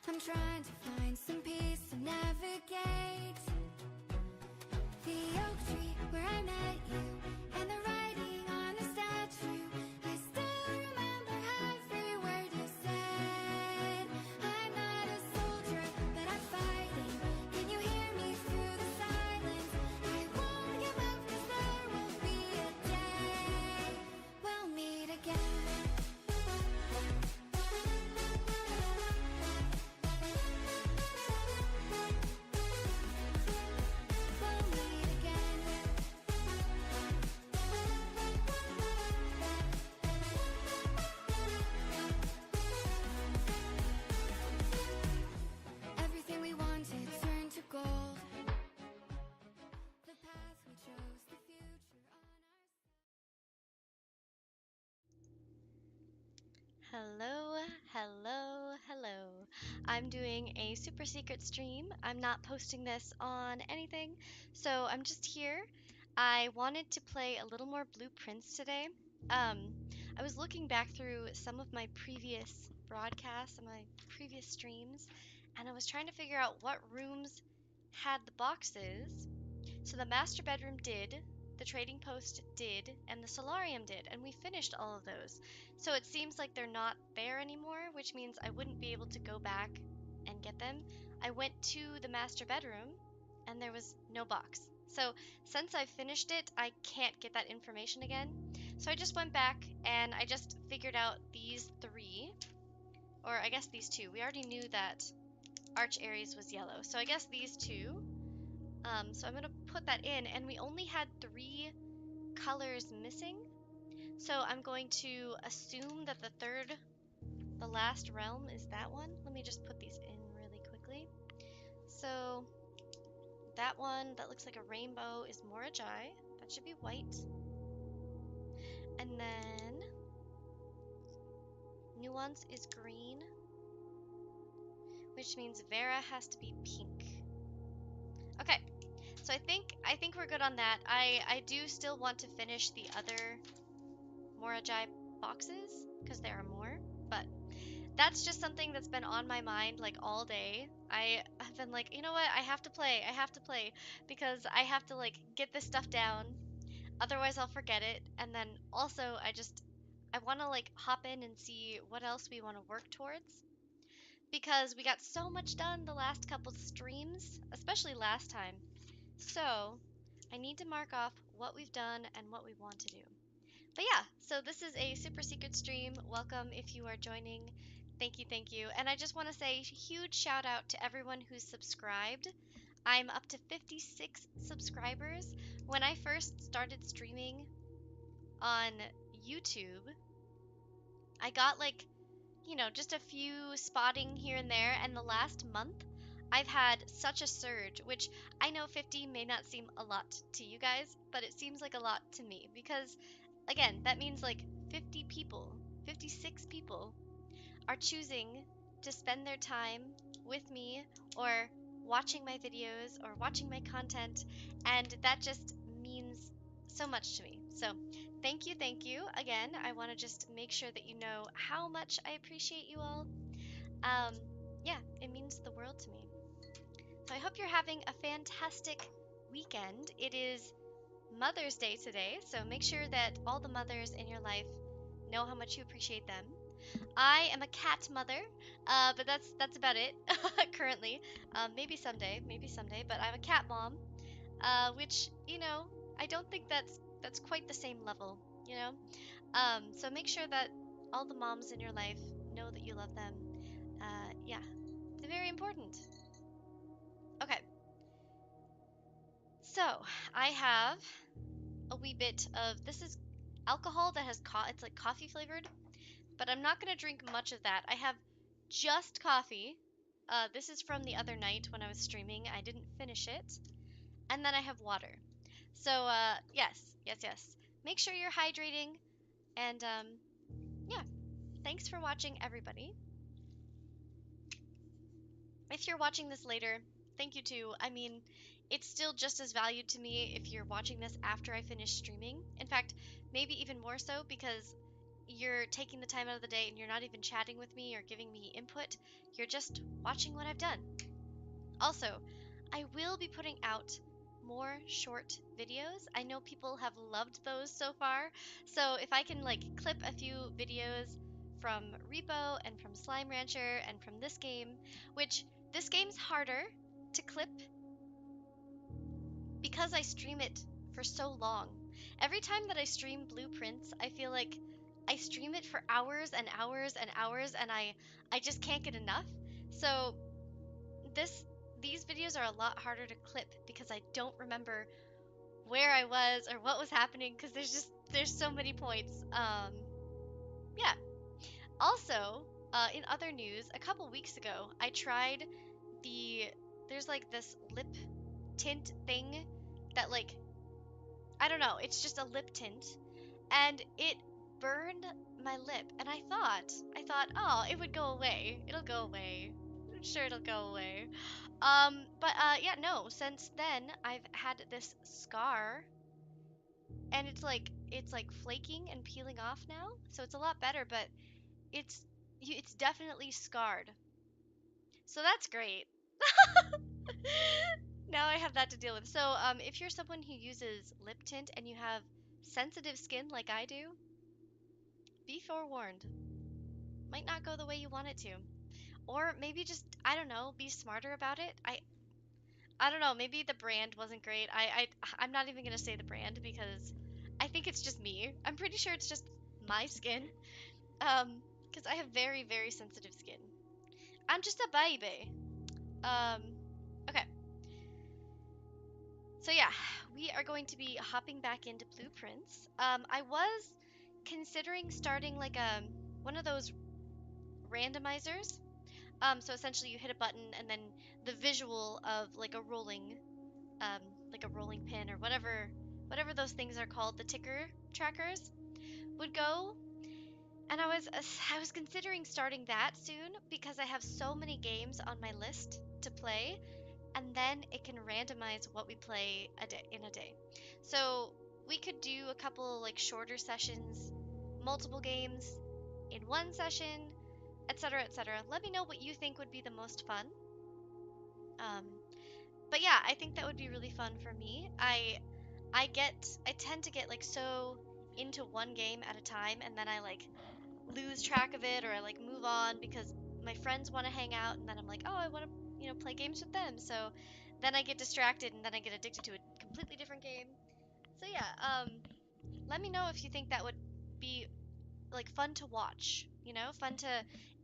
I'm trying to find some peace to navigate the oak tree where I met you, and the writing on the statue. I still remember every word you said. I'm not a soldier, but I'm fighting. Can you hear me through the silence? I won't give up, 'cause there will be a day we'll meet again. We'll meet again. Everything we wanted turned to gold. The path we chose, the future on our Hello, hello, hello. I'm doing a super secret stream. I'm not posting this on anything, so I'm just here. I wanted to play a little more Blueprints today. I was looking back through some of my previous broadcasts and my previous streams, and I was trying to figure out what rooms had the boxes. So the master bedroom did, the trading post did, and the solarium did, and we finished all of those. So it seems like they're not there anymore, which means I wouldn't be able to go back and get them. I went to the master bedroom and there was no box. So since I finished it, I can't get that information again. So I just went back and I just figured out these three, or I guess these two. We already knew that Arch Aries was yellow, so I guess these two. So I'm gonna put that in, and we only had 3 colors missing. So I'm going to assume that the last realm is that one. Let me just put these in really quickly. So that one that looks like a rainbow is Morajai. That should be white. And then Nuance is green, which means Vera has to be pink. Okay, so I think we're good on that. I do still want to finish the other Morajai boxes because there are more, but that's just something that's been on my mind like all day. I have been like, you know what? I have to play because I have to like get this stuff down. Otherwise I'll forget it. And then also I want to like hop in and see what else we want to work towards because we got so much done the last couple streams, especially last time. So, I need to mark off what we've done and what we want to do. But yeah, so this is a super secret stream. Welcome if you are joining. Thank you, thank you. And I just want to say huge shout out to everyone who's subscribed. I'm up to 56 subscribers. When I first started streaming on YouTube, I got like, just a few spotting here and there, and the last month I've had such a surge, which I know 50 may not seem a lot to you guys, but it seems like a lot to me because again, that means like 50 people, 56 people are choosing to spend their time with me or watching my videos or watching my content, and that just means so much to me. So, thank you again. I want to just make sure that you know how much I appreciate you all. Yeah, it means the world to me. So, I hope you're having a fantastic weekend. It is Mother's Day today, so make sure that all the mothers in your life know how much you appreciate them. I am a cat mother, but that's about it currently. Maybe someday, but I'm a cat mom, which I don't think that's quite the same level, you know. So make sure that all the moms in your life know that you love them. Yeah, it's very important. Okay, so I have a wee bit of this is alcohol that has it's like coffee flavored, but I'm not going to drink much of that. I have just coffee. This is from the other night when I was streaming. I didn't finish it. And then I have water. So, yes. Make sure you're hydrating. And, yeah. Thanks for watching, everybody. If you're watching this later, thank you too. I mean, it's still just as valued to me if you're watching this after I finish streaming. In fact, maybe even more so because you're taking the time out of the day and you're not even chatting with me or giving me input. You're just watching what I've done. Also, I will be putting out more short videos. I know people have loved those so far. So if I can like clip a few videos from Repo and from Slime Rancher and from this game, which this game's harder to clip because I stream it for so long. Every time that I stream Blueprints, I feel like I stream it for hours and hours and hours and I just can't get enough. So this these videos are a lot harder to clip because I don't remember where I was or what was happening because there's so many points. Yeah. Also, in other news, a couple weeks ago, I tried the there's like this lip tint thing that like I don't know, it's just a lip tint and it burned my lip and I thought, oh, it would go away. It'll go away. I'm sure it'll go away. Yeah, no, since then I've had this scar and it's like flaking and peeling off now. So it's a lot better, but it's it's definitely scarred. So that's great. Now I have that to deal with. So if you're someone who uses lip tint and you have sensitive skin like I do, be forewarned. Might not go the way you want it to. Or maybe just I don't know, be smarter about it. I don't know, maybe the brand wasn't great. I'm not even gonna say the brand because I think it's just me. I'm pretty sure it's just my skin. Because I have very, very sensitive skin. I'm just a baby. Um, okay. So yeah, we are going to be hopping back into Blueprints. I was considering starting like one of those randomizers. So essentially you hit a button and then the visual of um, like a rolling pin or whatever those things are called, the ticker trackers would go. And I was considering starting that soon because I have so many games on my list to play, and then it can randomize what we play in a day. So we could do a couple like shorter sessions, multiple games in one session, etc., etc. Let me know what you think would be the most fun. Um, but yeah, I think that would be really fun for me. I tend to get like so into one game at a time, and then I like lose track of it or I like move on because my friends want to hang out, and then I'm like, oh, I want to play games with them. So then I get distracted and then I get addicted to a completely different game. So yeah, let me know if you think that would be like fun to watch, fun to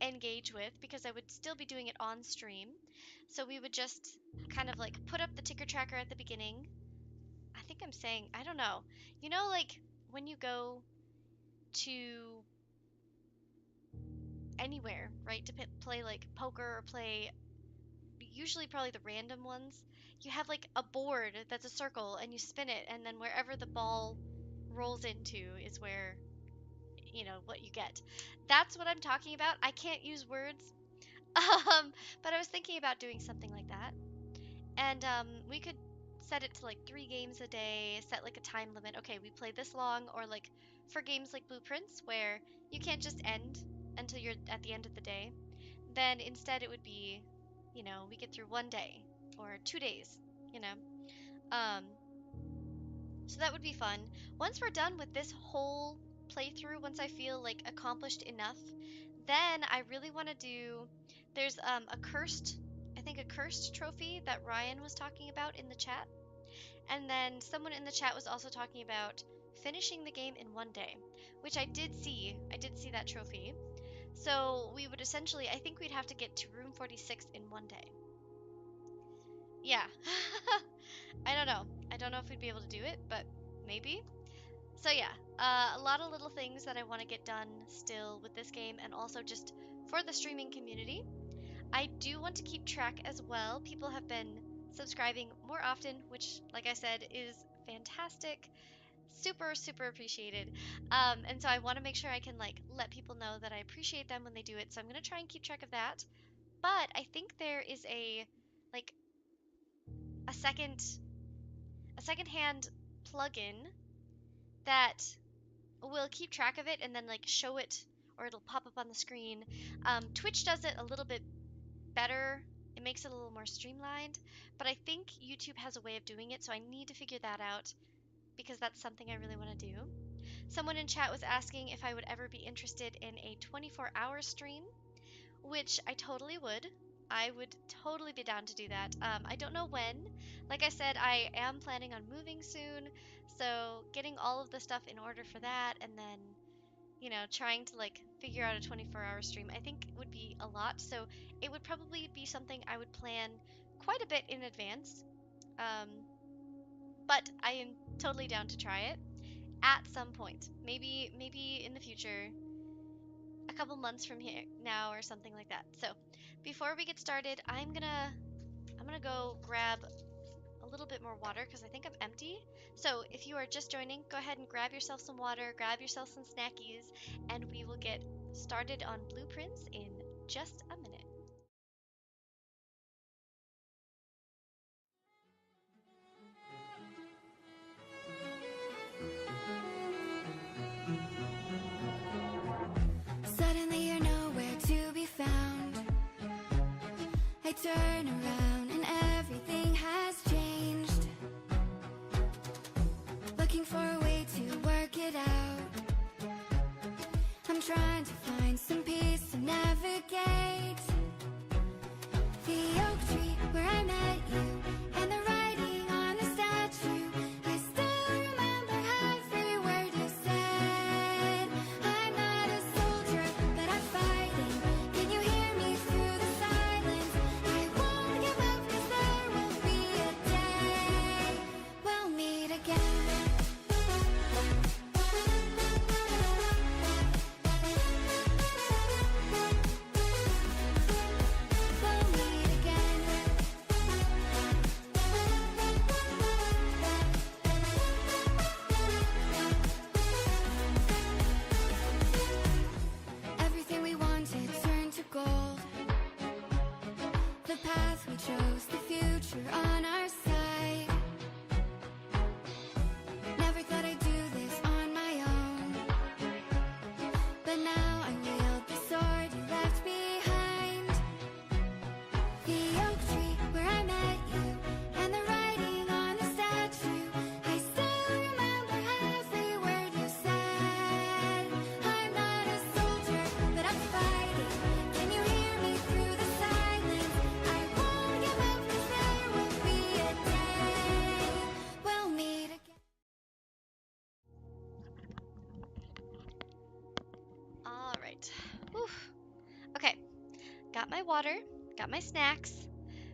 engage with because I would still be doing it on stream. So we would just kind of like put up the ticker tracker at the beginning. I think I'm saying, I don't know. Like when you go to anywhere, right, to play like poker or play usually probably the random ones, you have like a board that's a circle and you spin it, and then wherever the ball rolls into is where, what you get. That's what I'm talking about. I can't use words. But I was thinking about doing something like that. And we could set it to like 3 games a day, set like a time limit. Okay, we play this long, or like for games like Blueprints, where you can't just end until you're at the end of the day. Then instead it would be, we get through one day or 2 days, you know. Um, so that would be fun. Once we're done with this whole playthrough, once I feel like accomplished enough, then I really want to do. There's I think a cursed trophy that Ryan was talking about in the chat, and then someone in the chat was also talking about finishing the game in one day, which I did see. I did see that trophy. So we would essentially, I think we'd have to get to room 46 in one day. Yeah. I don't know. I don't know if we'd be able to do it, but maybe. So yeah, a lot of little things that I want to get done still with this game, and also just for the streaming community. I do want to keep track as well. People have been subscribing more often, which, like I said, is fantastic. Super, super appreciated. And so I want to make sure I can like let people know that I appreciate them when they do it. So I'm gonna try and keep track of that. But I think there is like a second hand plugin that will keep track of it and then like show it, or it'll pop up on the screen. Twitch does it a little bit better. It makes it a little more streamlined, but I think YouTube has a way of doing it, so I need to figure that out because that's something I really want to do. Someone in chat was asking if I would ever be interested in a 24-hour stream, which I totally would. I would totally be down to do that. I don't know when. Like I said, I am planning on moving soon, so getting all of the stuff in order for that, and then, you know, trying to like figure out a 24-hour stream, I think would be a lot. So it would probably be something I would plan quite a bit in advance. Um, but I am totally down to try it at some point. Maybe in the future, a couple months from here now or something like that. So before we get started, I'm gonna go grab a little bit more water because I think I'm empty. So if you are just joining, go ahead and grab yourself some water, grab yourself some snackies, and we will get started on blueprints in just a minute. Suddenly you're nowhere to be found. I turn around and everything has changed. Looking for a way to work it out. I'm trying to find some peace to navigate. The oak tree where I met you, and the writing on the statue. I still remember every word you said. I'm not a soldier, but I'm fighting. Can you hear me through the silence? I won't give up 'cause there will be a day we'll meet again. We'll meet again. Everything we wanted turned to gold. The path we chose, the future on our side. Never thought I'd do this on my own, but now I wield the sword you left behind. The oak tree where I met you, and the writing on the statue. I still remember every word you said. I'm not a soldier, but I'm fighting. Can you hear me through the silence? I won't give up 'cause there will be a day we'll meet again. All right. Whew. Okay. Got my water, got my snacks,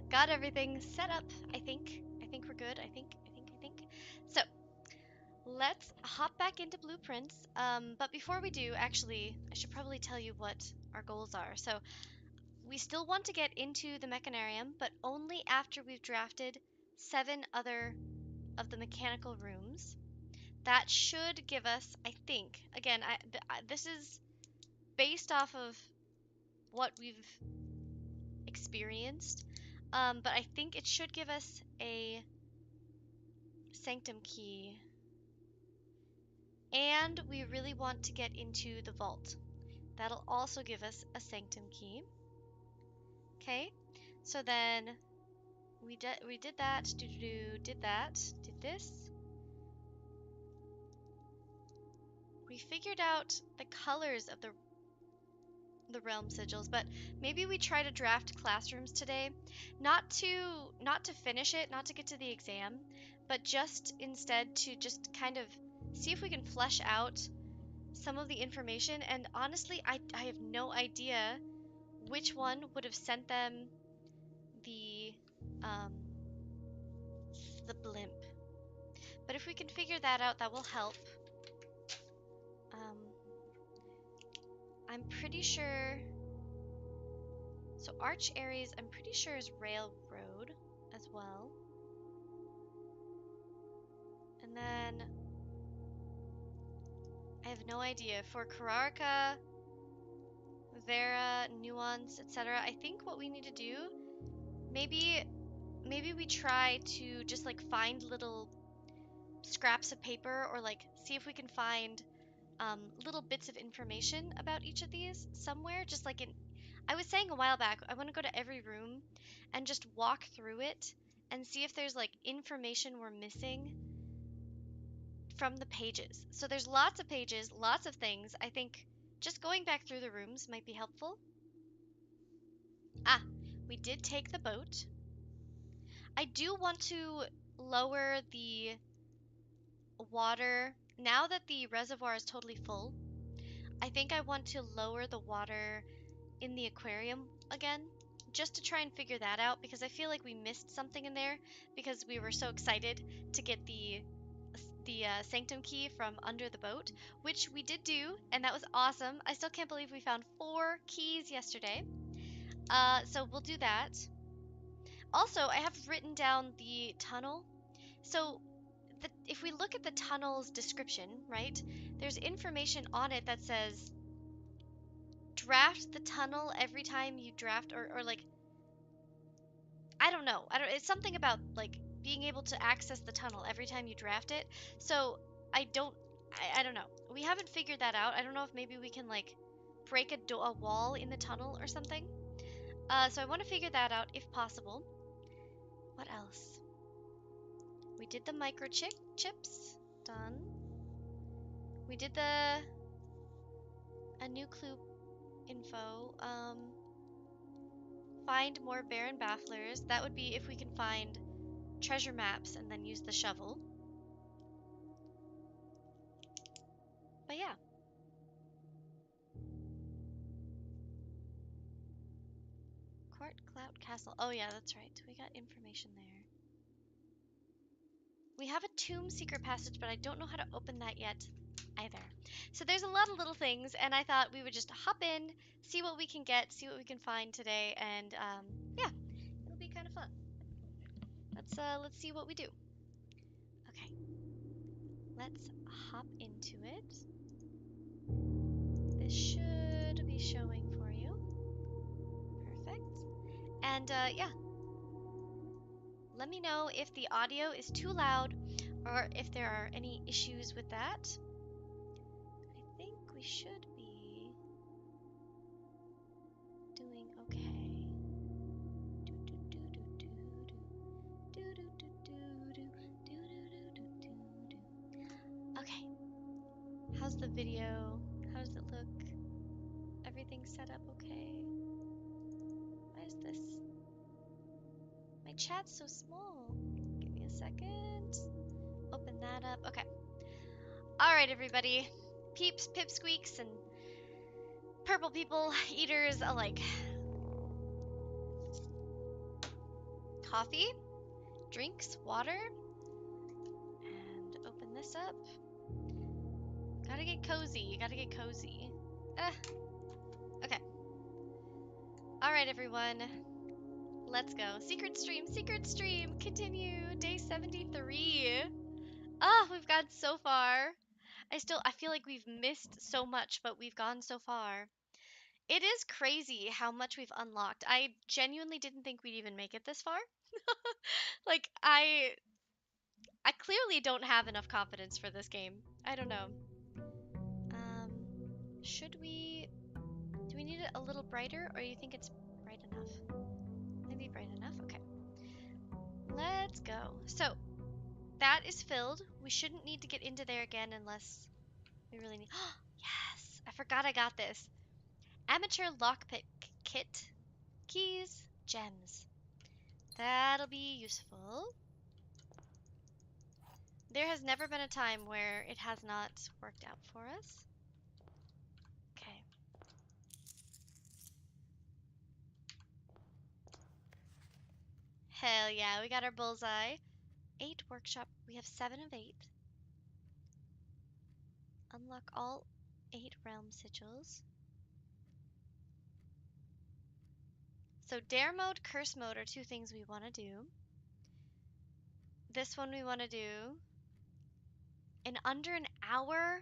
got everything set up. I think we're good. I think. So let's hop back into blueprints. But before we do, actually, I should probably tell you what our goals are. So we still want to get into the mechanarium, but only after we've drafted 7 other of the mechanical rooms. That should give us, I think, again, this is based off of what we've experienced, but I think it should give us a sanctum key. And we really want to get into the vault. That'll also give us a sanctum key. Okay, so then we did that, did that, did this. We figured out the colors of the realm sigils, but maybe we try to draft classrooms today, not to finish it, not to get to the exam, but just instead to just kind of see if we can flesh out some of the information. And honestly, I have no idea which one would have sent them the um, the blimp. But if we can figure that out, that will help. Um, I'm pretty sure. So Arch Aries, I'm pretty sure is railroad as well. And then I have no idea for Kararka, Vera, Nuance, etc. I think what we need to do, maybe we try to just like find little scraps of paper, or like see if we can find little bits of information about each of these somewhere. Just like I was saying a while back, I want to go to every room and just walk through it and see if there's like information we're missing from the pages. So there's lots of pages, lots of things. I think just going back through the rooms might be helpful. Ah, we did take the boat. I do want to lower the water. Now that the reservoir is totally full, I think I want to lower the water in the aquarium again, just to try and figure that out, because I feel like we missed something in there because we were so excited to get the sanctum key from under the boat, which we did do, and that was awesome. I still can't believe we found 4 keys yesterday. So we'll do that. Also, I have written down the tunnel. So if we look at the tunnel's description, right, there's information on it that says draft the tunnel every time you draft, or like, I don't know. It's something about like being able to access the tunnel every time you draft it. So I don't know. We haven't figured that out. I don't know if maybe we can like break a wall in the tunnel or something. So I want to figure that out if possible. What else? We did the microchips. Done. We did a new clue info. Find more barren bafflers. That would be if we can find treasure maps and then use the shovel. But yeah. Court Clout Castle. Oh yeah, that's right. We got information there. We have a tomb secret passage, but I don't know how to open that yet either. So there's a lot of little things, and I thought we would just hop in, see what we can get, see what we can find today, and yeah, it'll be kind of fun. Let's see what we do. Okay, let's hop into it. This should be showing for you. Perfect. And yeah, let me know if the audio is too loud or if there are any issues with that. I think we should be doing okay. Okay. How's the video? How does it look? Everything set up okay? Why is this? My chat's so small. Give me a second. Open that up. Okay. Alright, everybody. Peeps, pipsqueaks, and purple people, eaters alike. Coffee, drinks, water, and open this up. Gotta get cozy. Gotta get cozy. Okay. Alright, everyone. Let's go. Secret stream, continue. Day 73. Ah, we've gone so far. I feel like we've missed so much, but we've gone so far. It is crazy how much we've unlocked. I genuinely didn't think we'd even make it this far. Like, I clearly don't have enough confidence for this game. I don't know. Um, do we need it a little brighter, or you think it's bright enough? Maybe bright enough? Okay. Let's go. So, that is filled. We shouldn't need to get into there again unless we really need. Yes! I forgot I got this. Amateur lockpick kit. Keys. Gems. That'll be useful. There has never been a time where it has not worked out for us. Okay. Hell yeah, we got our bullseye. 8 workshop. We have 7 of 8. Unlock all 8 realm sigils. So dare mode, curse mode are 2 things we want to do. This one we want to do in under an hour?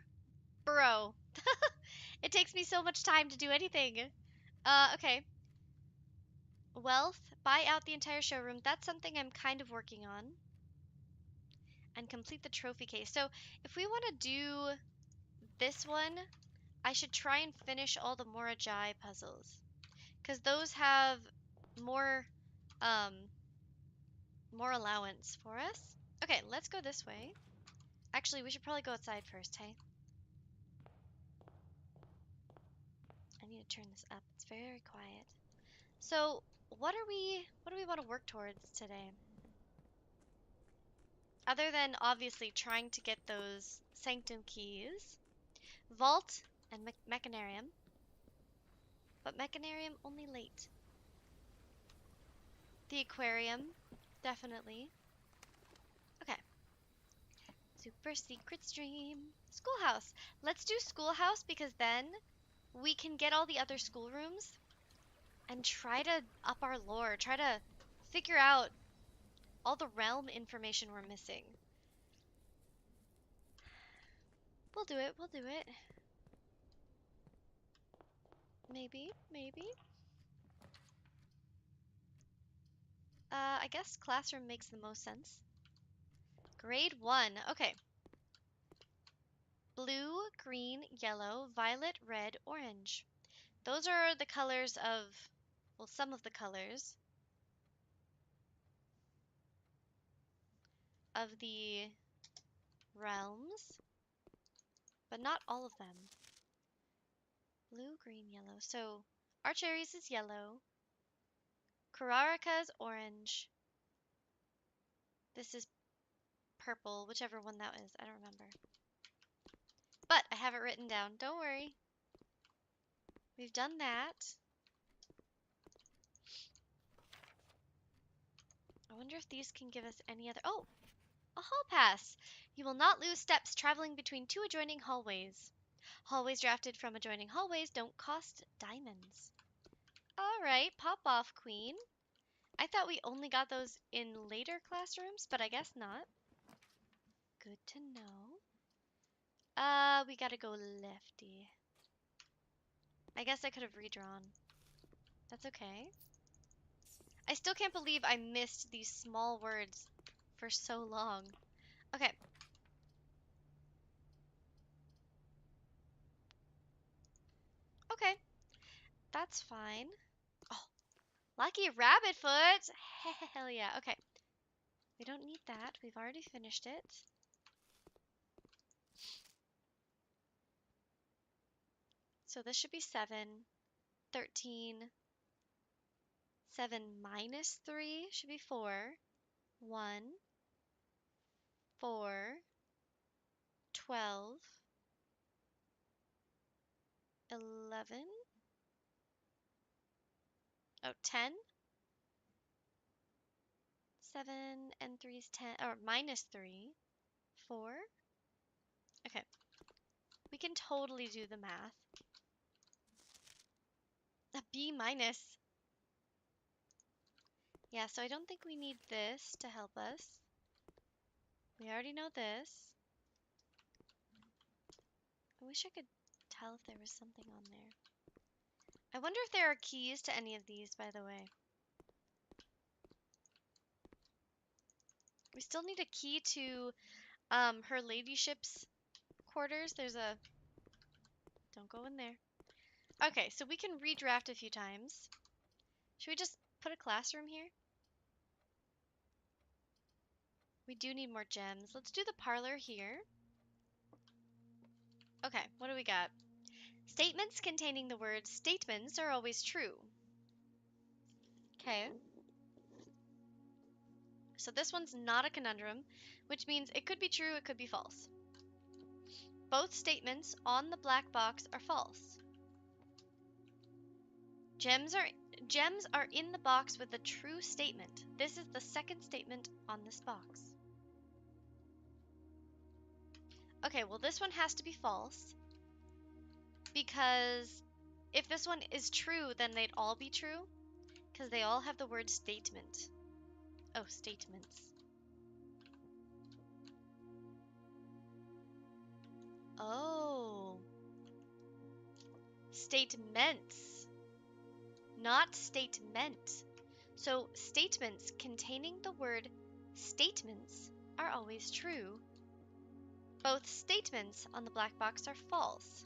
Bro. It takes me so much time to do anything. Okay. Wealth, buy out the entire showroom. That's something I'm kind of working on. And complete the trophy case. So if we want to do this one, I should try and finish all the Morajai puzzles. Because those have more, um, more allowance for us. Okay, let's go this way. Actually, we should probably go outside first, hey? I need to turn this up. It's very quiet. So, what do we want to work towards today? Other than obviously trying to get those sanctum keys, vault and mechanarium, but mechanarium only late. The aquarium, definitely. Okay. Super secret stream. Schoolhouse. Let's do schoolhouse because then we can get all the other schoolrooms and try to up our lore. Try to figure out all the realm information we're missing. We'll do it. We'll do it. Maybe. Maybe. I guess classroom makes the most sense. Grade 1. Okay. Blue, green, yellow, violet, red, orange. Those are the colors of, well, some of the colors of the realms, but not all of them. Blue, green, yellow. So Archery's is yellow. Kurarika's orange. This is purple, whichever one that is. I don't remember. But I have it written down. Don't worry. We've done that. I wonder if these can give us any other... Oh! A hall pass! You will not lose steps traveling between two adjoining hallways. Hallways drafted from adjoining hallways don't cost diamonds. Alright, pop off, queen. I thought we only got those in later classrooms, but I guess not. Good to know. We gotta go lefty. I guess I could have redrawn. That's okay. I still can't believe I missed these small words for so long. Okay. Okay. That's fine. Oh, lucky rabbit foot! Hell yeah. Okay. We don't need that. We've already finished it. So this should be 7. 13. 7 minus 3 should be 4. 1. 4. 12. 11. Oh, 10. 7 and 3 is 10. Or minus 3. 4. Okay. We can totally do the math. A B minus. Yeah, so I don't think we need this to help us. We already know this. I wish I could tell if there was something on there. I wonder if there are keys to any of these, by the way. We still need a key to her ladyship's quarters. There's a... Don't go in there. Okay, so we can redraft a few times. Should we just put a classroom here? We do need more gems. Let's do the parlor here. Okay, what do we got? Statements containing the word statements are always true. Okay. So this one's not a conundrum, which means it could be true, it could be false. Both statements on the black box are false. Gems are in the box with a true statement. This is the second statement on this box. Okay, well this one has to be false. Because if this one is true, then they'd all be true. Because they all have the word statement. Oh, statements. Oh. Statements. Not statement. So statements containing the word statements are always true. Both statements on the black box are false.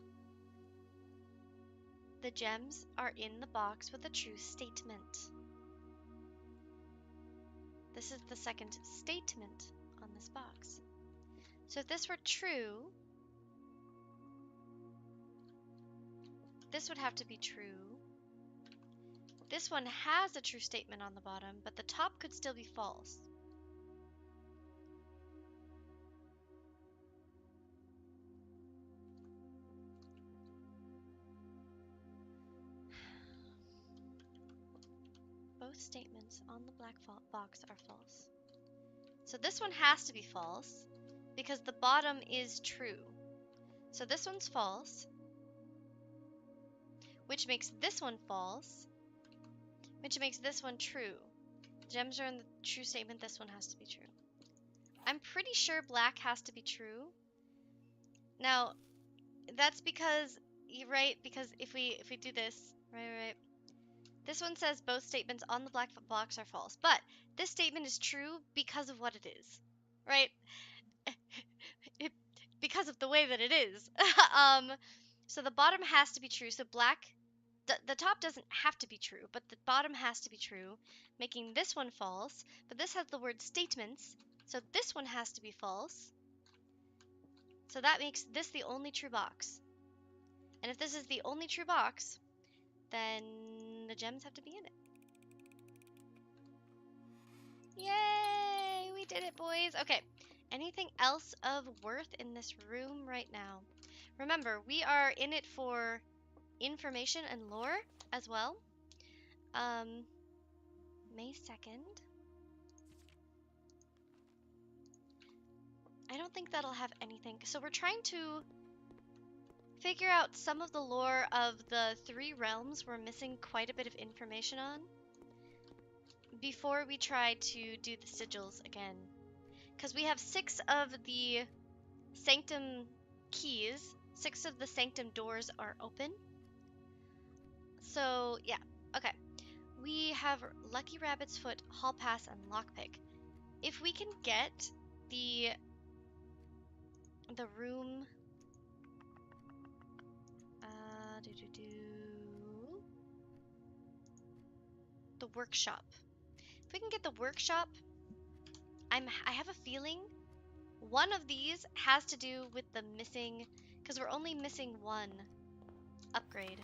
The gems are in the box with a true statement. This is the second statement on this box. So if this were true, this would have to be true. This one has a true statement on the bottom, but the top could still be false. Both statements on the black box are false. So this one has to be false because the bottom is true. So this one's false, which makes this one false, which makes this one true. Gems are in the true statement. This one has to be true. I'm pretty sure black has to be true. Now, that's because, right? Because if we do this, right. This one says both statements on the black box are false, but this statement is true because of what it is, right? Because of the way that it is. So the bottom has to be true. So black, the top doesn't have to be true, but the bottom has to be true, making this one false. But this has the word statements, so this one has to be false. So that makes this the only true box. And if this is the only true box, then the gems have to be in it. Yay! We did it, boys. Okay. Anything else of worth in this room right now? Remember, we are in it for information and lore as well. May 2nd. I don't think that'll have anything. So we're trying to figure out some of the lore of the 3 realms we're missing quite a bit of information on before we try to do the sigils again. Because we have 6 of the sanctum keys, 6 of the sanctum doors are open. So, yeah, okay. We have Lucky Rabbit's Foot, Hall Pass, and Lockpick. If we can get the room, the workshop. If we can get the workshop, I have a feeling one of these has to do with the missing, because we're only missing 1 upgrade.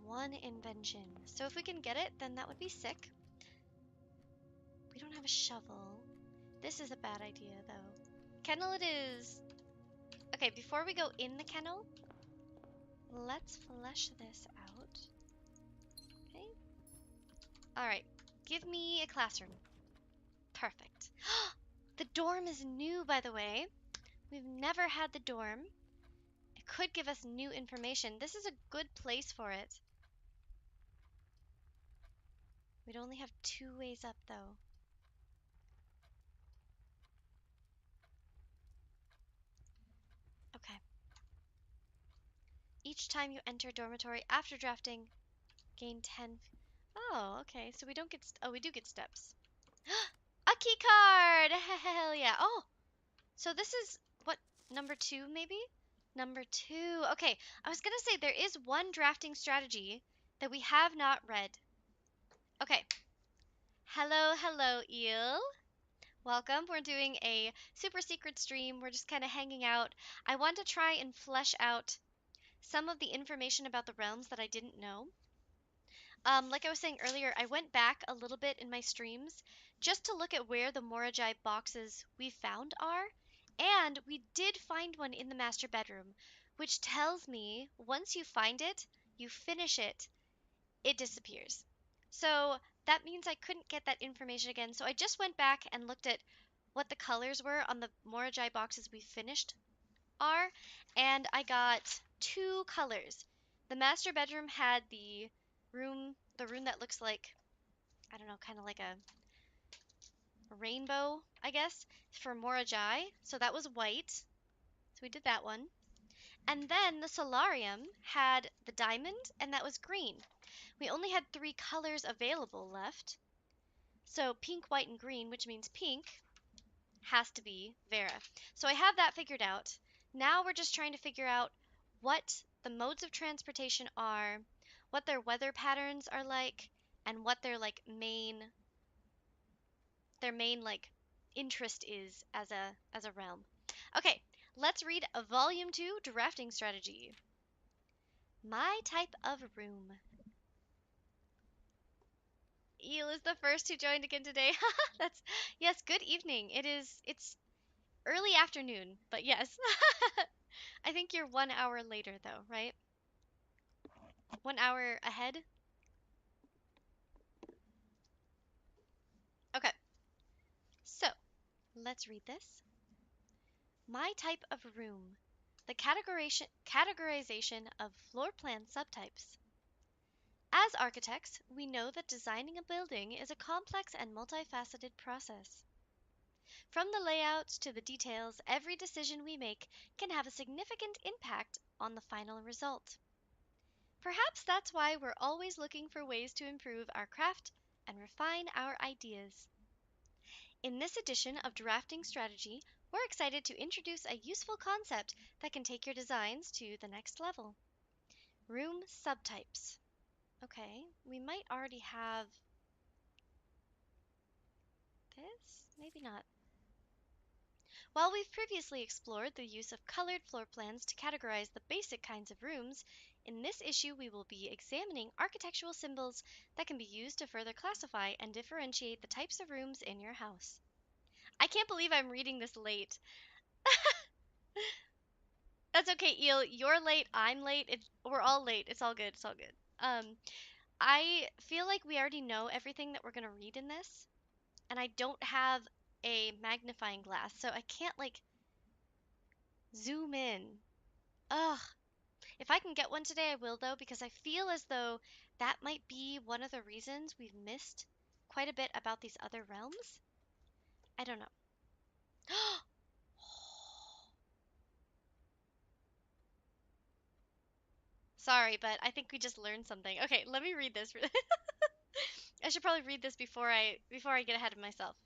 1 invention. So if we can get it, then that would be sick. We don't have a shovel. This is a bad idea, though. Kennel it is. Okay, before we go in the kennel, let's flesh this out. Okay. Alright, give me a classroom. Perfect. The dorm is new, by the way. We've never had the dorm. It could give us new information. This is a good place for it. We'd only have 2 ways up, though. Okay. Each time you enter a dormitory after drafting, gain 10. Oh, okay. So we don't get. Oh, we do get steps. A key card! Hell yeah. Oh, so this is what, number 2 maybe? Number 2. Okay, I was gonna say there is one drafting strategy that we have not read. Okay. Hello, Eel. Welcome. We're doing a super secret stream. We're just kind of hanging out. I want to try and flesh out some of the information about the realms that I didn't know. Like I was saying earlier, I went back a little bit in my streams just to look at where the Morajai boxes we found are, and we did find one in the master bedroom, which tells me once you find it, you finish it, it disappears. So that means I couldn't get that information again, so I just went back and looked at what the colors were on the Morajai boxes we finished are, and I got 2 colors. The master bedroom had the room that looks like, I don't know, kind of like a rainbow, I guess, for Morajai. So that was white. So we did that one. And then the solarium had the diamond, and that was green. We only had 3 colors available left. So pink, white, and green, which means pink has to be Vera. So I have that figured out. Now we're just trying to figure out what the modes of transportation are, what their weather patterns are like, and what their main like interest is as a realm. Okay, let's read a volume 2 drafting strategy. My type of room. Eel is the first who joined again today. That's yes, good evening. It's early afternoon, but yes. I think you're 1 hour later though, right? 1 hour ahead? Okay. So, let's read this. My type of room. The categorization of floor plan subtypes. As architects, we know that designing a building is a complex and multifaceted process. From the layouts to the details, every decision we make can have a significant impact on the final result. Perhaps that's why we're always looking for ways to improve our craft and refine our ideas. In this edition of Drafting Strategy, we're excited to introduce a useful concept that can take your designs to the next level. Room subtypes. Okay, we might already have this? Maybe not. While we've previously explored the use of colored floor plans to categorize the basic kinds of rooms, in this issue we will be examining architectural symbols that can be used to further classify and differentiate the types of rooms in your house. I can't believe I'm reading this late. That's okay, Eel. You're late. I'm late. We're all late. It's all good. It's all good. I feel like we already know everything that we're gonna read in this, and I don't have a magnifying glass, so I can't like zoom in. Ugh. If I can get one today, I will though, because I feel as though that might be one of the reasons we've missed quite a bit about these other realms. I don't know. Sorry, but I think we just learned something. Okay, let me read this. I should probably read this before I get ahead of myself.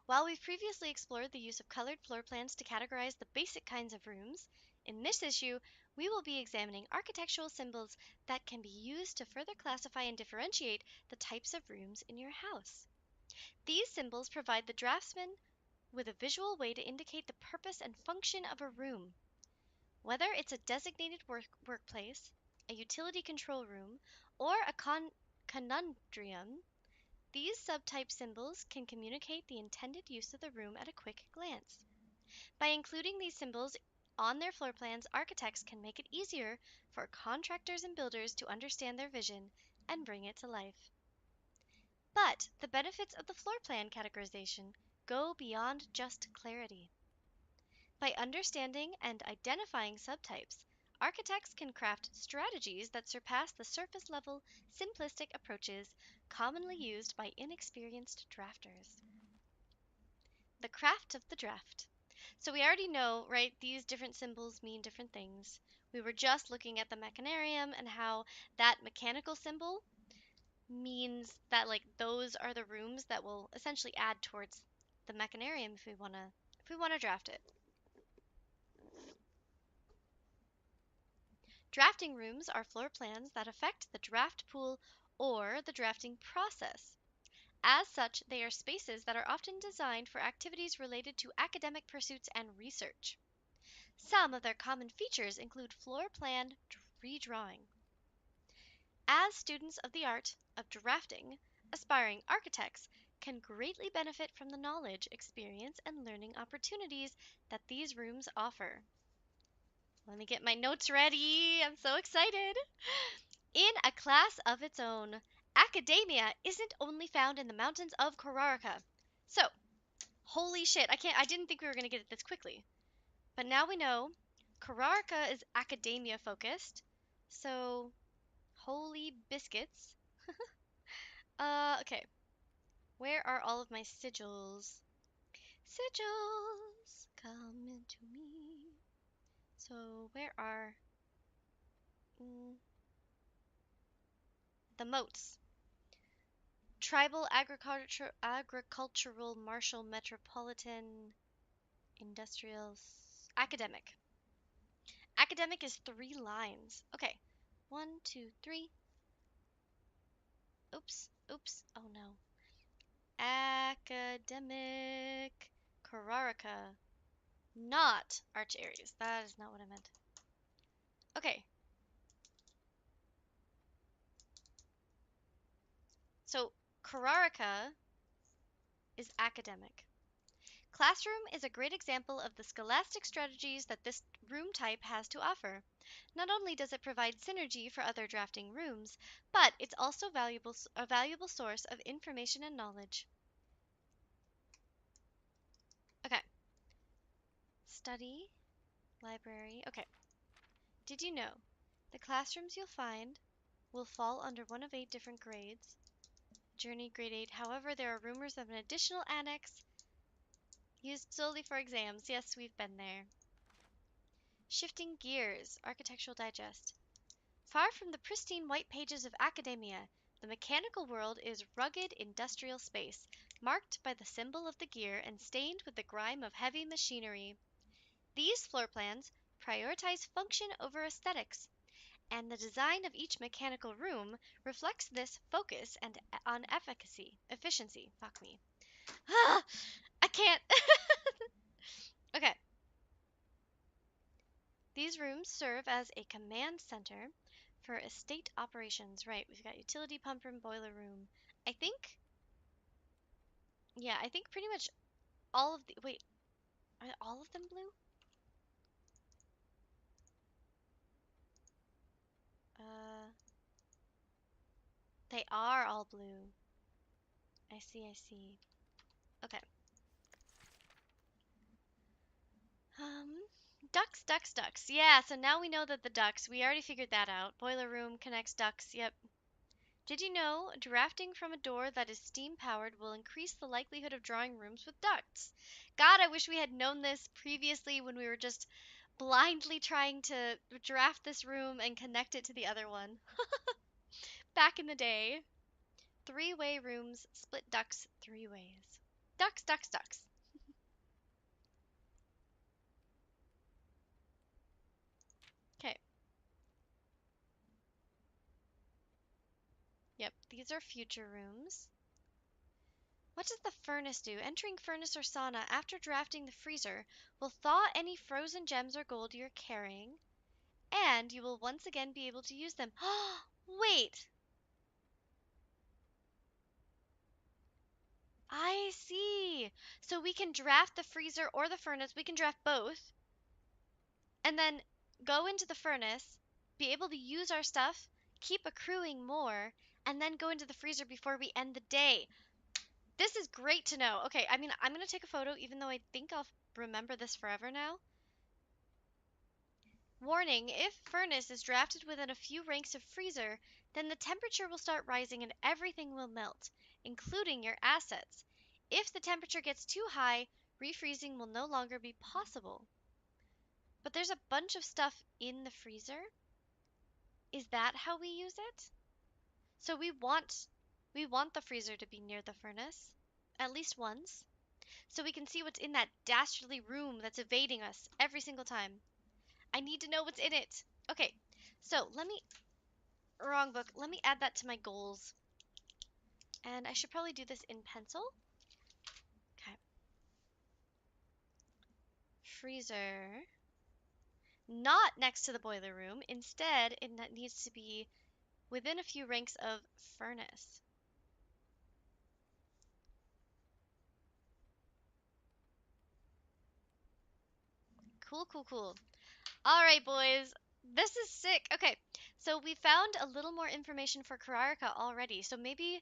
While we've previously explored the use of colored floor plans to categorize the basic kinds of rooms, in this issue we will be examining architectural symbols that can be used to further classify and differentiate the types of rooms in your house. These symbols provide the draftsman with a visual way to indicate the purpose and function of a room. Whether it's a designated workplace, a utility control room, or a conundrum, these subtype symbols can communicate the intended use of the room at a quick glance. By including these symbols on their floor plans, architects can make it easier for contractors and builders to understand their vision and bring it to life. But the benefits of the floor plan categorization go beyond just clarity. By understanding and identifying subtypes, architects can craft strategies that surpass the surface level, simplistic approaches commonly used by inexperienced drafters. The craft of the draft. So we already know, right, these different symbols mean different things. We were just looking at the mechanarium and how that mechanical symbol means that like those are the rooms that will essentially add towards the mechanarium if we want to draft it. Drafting rooms are floor plans that affect the draft pool or the drafting process. As such, they are spaces that are often designed for activities related to academic pursuits and research. Some of their common features include floor plan redrawing. As students of the art of drafting, aspiring architects can greatly benefit from the knowledge, experience, and learning opportunities that these rooms offer. Let me get my notes ready. I'm so excited. In a class of its own, academia isn't only found in the mountains of Carrarica. So, holy shit, I didn't think we were going to get it this quickly. But now we know Carrarica is academia focused. So, holy biscuits. Okay. Where are all of my sigils? Sigils, come into me. So, where are mm, the moats? Tribal agricultural martial metropolitan industrial academic. Academic is 3 lines. Okay. One, two, three. Oops. Oops. Oh no. Academic Kararaka. Not Arch Aries. That is not what I meant. Okay. So Kararaka is academic. Classroom is a great example of the scholastic strategies that this room type has to offer. Not only does it provide synergy for other drafting rooms, but it's also a valuable source of information and knowledge. Okay. Study, library. Okay. Did you know the classrooms you'll find will fall under one of 8 different grades? Journey grade 8. However, there are rumors of an additional annex used solely for exams. Yes, we've been there. Shifting gears, Architectural Digest. Far from the pristine white pages of academia, the mechanical world is rugged industrial space, marked by the symbol of the gear and stained with the grime of heavy machinery. These floor plans prioritize function over aesthetics, and the design of each mechanical room reflects this focus and on efficiency. Fuck me. Ah, I can't. Okay. These rooms serve as a command center for estate operations. Right, we've got utility pump room, boiler room. I think, yeah, I think pretty much all of the. Wait, are all of them blue? Uh, they are all blue. I see, I see. Okay. Um, ducts, ducts, ducts. Yeah, so now we know that the ducts, we already figured that out. Boiler room connects ducts. Yep. Did you know drafting from a door that is steam powered will increase the likelihood of drawing rooms with ducts? God, I wish we had known this previously when we were just blindly trying to draft this room and connect it to the other one. Back in the day. 3-way rooms split ducts 3 ways. Ducts, ducts, ducts. Okay. Yep, these are future rooms. What does the furnace do? Entering furnace or sauna after drafting the freezer will thaw any frozen gems or gold you're carrying, and you will once again be able to use them. Wait, I see. So we can draft the freezer or the furnace. We can draft both, and then go into the furnace, be able to use our stuff, keep accruing more, and then go into the freezer before we end the day. This is great to know. Okay, I mean, I'm going to take a photo even though I think I'll remember this forever now. Warning, if furnace is drafted within a few ranks of freezer, then the temperature will start rising and everything will melt, including your assets. If the temperature gets too high, refreezing will no longer be possible. But there's a bunch of stuff in the freezer. Is that how we use it? So we want the freezer to be near the furnace at least once, so we can see what's in that dastardly room that's evading us every single time. I need to know what's in it. Okay, so wrong book. Let me add that to my goals. And I should probably do this in pencil. Okay. Freezer. Not next to the boiler room. Instead, it needs to be within a few ranks of furnace. Cool, cool, cool. All right, boys. This is sick. Okay, so we found a little more information for Kararika already. So maybe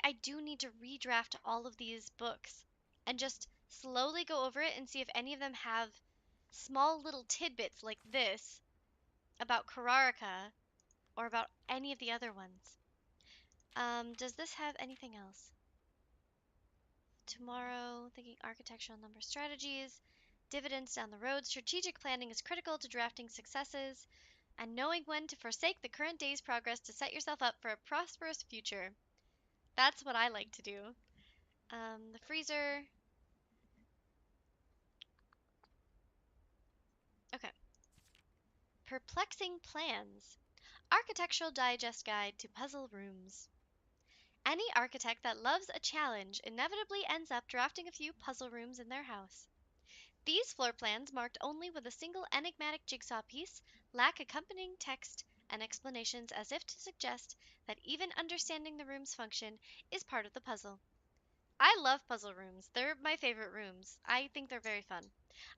I do need to redraft all of these books and just slowly go over it and see if any of them have small little tidbits like this about Kararika or about any of the other ones. Does this have anything else? Tomorrow, thinking architectural number strategies, dividends down the road. Strategic planning is critical to drafting successes and knowing when to forsake the current day's progress to set yourself up for a prosperous future. That's what I like to do. The freezer. Okay. Perplexing plans. Architectural Digest Guide to Puzzle Rooms. Any architect that loves a challenge inevitably ends up drafting a few puzzle rooms in their house. These floor plans, marked only with a single enigmatic jigsaw piece, lack accompanying text and explanations as if to suggest that even understanding the room's function is part of the puzzle. I love puzzle rooms. They're my favorite rooms. I think they're very fun.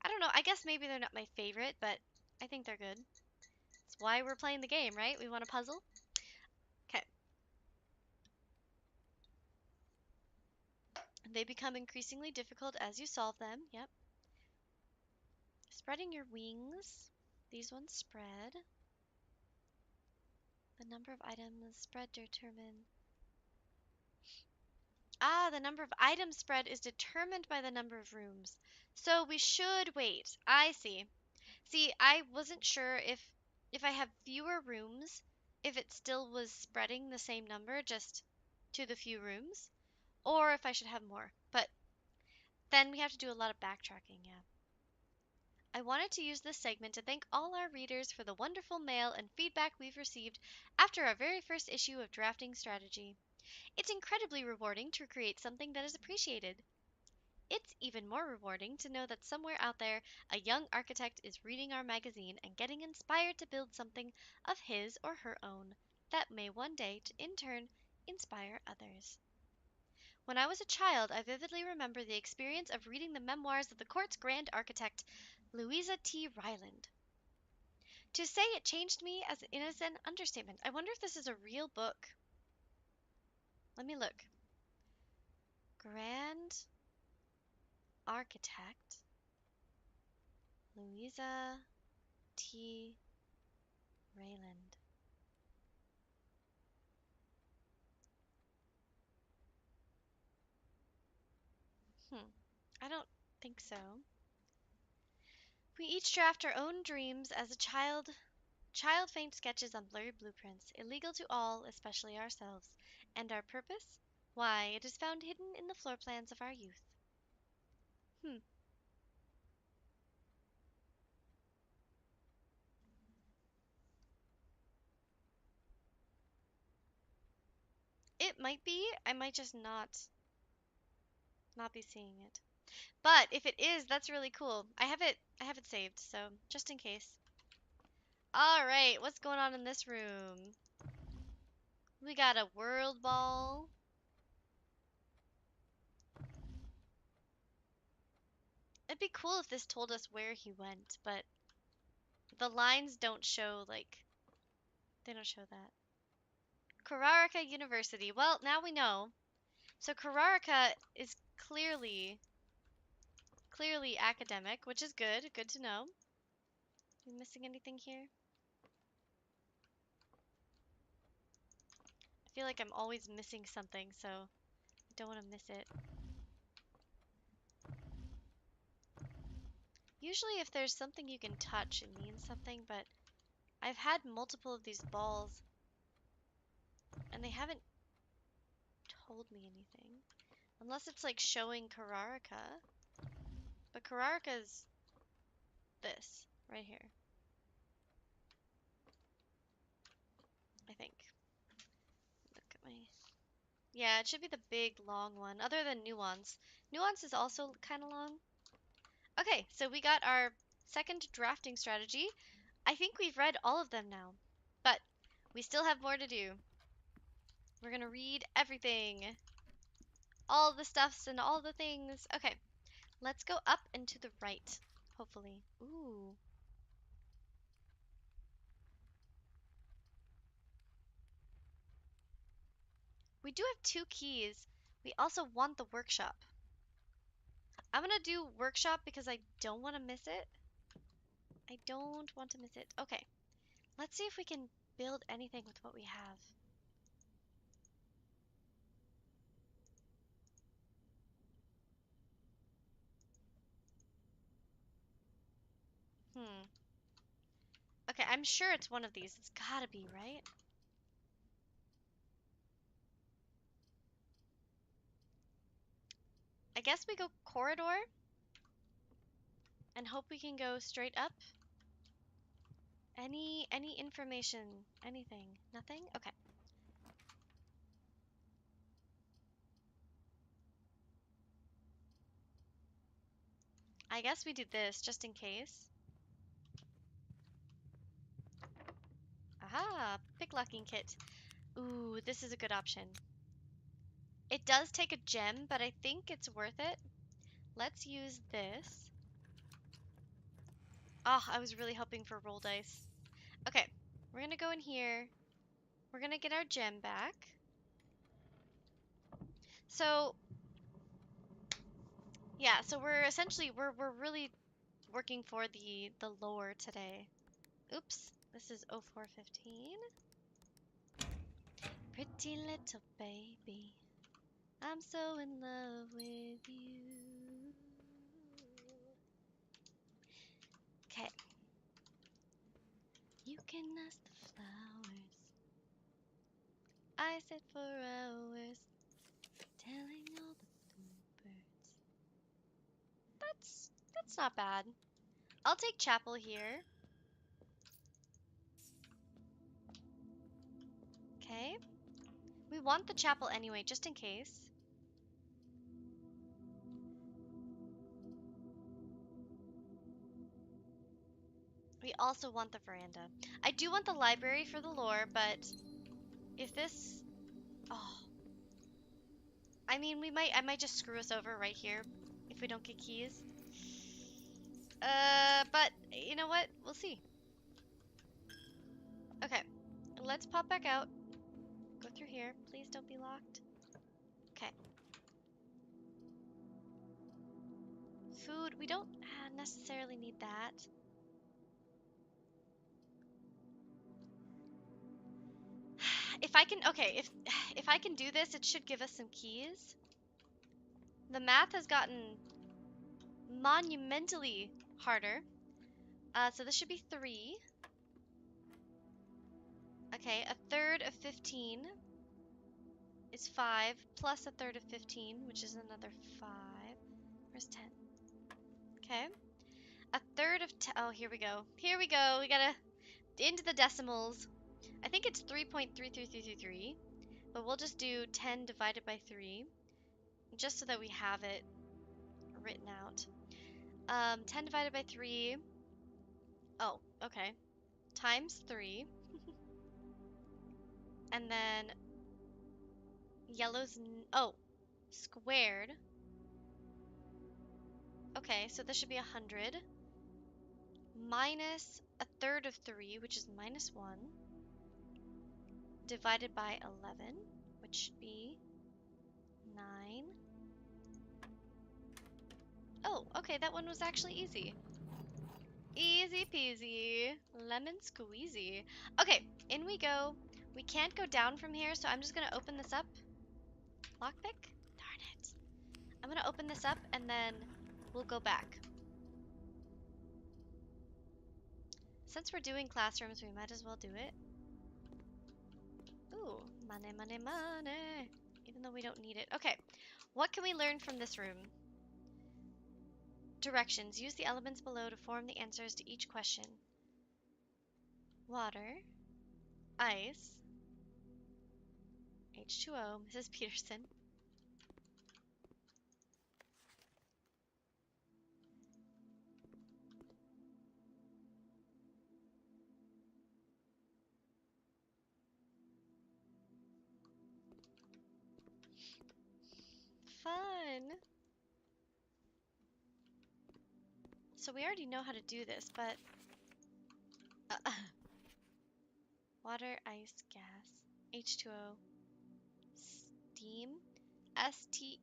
I don't know, I guess maybe they're not my favorite, but I think they're good. That's why we're playing the game, right? We want a puzzle. Okay. They become increasingly difficult as you solve them. Yep. Spreading your wings. These ones spread. The number of items spread determine. Ah, the number of items spread is determined by the number of rooms. So we should wait. I see. See, I wasn't sure if I have fewer rooms, if it still was spreading the same number just to the few rooms, or if I should have more. But then we have to do a lot of backtracking, yeah. I wanted to use this segment to thank all our readers for the wonderful mail and feedback we've received after our very first issue of Drafting Strategy. It's incredibly rewarding to create something that is appreciated. It's even more rewarding to know that somewhere out there, a young architect is reading our magazine and getting inspired to build something of his or her own that may one day, in turn, inspire others. When I was a child, I vividly remember the experience of reading the memoirs of the court's grand architect, Louisa T. Ryland. To say it changed me is an understatement. I wonder if this is a real book. Let me look. Grand architect Louisa T. Ryland. Hmm. I don't think so. We each draft our own dreams as a child. Child faint sketches on blurry blueprints, illegal to all, especially ourselves. And our purpose? Why, it is found hidden in the floor plans of our youth. Hmm. It might be. I might just not be seeing it. But if it is, that's really cool. I have it saved, so just in case. All right, what's going on in this room? We got a world ball. It'd be cool if this told us where he went, but the lines don't show they don't show that. Kararaka University. Well, now we know. So Kararaka is clearly academic, which is good. Good to know. Are we missing anything here? I feel like I'm always missing something, so I don't want to miss it. Usually if there's something you can touch, it means something, but I've had multiple of these balls and they haven't told me anything. Unless it's like showing Kararaka. But Kararaka's this right here, I think. Look at my. Yeah, it should be the big long one, other than Nuance. Nuance is also kind of long. Okay, so we got our second drafting strategy. I think we've read all of them now, but we still have more to do. We're gonna read everything, all the stuffs and all the things. Okay, let's go up and to the right, hopefully. Ooh. We do have two keys. We also want the workshop. I'm gonna do workshop because I don't want to miss it. I don't want to miss it. Okay, let's see if we can build anything with what we have. Hmm. Okay, I'm sure it's one of these. It's gotta be, right? guess we go corridor and hope we can go straight up. Any information? Anything? Nothing? Okay. I guess we do this just in case. Aha! Picklocking kit. Ooh, this is a good option. It does take a gem, but I think it's worth it. Let's use this. Oh, I was really hoping for roll dice. Okay, we're gonna go in here. We're gonna get our gem back. So, yeah, so we're essentially we're really working for the lore today. Oops, this is 0415. Pretty little baby, I'm so in love with you. Okay. You can ask the flowers. I sit for hours telling all the bluebirds. That's not bad. I'll take chapel here. Okay. We want the chapel anyway, just in case. We also want the veranda. I do want the library for the lore, but if this... Oh. I mean, I might just screw us over right here if we don't get keys. But you know what? We'll see. Okay. Let's pop back out. Go through here. Please don't be locked. Okay. Food. We don't necessarily need that. If I can... Okay, if I can do this, it should give us some keys. The math has gotten monumentally harder. So this should be 3. Okay, a third of 15 is 5, plus a third of 15, which is another 5. Where's 10? Okay. A third of 10. Oh, here we go. Here we go. We gotta into the decimals. I think it's 3.33333, but we'll just do 10 divided by 3, just so that we have it written out. 10 divided by 3. Oh, okay. Times 3. And then yellow's... Oh, squared. Okay, so this should be 100. Minus a third of 3, which is minus 1. Divided by 11, which should be 9. Oh, okay, that one was actually easy. Easy peasy. Lemon squeezy. Okay, in we go. We can't go down from here, so I'm just gonna open this up. Lockpick? Darn it. I'm gonna open this up and then we'll go back. Since we're doing classrooms, we might as well do it. Ooh, money, money, money. Even though we don't need it. Okay, what can we learn from this room? Directions. Use the elements below to form the answers to each question. Water. Ice. H2O. Mrs. Peterson. Fun. So we already know how to do this, but... Water, ice, gas. H2O. Steam. STEAM.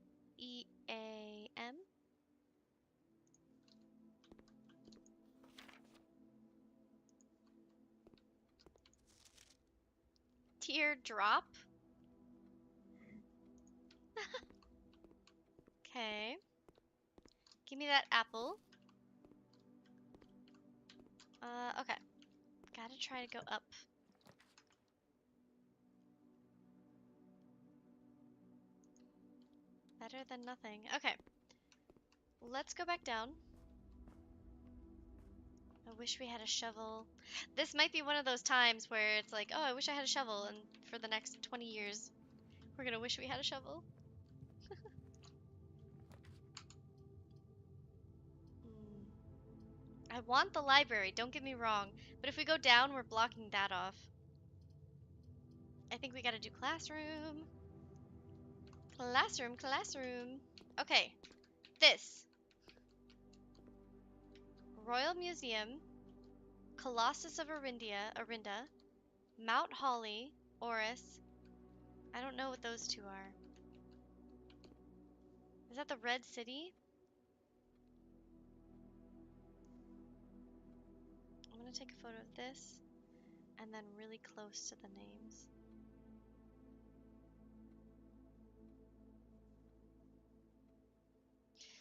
Teardrop. Okay. Give me that apple. Okay. Gotta try to go up. Better than nothing. Okay. let's go back down. I wish we had a shovel. This might be one of those times where it's like, oh, I wish I had a shovel, and for the next 20 years, we're gonna wish we had a shovel. I want the library, don't get me wrong, but if we go down, we're blocking that off. I think we gotta do classroom. Classroom, classroom. Okay, this. Royal Museum, Colossus of Arinda, Mount Holly, Oris. I don't know what those two are. Is that the Red City? I'm gonna take a photo of this and then really close to the names.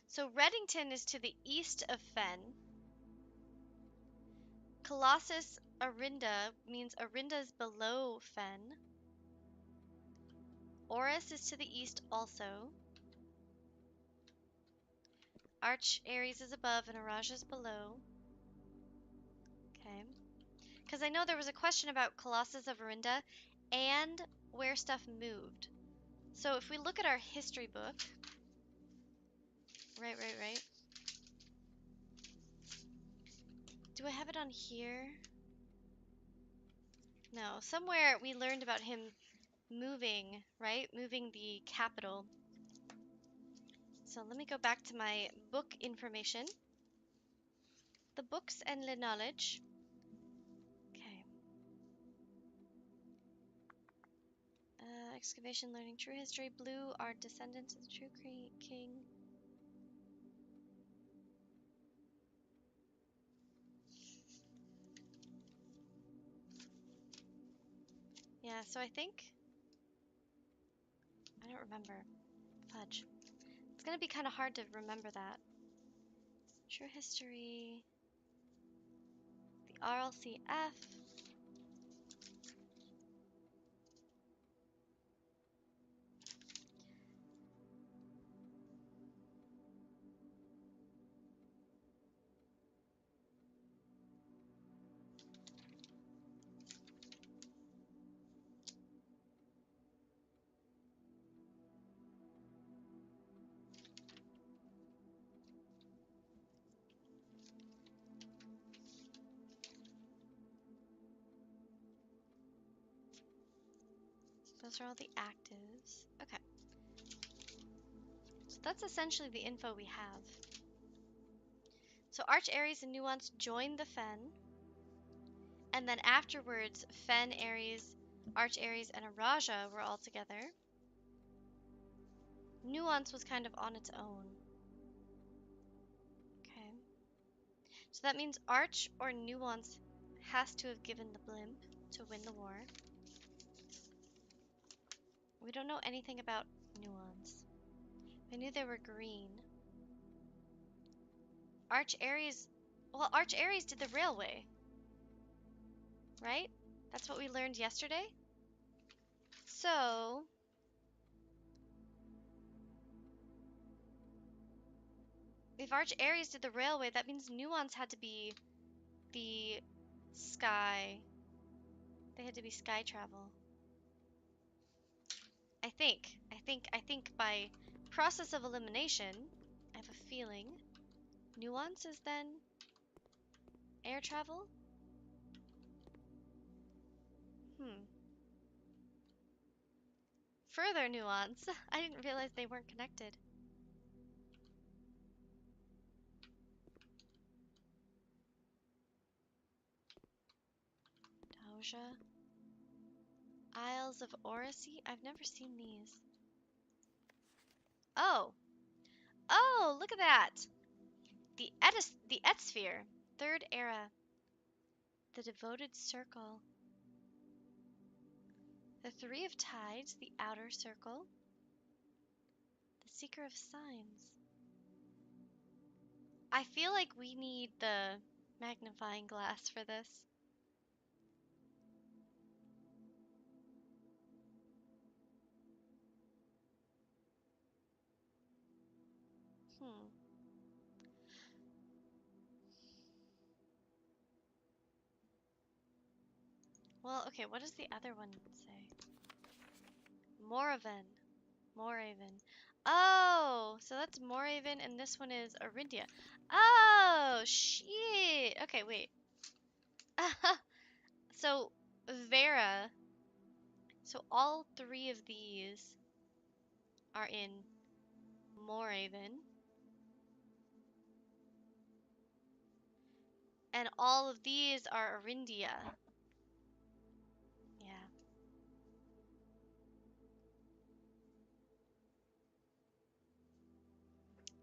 So Reddington is to the east of Fen. Colossus Arinda means Arinda's below Fen. Oris is to the east also. Arch Ares is above and Araja is below. Okay. Because I know there was a question about Colossus of Arinda and where stuff moved. So if we look at our history book, right. Do I have it on here? No, somewhere we learned about him moving, right? Moving the capital. So let me go back to my book information. The books and the knowledge. Okay. Excavation, learning true history. Blue are descendants of the true king. Yeah, so I think... I don't remember. Fudge. It's gonna be kind of hard to remember that. True history. The RLCF. Those are all the actives. Okay. So that's essentially the info we have. So Arch Ares and Nuance joined the Fen. And then afterwards, Fen, Ares, Arch Ares, and Araja were all together. Nuance was kind of on its own. Okay. So that means Arch or Nuance has to have given the blimp to win the war. We don't know anything about Nuance. I knew they were green. Arch Ares... Well, Arch Ares did the railway. Right? That's what we learned yesterday? So... if Arch Ares did the railway, that means Nuance had to be the sky. They had to be sky travel. I think by process of elimination, I have a feeling Nuance is then air travel? Further nuance. I didn't realize they weren't connected. Doja. Isles of Oracy? I've never seen these. Oh! Oh, look at that! The Etsphere. Third era. The Devoted Circle. The Three of Tides, the Outer Circle. The Seeker of Signs. I feel like we need the magnifying glass for this. Well, okay, what does the other one say? Moraven. Moraven. Oh, so that's Moraven, and this one is Arindia. Oh, shit. Okay, wait. So, Vera. So all three of these are in Moraven, and all of these are Arindia. Yeah,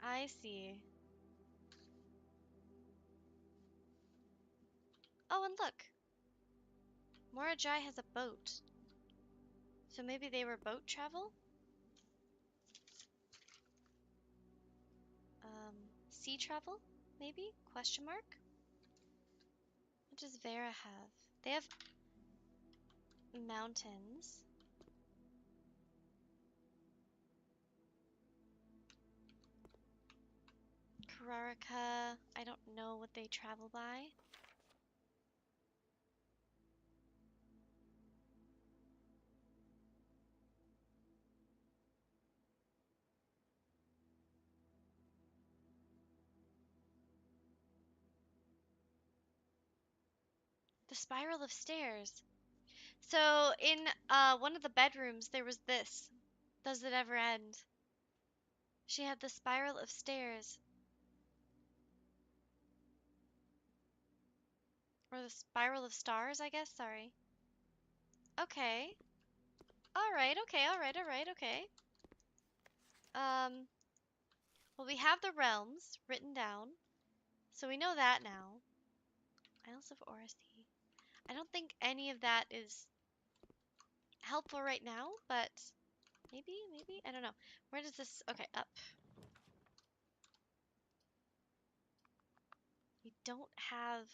I see. Oh, and look, Morajai has a boat. So maybe they were boat travel? Sea travel? Maybe? Question mark? What does Vera have? They have mountains. Kararaka, I don't know what they travel by. The spiral of stairs. So in one of the bedrooms there was this. Does it ever end? She had the spiral of stairs. Or the spiral of stars, I guess, sorry. Okay. Alright, okay, alright, okay. Um, well, we have the realms written down, so we know that now. Isles of Orisi. I don't think any of that is helpful right now, but maybe? I don't know. Where does this... Okay, up. We don't have...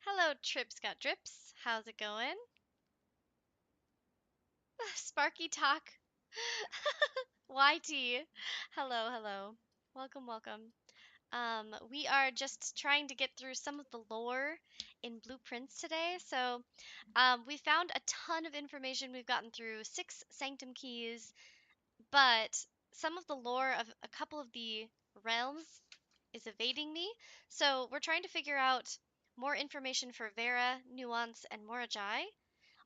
Hello, Trips Got Drips. How's it going? Sparky Talk. YT. Hello, hello. Welcome, welcome. We are just trying to get through some of the lore in Blueprints today. So, we found a ton of information. We've gotten through 6 Sanctum keys, but some of the lore of a couple of the realms is evading me. So, we're trying to figure out more information for Vera, Nuance, and Morajai.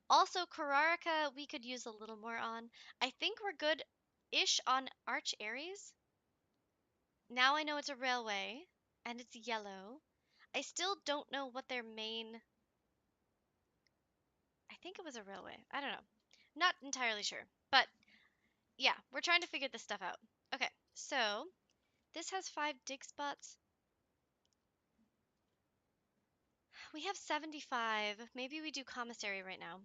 Also, Kararaka, we could use a little more on. I think we're good-ish on Arch Aries. Now I know it's a railway, and it's yellow. I still don't know what their main... I think it was a railway. I don't know. Not entirely sure. But, yeah, we're trying to figure this stuff out. Okay, so, this has 5 dig spots. We have 75. Maybe we do commissary right now.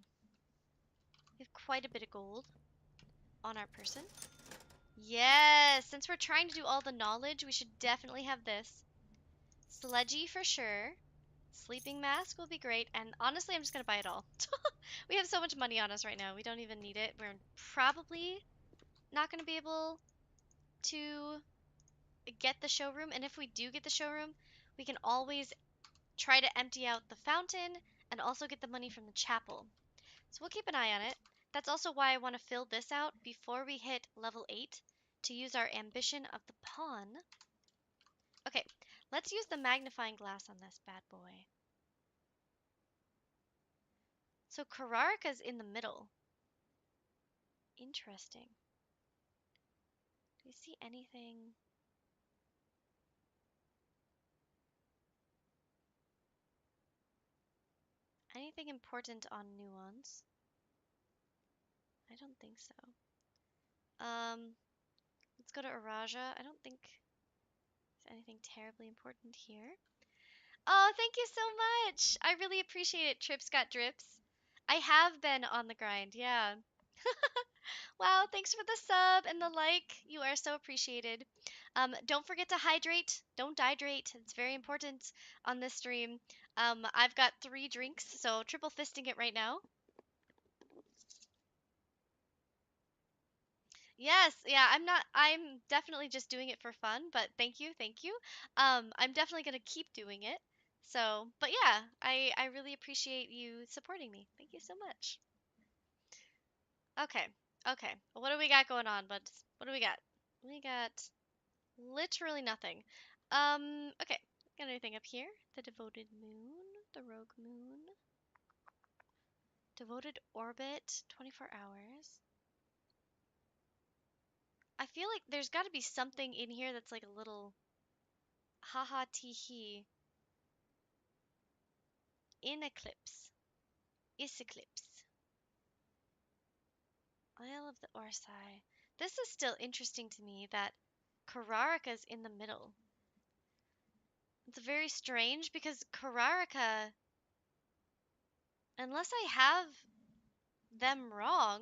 We have quite a bit of gold on our person. Yes, since we're trying to do all the knowledge, we should definitely have this. Sledgy for sure. Sleeping mask will be great, and honestly, I'm just gonna buy it all. We have so much money on us right now, we don't even need it. We're probably not gonna be able to get the showroom, and if we do get the showroom, we can always try to empty out the fountain and also get the money from the chapel. So we'll keep an eye on it. That's also why I want to fill this out before we hit level 8 to use our ambition of the pawn. Okay, let's use the magnifying glass on this bad boy. So Kararka's in the middle. Interesting. Do we see anything? Anything important on Nuance? I don't think so. Let's go to Araja. I don't think there's anything terribly important here. Oh, thank you so much! I really appreciate it, Trips Got Drips. I have been on the grind, yeah. Wow, thanks for the sub and the like. You are so appreciated. Don't forget to hydrate. Don't dehydrate. It's very important on this stream. I've got 3 drinks, so triple fisting it right now. Yes, yeah, I'm definitely just doing it for fun, but thank you, thank you. I'm definitely gonna keep doing it. So, but yeah, I really appreciate you supporting me. Thank you so much. Okay. Okay. What do we got going on, buds? What do we got? We got literally nothing. Okay. Got anything up here? The devoted moon, the rogue moon, devoted orbit, 24 hours. I feel like there's got to be something in here that's like a little haha tee hee. In eclipse. Is eclipse. Isle of the Orsai. This is still interesting to me that Kararika's in the middle. It's very strange because Kararika, unless I have them wrong.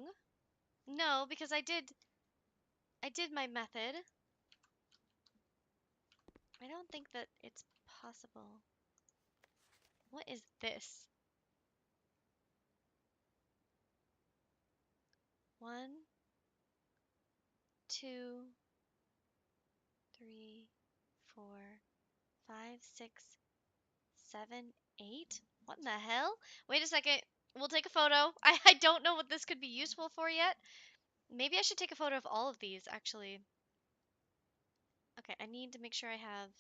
No, because I did my method. I don't think that it's possible. What is this? 1, 2, 3, 4, 5, 6, 7, 8? What in the hell? Wait a second. We'll take a photo. I don't know what this could be useful for yet. Maybe I should take a photo of all of these, actually. Okay, I need to make sure I have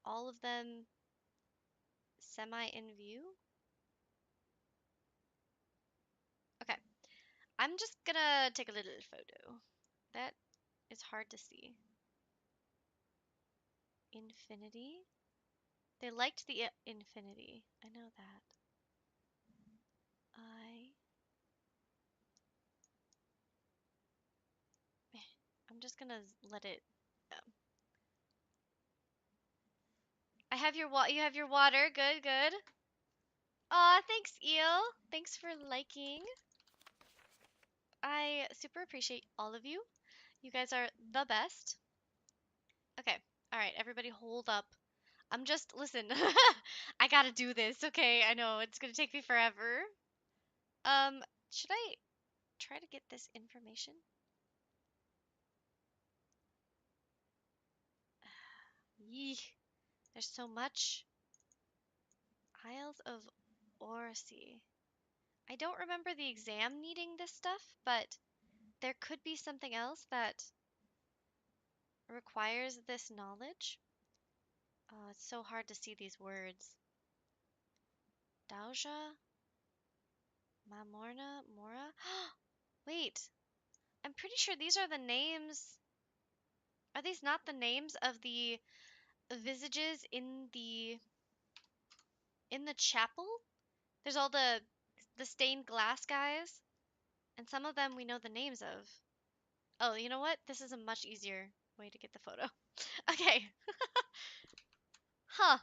all of them semi in view. Okay, I'm just gonna take a little photo. That is hard to see. Infinity? They liked the infinity. I know that. I. I'm just gonna let it. Um, I have your You have your water. Good, good. Aw, thanks, Eel. Thanks for liking. I super appreciate all of you. You guys are the best. Okay. All right, everybody hold up. I'm just, listen. I gotta do this, okay? I know it's gonna take me forever. Um, should I try to get this information? Yee, there's so much. Isles of Orsi. I don't remember the exam needing this stuff, but there could be something else that requires this knowledge. Oh, it's so hard to see these words. Dauja? Mamorna? Mora? Wait, I'm pretty sure these are the names. Are these not the names of the visages in the chapel? There's all the stained glass guys, and some of them we know the names of. Oh, you know what? This is a much easier way to get the photo. Okay. Huh.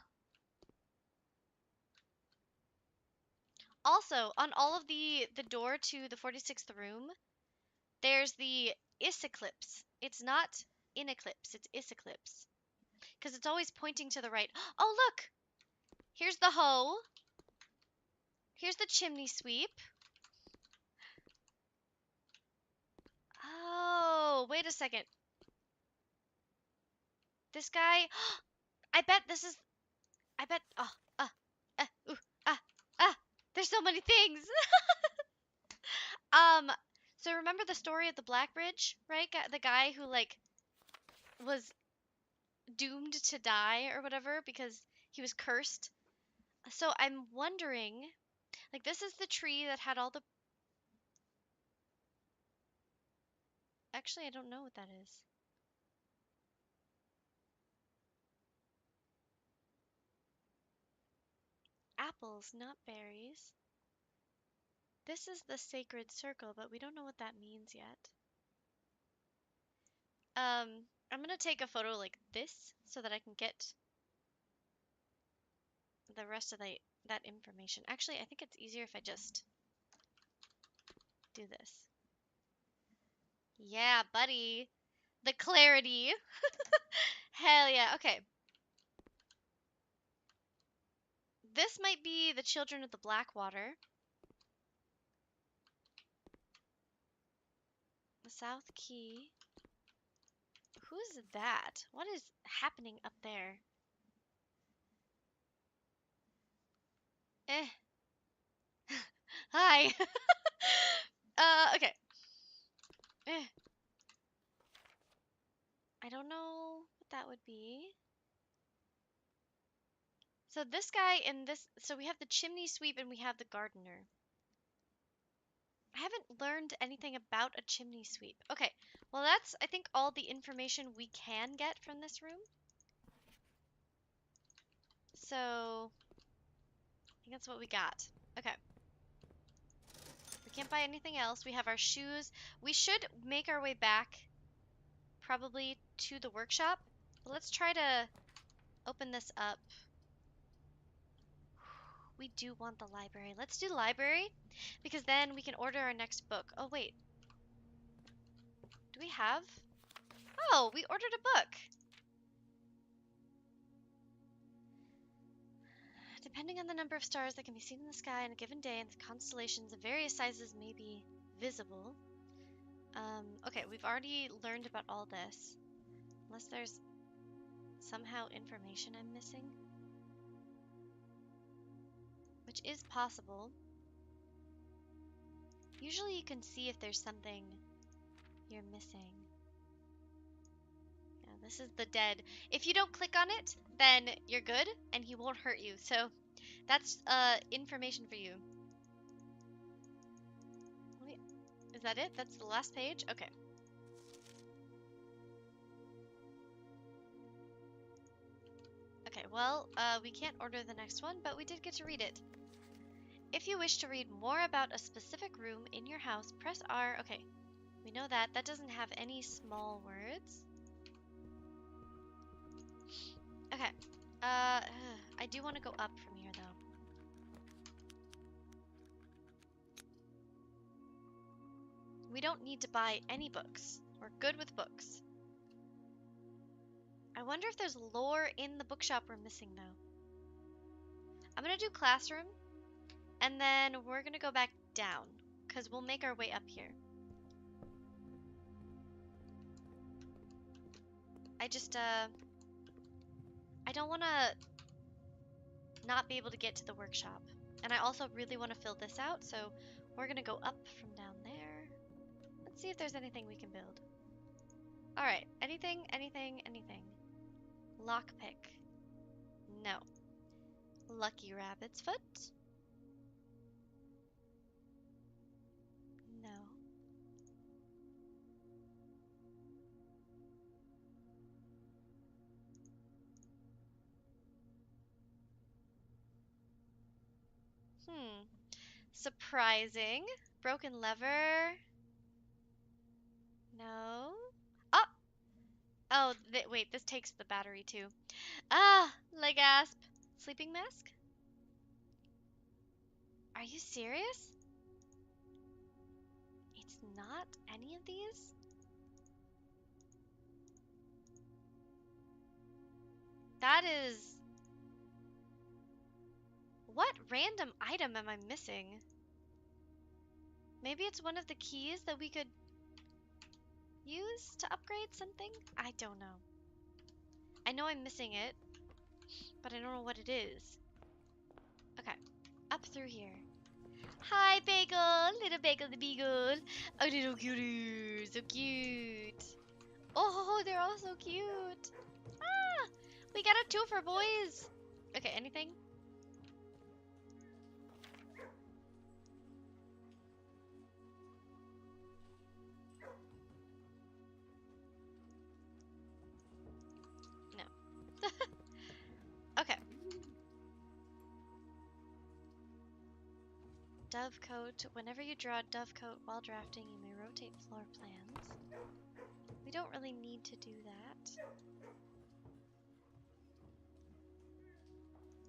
Also, on all of the door to the 46th room, there's the is eclipse. It's not in eclipse, it's is eclipse. Because it's always pointing to the right. Oh, look! Here's the hoe. Here's the chimney sweep. Oh, wait a second. This guy, I bet this is, I bet, oh, ooh, ah, ah, there's so many things. Um, so remember the story of the Black Bridge, right? The guy who, like, was doomed to die or whatever because he was cursed. So I'm wondering, like, this is the tree that had all the. Actually, I don't know what that is. Apples, not berries. This is the sacred circle, but we don't know what that means yet. I'm gonna take a photo like this so that I can get the rest of that information. Actually, I think it's easier if I just do this. Yeah, buddy. The clarity. Hell yeah. Okay. This might be the children of the Blackwater. The South Key. Who's that? What is happening up there? Eh. Hi. Okay. Eh. I don't know what that would be. So this guy in this, so we have the chimney sweep and we have the gardener. I haven't learned anything about a chimney sweep. Okay, well that's, I think, all the information we can get from this room. So, I think that's what we got. Okay. We can't buy anything else. We have our shoes. We should make our way back, probably to the workshop. But let's try to open this up. We do want the library. Let's do library, because then we can order our next book. Oh, wait. Do we have? Oh, we ordered a book. Depending on the number of stars that can be seen in the sky on a given day and the constellations of various sizes may be visible. Okay, we've already learned about all this. Unless there's somehow information I'm missing. Which is possible. Usually you can see if there's something you're missing. Yeah, this is the dead. If you don't click on it, then you're good and he won't hurt you. So that's information for you. Is that it? That's the last page? Okay. Okay, well, we can't order the next one, but we did get to read it. If you wish to read more about a specific room in your house, press R. Okay, we know that. That doesn't have any small words. Okay. I do want to go up from here, though. We don't need to buy any books. We're good with books. I wonder if there's lore in the bookshop we're missing, though. I'm going to do classroom, and then we're going to go back down, because we'll make our way up here. I don't want to not be able to get to the workshop. And I also really want to fill this out, so we're going to go up from down there. Let's see if there's anything we can build. Alright, anything, anything, anything. Lockpick. No. Lucky rabbit's foot. No. Surprising. Broken lever. No. Oh! Oh, wait, this takes the battery too. Ah! Leg asp. Sleeping mask? Are you serious? It's not any of these? That is... What random item am I missing? Maybe it's one of the keys that we could use to upgrade something? I don't know. I know I'm missing it, but I don't know what it is. Okay, up through here. Hi, Bagel! Little Bagel the Beagle! Oh, little cutie! So cute! Oh, they're all so cute! Ah! We got a 2 for boys! Okay, anything? No. Okay. Dovecote. Whenever you draw a dovecote while drafting, you may rotate floor plans. We don't really need to do that.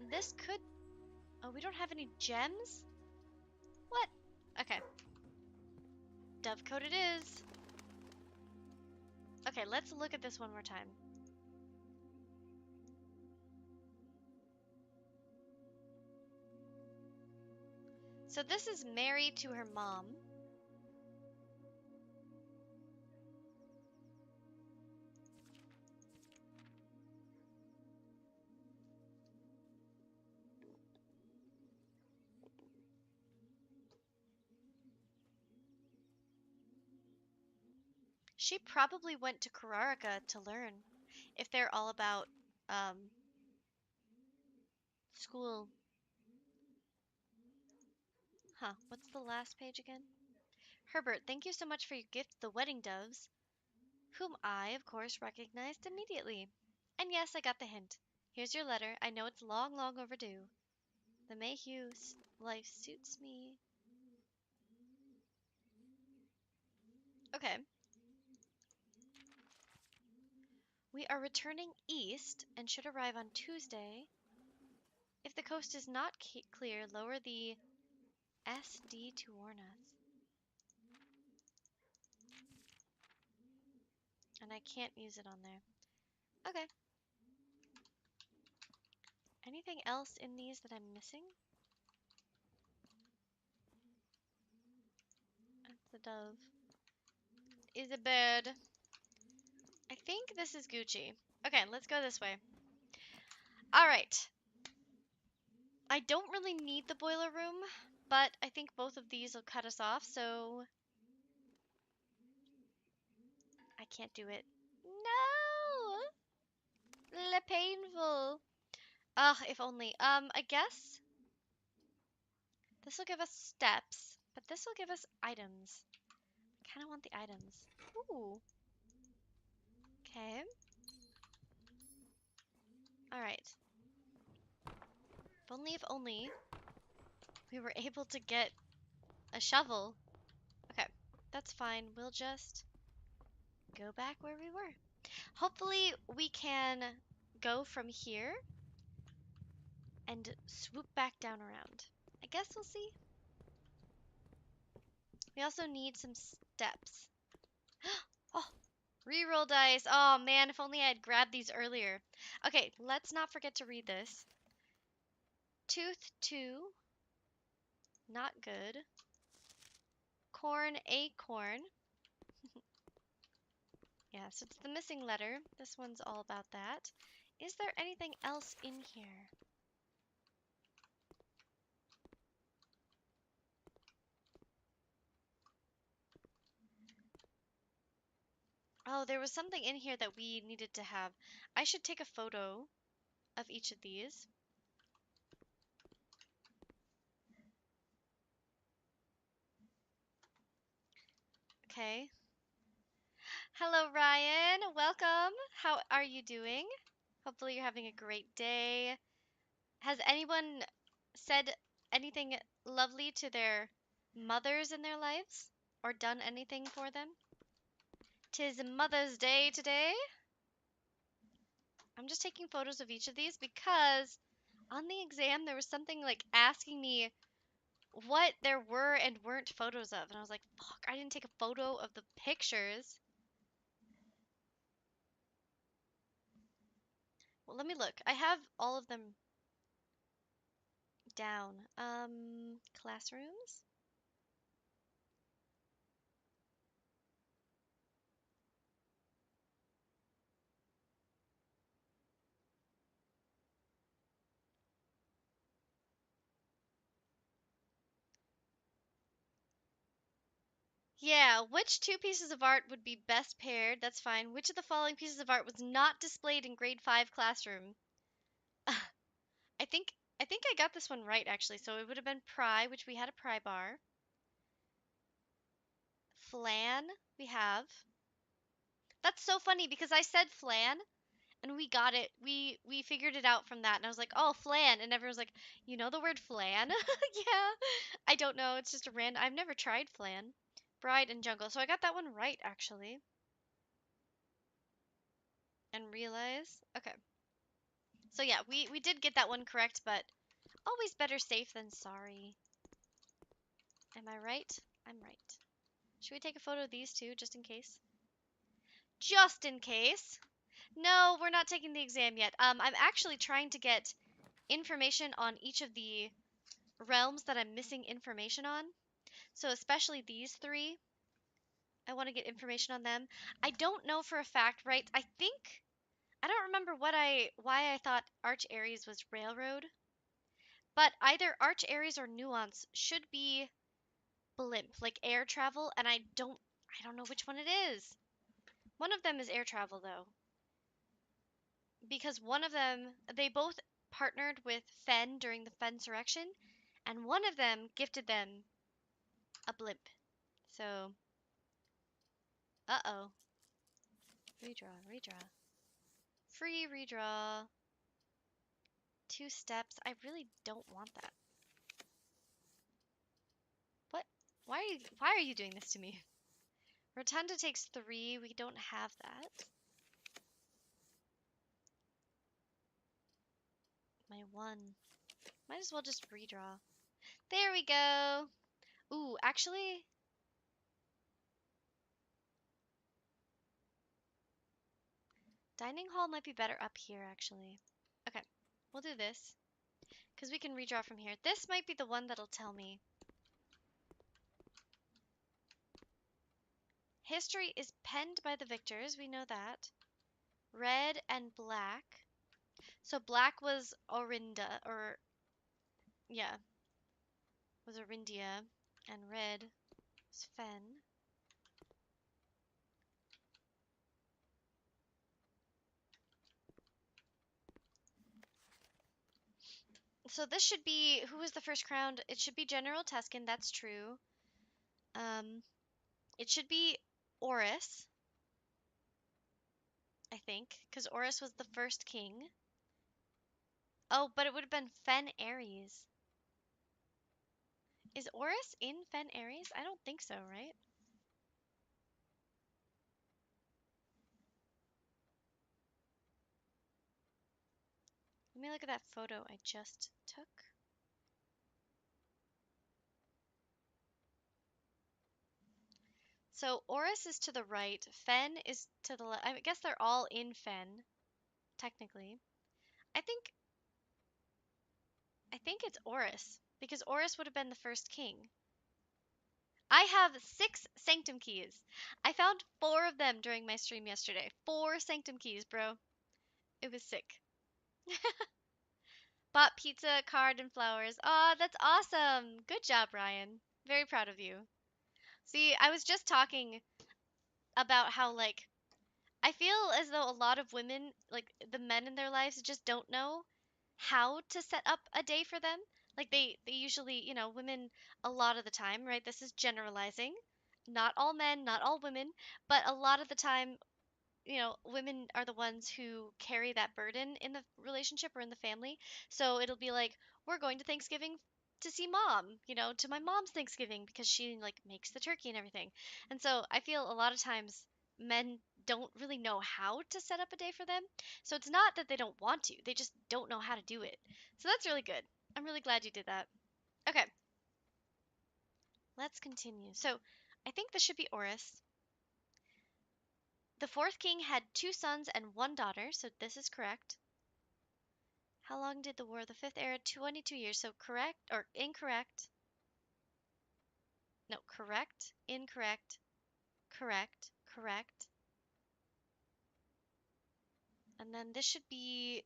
This could... Oh, we don't have any gems? What? Okay. Dovecote it is. Okay, let's look at this one more time. So this is Mary to her mom. She probably went to Kararaka to learn if they're all about um school. Huh, what's the last page again? Herbert, thank you so much for your gift, the wedding doves, whom I, of course, recognized immediately. And yes, I got the hint. Here's your letter. I know it's long, long overdue. The Mayhew life suits me. Okay. We are returning east and should arrive on Tuesday. If the coast is not clear, lower the SD to warn us. And I can't use it on there. Okay. Anything else in these that I'm missing? That's a dove. Is a bird. I think this is Gucci. Okay, let's go this way. All right. I don't really need the boiler room, but I think both of these will cut us off, so I can't do it. No! Le painful. Ugh, if only. I guess this will give us steps, but this will give us items. I kind of want the items. Ooh. Okay. All right. If only we were able to get a shovel. Okay, that's fine. We'll just go back where we were. Hopefully we can go from here and swoop back down around. I guess we'll see. We also need some steps. Oh, reroll dice. Oh man, if only I had grabbed these earlier. Okay, let's not forget to read this. Tooth 2, not good. Corn, acorn. Yeah, so it's the missing letter. This one's all about that. Is there anything else in here? Oh, there was something in here that we needed to have. I should take a photo of each of these. Okay. Hello, Ryan. Welcome. How are you doing? Hopefully you're having a great day. Has anyone said anything lovely to their mothers in their lives or done anything for them? 'Tis Mother's Day today. I'm just taking photos of each of these because on the exam there was something like asking me what there were and weren't photos of. And I was like, fuck, I didn't take a photo of the pictures. Well, let me look. I have all of them down. Classrooms? Yeah, which two pieces of art would be best paired? That's fine. Which of the following pieces of art was not displayed in grade 5 classroom? I think I got this one right actually. So it would have been pry, which we had a pry bar. Flan, we have. That's so funny because I said flan and we got it. We figured it out from that, and I was like, "Oh, flan," and everyone's like, "You know the word flan?" Yeah. I don't know. It's just a random. I've never tried flan. Bride and jungle. So I got that one right actually. And realize. Okay. So yeah, we did get that one correct, but always better safe than sorry. Am I right? I'm right. Should we take a photo of these two just in case? Just in case. No, we're not taking the exam yet. I'm actually trying to get information on each of the realms that I'm missing information on. So especially these three, I want to get information on them. I don't know for a fact, right? I don't remember why I thought Arch Aries was railroad, but either Arch Aries or Nuance should be blimp, like air travel, and I don't know which one it is. One of them is air travel, though, because one of them, they both partnered with Fen during the Fensurrection, and one of them gifted them a blimp. So, uh-oh. Redraw, redraw. Free redraw. 2 steps. I really don't want that. What? Why are you doing this to me? Rotunda takes 3. We don't have that. My 1. Might as well just redraw. There we go. Ooh, actually, dining hall might be better up here, actually. Okay, we'll do this, because we can redraw from here. This might be the one that'll tell me. History is penned by the victors, we know that. Red and black. So black was Orinda, or, yeah, was Orindia, and red was Fen. So this should be, who was the first crowned? It should be General Tuscan, that's true. Um, it should be Oris, I think, because Oris was the first king. Oh, but it would have been Fen Aries. Is Oris in Fen Aries? I don't think so, right? Let me look at that photo I just took. So Oris is to the right, Fen is to the left. I guess they're all in Fen, technically. I think I think it's Oris, because Oris would have been the first king. I have 6 Sanctum keys. I found 4 of them during my stream yesterday. 4 Sanctum keys, bro. It was sick. Bought pizza, card, and flowers. Aw, that's awesome. Good job, Ryan. Very proud of you. See, I was just talking about how, like, I feel as though a lot of women, like, the men in their lives, just don't know how to set up a day for them. Like, they usually, women a lot of the time, right? This is generalizing. Not all men, not all women, but a lot of the time, women are the ones who carry that burden in the relationship or in the family. So it'll be like, we're going to Thanksgiving to see mom, to my mom's Thanksgiving because she like makes the turkey and everything. And so I feel a lot of times men don't really know how to set up a day for them. So it's not that they don't want to, they just don't know how to do it. So that's really good. I'm really glad you did that. Okay, let's continue. So I think this should be Oris. The fourth king had 2 sons and 1 daughter, so this is correct. How long did the War of the Fifth Era? 22 years. So correct or incorrect? No, correct, incorrect, correct, correct. And then this should be,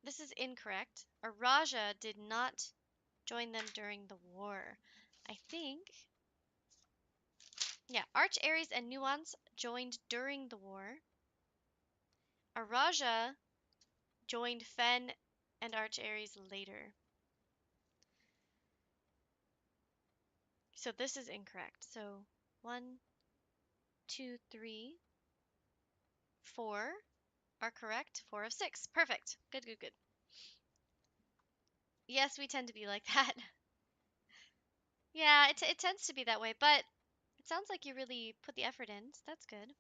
this is incorrect. Araja did not join them during the war. I think, yeah, Arch Aries and Nuance joined during the war. Araja joined Fen and Arch Aries later. So this is incorrect. So 1, 2, 3, 4 are correct. 4 of 6. Perfect. Good, good, good. Yes, we tend to be like that. Yeah, it tends to be that way, but it sounds like you really put the effort in, so that's good.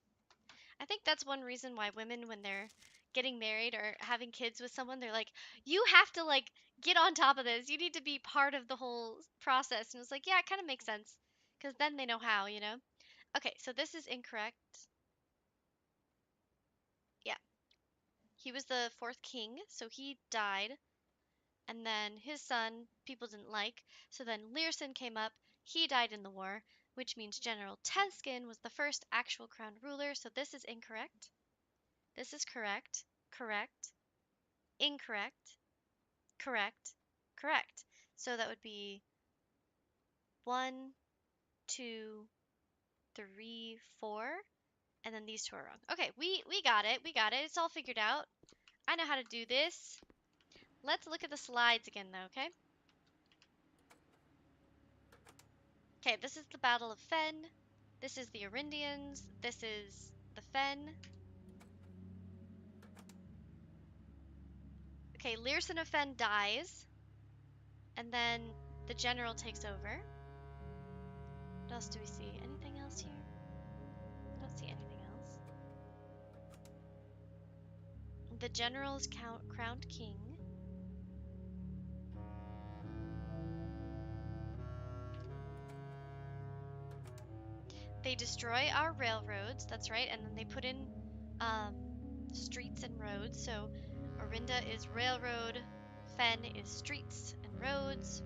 I think that's one reason why women, when they're getting married or having kids with someone, they're like, you have to, like, get on top of this. You need to be part of the whole process. And it's like, yeah, it kind of makes sense, because then they know how. Okay, so this is incorrect. Yeah. He was the 4th king, so he died. And then his son, people didn't like. So then Learson came up. He died in the war, which means General Teskin was the first actual crowned ruler. So this is incorrect. This is correct. Correct. Incorrect. Correct. Correct. So that would be 1, 2, 3, 4, and then these two are wrong. Okay, we got it. We got it. It's all figured out. I know how to do this. Let's look at the slides again, though, okay? Okay, this is the Battle of Fen. This is the Arindians. This is the Fen. Okay, Learson of Fen dies. And then the general takes over. What else do we see? Anything else here? I don't see anything else. The general is crowned king. They destroy our railroads, that's right, and then they put in um, streets and roads. So Orinda is railroad, Fen is streets and roads.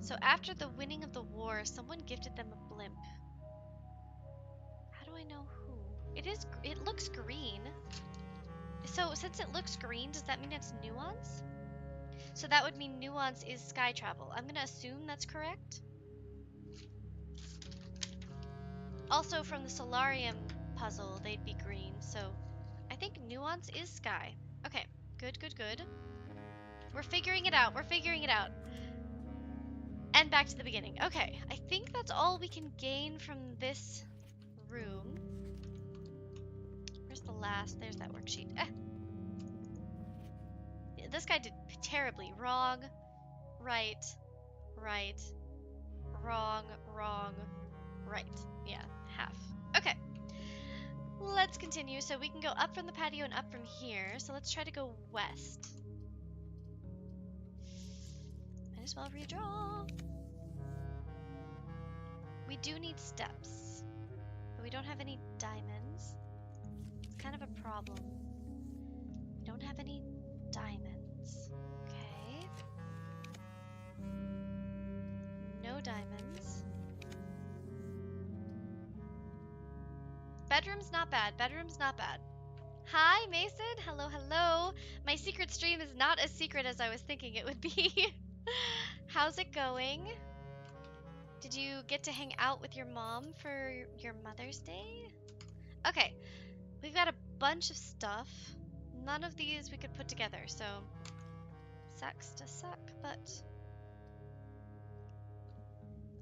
So after the winning of the war, someone gifted them a blimp. How do I know who? It looks green. So since it looks green, does that mean it's nuance? So that would mean nuance is sky travel. I'm gonna assume that's correct. Also from the Solarium puzzle, they'd be green, so I think nuance is sky. Okay, good, good, good. We're figuring it out, we're figuring it out. And back to the beginning. Okay, I think that's all we can gain from this room. Where's the last? There's that worksheet. This guy did terribly. Wrong, right, right, wrong, wrong, right. Yeah, half. Okay. Let's continue. So we can go up from the patio and up from here. So let's try to go west. Might as well redraw. We do need steps, but we don't have any diamonds. It's kind of a problem. We don't have any diamonds. Okay. No diamonds. Bedroom's not bad. Bedroom's not bad. Hi, Mason. Hello, hello. My secret stream is not as secret as I was thinking it would be. How's it going? Did you get to hang out with your mom for your Mother's Day? Okay, we've got a bunch of stuff. None of these we could put together, so sucks to suck, but...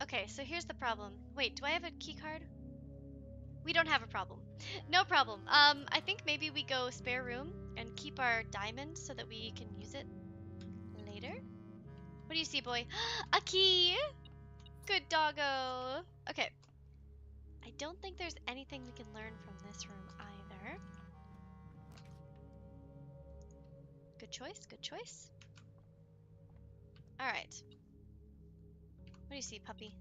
Okay, so here's the problem. Wait, do I have a key card? We don't have a problem. No problem. I think maybe we go spare room and keep our diamond so that we can use it later. What do you see, boy? A key! Good doggo! Okay. I don't think there's anything we can learn from this room either. Good choice, good choice. Alright. What do you see, puppy?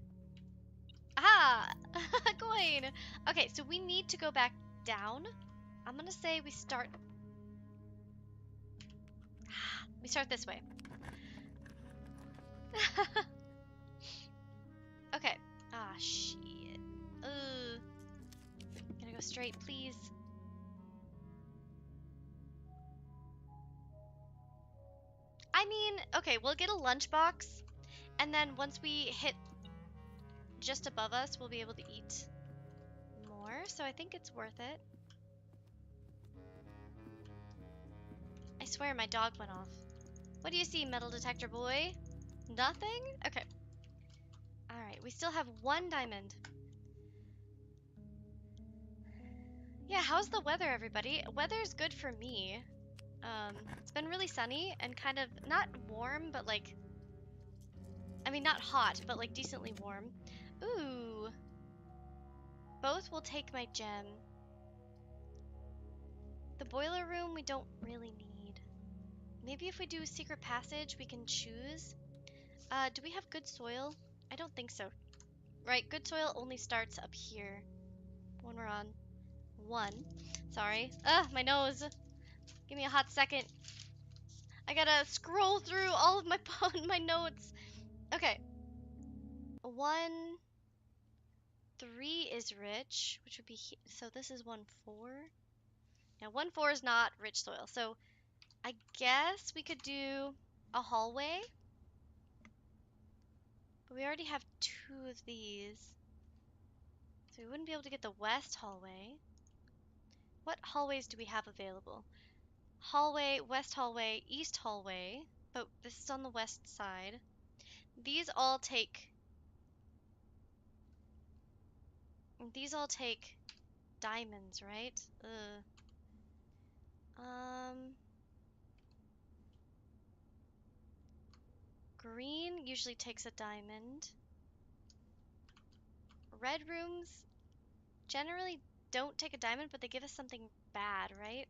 Aha! A coin! Okay, so we need to go back down. I'm gonna say we start... We start this way. Okay. Ah, shit. Ugh. Gotta go straight, please. I mean, okay, we'll get a lunchbox, and then once we hit just above us, we'll be able to eat more, so I think it's worth it. I swear my dog went off. What do you see, metal detector boy? Nothing? Okay. Alright, we still have one diamond. Yeah, how's the weather, everybody? Weather's good for me. It's been really sunny and kind of not warm, but like... I mean, not hot, but like decently warm. Ooh. Both will take my gem. The boiler room we don't really need. Maybe if we do a secret passage, we can choose. Do we have good soil? I don't think so. Right, good soil only starts up here. When we're on 1. Sorry. Ugh, my nose. Give me a hot second. I gotta scroll through all of my my notes. Okay. 1, 3 is rich, which would be so this is 1, 4. Now 1, 4 is not rich soil, so I guess we could do a hallway. But we already have 2 of these. So we wouldn't be able to get the west hallway. What hallways do we have available? Hallway, west hallway, east hallway. But this is on the west side. These all take... These all take diamonds, right? Ugh. Green usually takes a diamond. Red rooms generally don't take a diamond, but they give us something bad, right?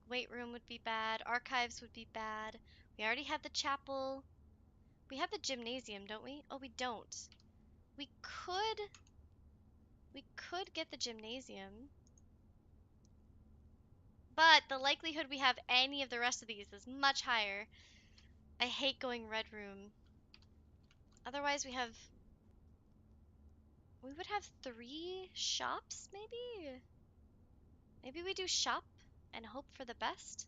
Weight room would be bad. Archives would be bad. We already have the chapel. We have the gymnasium, don't we? Oh, we don't. We could... We could get the gymnasium. But the likelihood we have any of the rest of these is much higher. I hate going red room. Otherwise, we would have 3 shops, maybe? Maybe we do shop and hope for the best?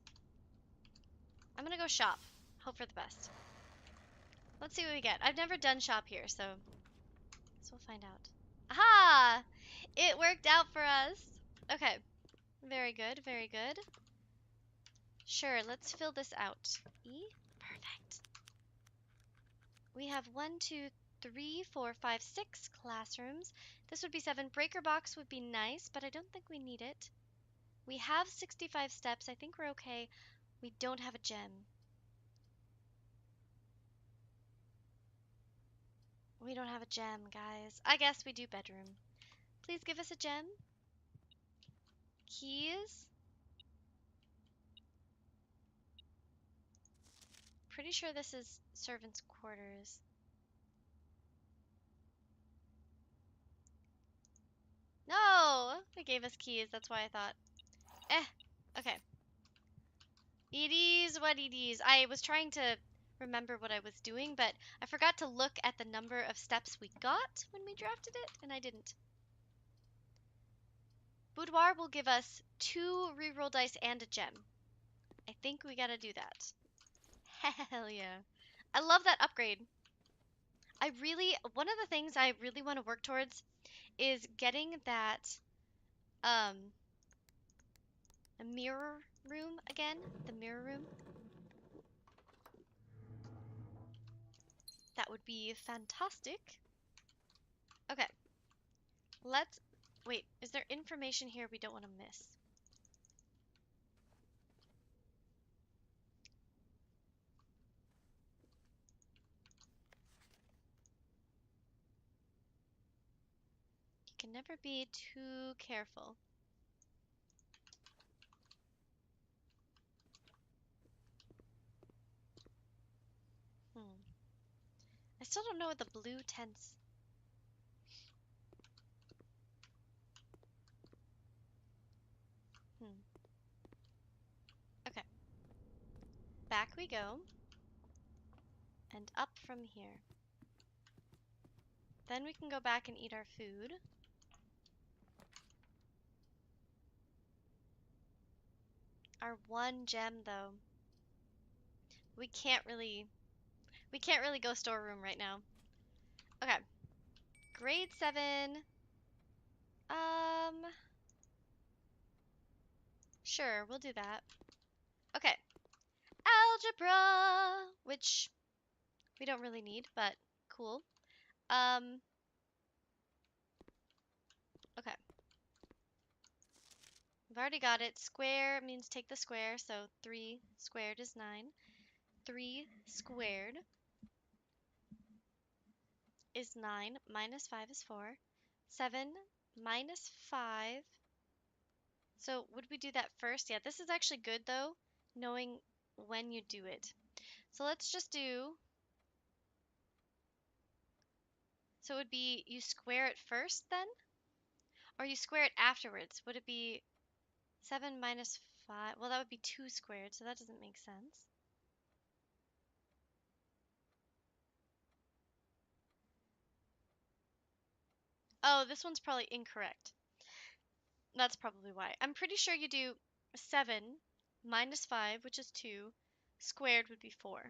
I'm gonna go shop. Hope for the best. Let's see what we get. I've never done shop here, so we'll find out. Aha! It worked out for us. Okay. Very good, very good. Sure, let's fill this out. E? Perfect. We have 1, 2, 3, 4, 5, 6 classrooms. This would be 7. Breaker box would be nice, but I don't think we need it. We have 65 steps. I think we're okay. We don't have a gem. We don't have a gem, guys. I guess we do bedroom. Please give us a gem. Keys. Pretty sure this is servants' quarters. No! They gave us keys. That's why I thought. Okay. It is what it is. I was trying to remember what I was doing, but I forgot to look at the number of steps we got when we drafted it, and I didn't. Boudoir will give us 2 reroll dice and a gem. I think we gotta do that. Hell yeah. I love that upgrade. One of the things I really want to work towards is getting that, a mirror room again. The mirror room. That would be fantastic. Okay. Wait, is there information here we don't want to miss? You can never be too careful. I still don't know what the blue tents. Okay. Back we go. And up from here. Then we can go back and eat our food. Our 1 gem, though. We can't really go storeroom right now. Okay. Grade 7. Sure, we'll do that. Okay. Algebra, which we don't really need, but cool. Okay. We've already got it. Square means take the square, so 3 squared is 9. 3 squared is 9, minus 5 is 4. 7 minus 5. So would we do that first? Yeah, this is actually good though, knowing when you do it. So let's just do, so it would be you square it first then? Or you square it afterwards? Would it be 7 minus 5? Well, that would be 2 squared, so that doesn't make sense. Oh, this one's probably incorrect. That's probably why. I'm pretty sure you do 7 minus 5, which is 2, squared would be 4.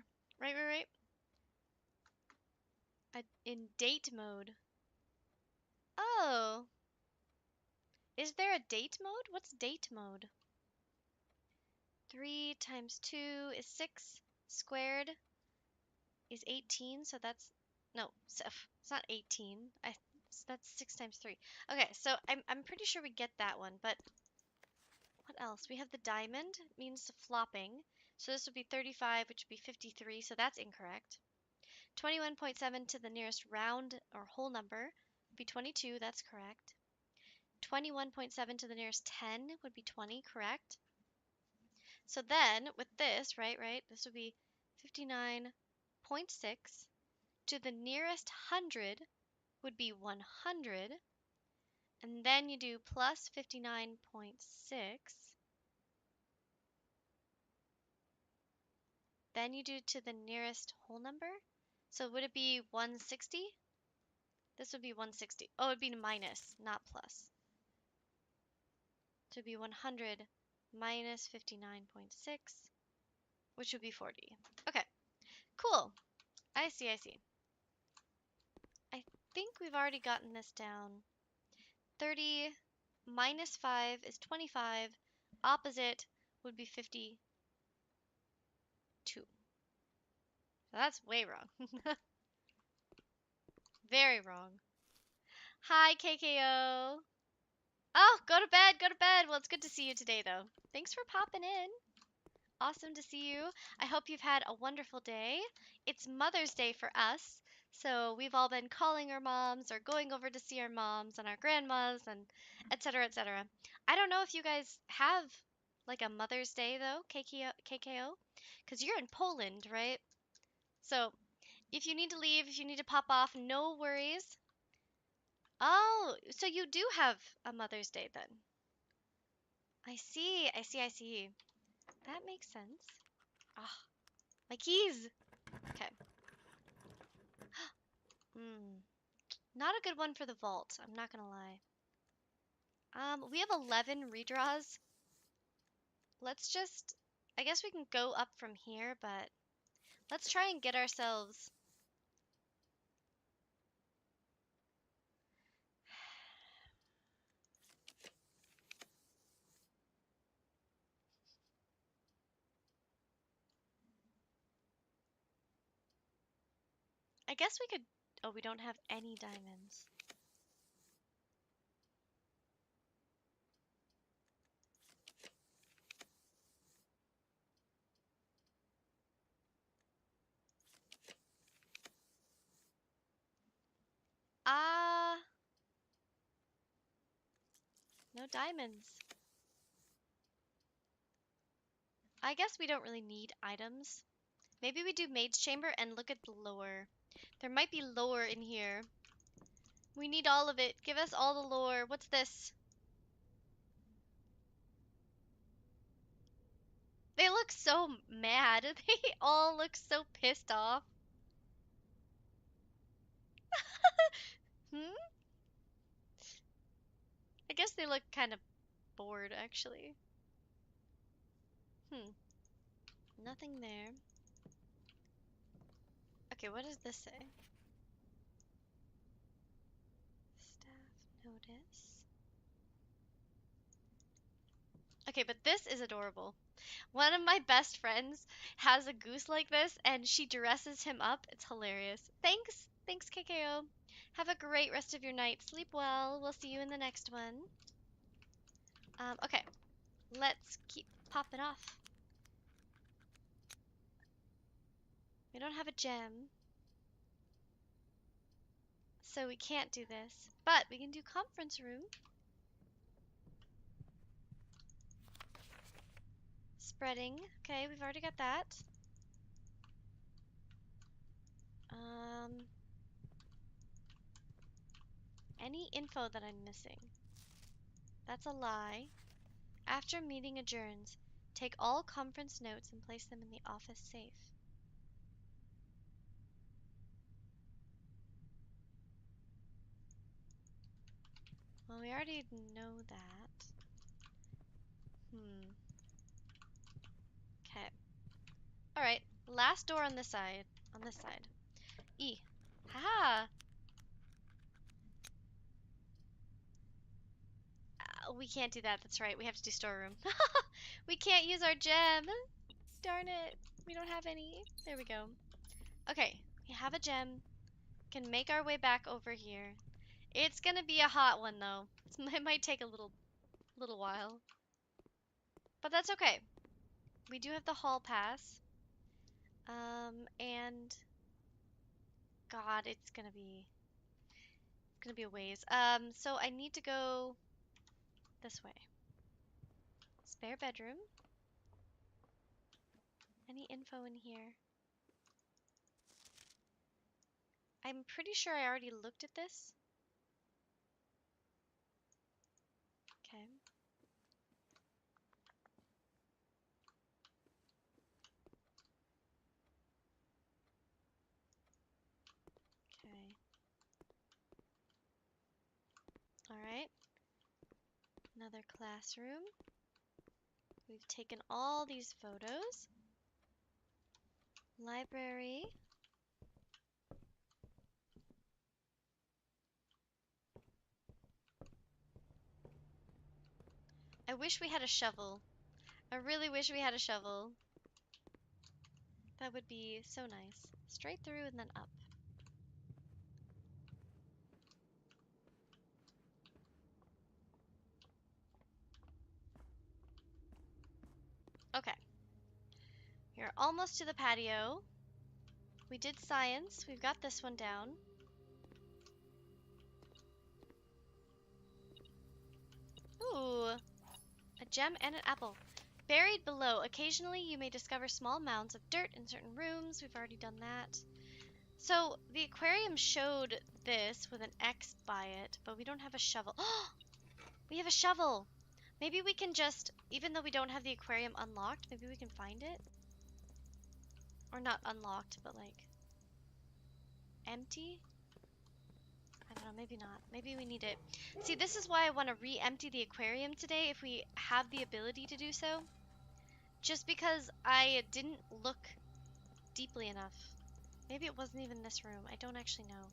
Right, right, right? In date mode. Oh, is there a date mode? What's date mode? 3 times 2 is 6. Squared is 18, so that's... No, it's not 18. That's 6 times 3. Okay, so I'm pretty sure we get that one, but what else? We have the diamond, means flopping. So this would be 35, which would be 53, so that's incorrect. 21.7 to the nearest round or whole number would be 22, that's correct. 21.7 to the nearest 10 would be 20, correct. So then, with this, right, this would be 59.6 to the nearest 100 would be 100. And then you do plus 59.6. Then you do to the nearest whole number. So would it be 160? This would be 160. Oh, it would be minus, not plus. So it would be 100 minus 59.6, which would be 40. Okay, cool. I see. I think we've already gotten this down. 30 minus 5 is 25. Opposite would be 52. So that's way wrong. Very wrong. Hi, KKO. Oh, go to bed, go to bed. Well, it's good to see you today, though. Thanks for popping in. Awesome to see you. I hope you've had a wonderful day. It's Mother's Day for us, so we've all been calling our moms or going over to see our moms and our grandmas and etc. etc. I don't know if you guys have like a Mother's Day though, KKO, because you're in Poland, right? So if you need to leave, if you need to pop off, no worries. Oh, so you do have a Mother's Day then. I see. That makes sense. Ah, my keys. Okay. Hmm. Not a good one for the vault, I'm not gonna lie. We have 11 redraws. Let's just... I guess we can go up from here, but let's try and get ourselves... I guess we could... Oh, we don't have any diamonds. Ah, no diamonds. I guess we don't really need items. Maybe we do Maid's Chamber and look at the lore. There might be lore in here. We need all of it. Give us all the lore. What's this? They look so mad. They all look so pissed off. Hmm? I guess they look kind of bored, actually. Hmm. Nothing there. Okay, what does this say? Staff notice. Okay, but this is adorable. One of my best friends has a goose like this, and she dresses him up. It's hilarious. Thanks! Thanks, KKO. Have a great rest of your night. Sleep well. We'll see you in the next one. Okay. Let's keep popping off. We don't have a gem, so we can't do this. But we can do conference room. Spreading. Okay, we've already got that. Any info that I'm missing? That's a lie. After meeting adjourns, take all conference notes and place them in the office safe. Well, we already know that. Okay. Alright, last door on this side. On this side. E. Ha! We can't do that. That's right. We have to do storeroom. We can't use our gem. Darn it. We don't have any. There we go. Okay. We have a gem. Can make our way back over here. It's gonna be a hot one though. It might take a little while. But that's okay. We do have the hall pass. And God, it's gonna be a ways. So I need to go this way. Spare bedroom. Any info in here? I'm pretty sure I already looked at this. Okay. Okay. All right. Another classroom. We've taken all these photos. Library. I wish we had a shovel. I really wish we had a shovel. That would be so nice. Straight through and then up. Okay. We're almost to the patio. We did science. We've got this one down. Ooh, a gem and an apple. Buried below, occasionally you may discover small mounds of dirt in certain rooms. We've already done that. So the aquarium showed this with an X by it, but we don't have a shovel. Oh, we have a shovel. Maybe we can just, even though we don't have the aquarium unlocked, maybe we can find it. Or not unlocked, but like empty. I don't know, maybe not. Maybe we need it. See, this is why I want to re-empty the aquarium today if we have the ability to do so. Just because I didn't look deeply enough. Maybe it wasn't even this room. I don't actually know.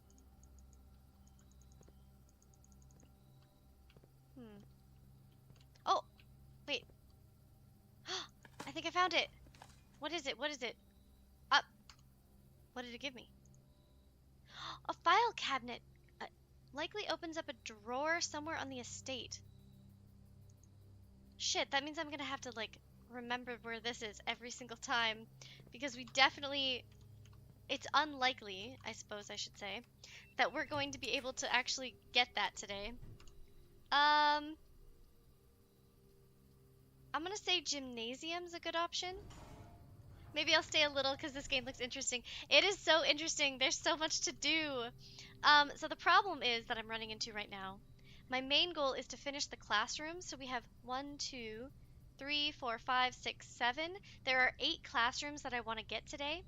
Oh, wait. I think I found it. What is it? What is it? Up. What did it give me? A file cabinet. Likely opens up a drawer somewhere on the estate. Shit, that means I'm gonna have to, like, remember where this is every single time. Because we definitely... It's unlikely, I suppose I should say, that we're going to be able to actually get that today. I'm gonna say gymnasium's a good option. Maybe I'll stay a little because this game looks interesting. It is so interesting. There's so much to do. So the problem is that I'm running into right now. My main goal is to finish the classroom. So we have 1, 2, 3, 4, 5, 6, 7. There are 8 classrooms that I want to get today.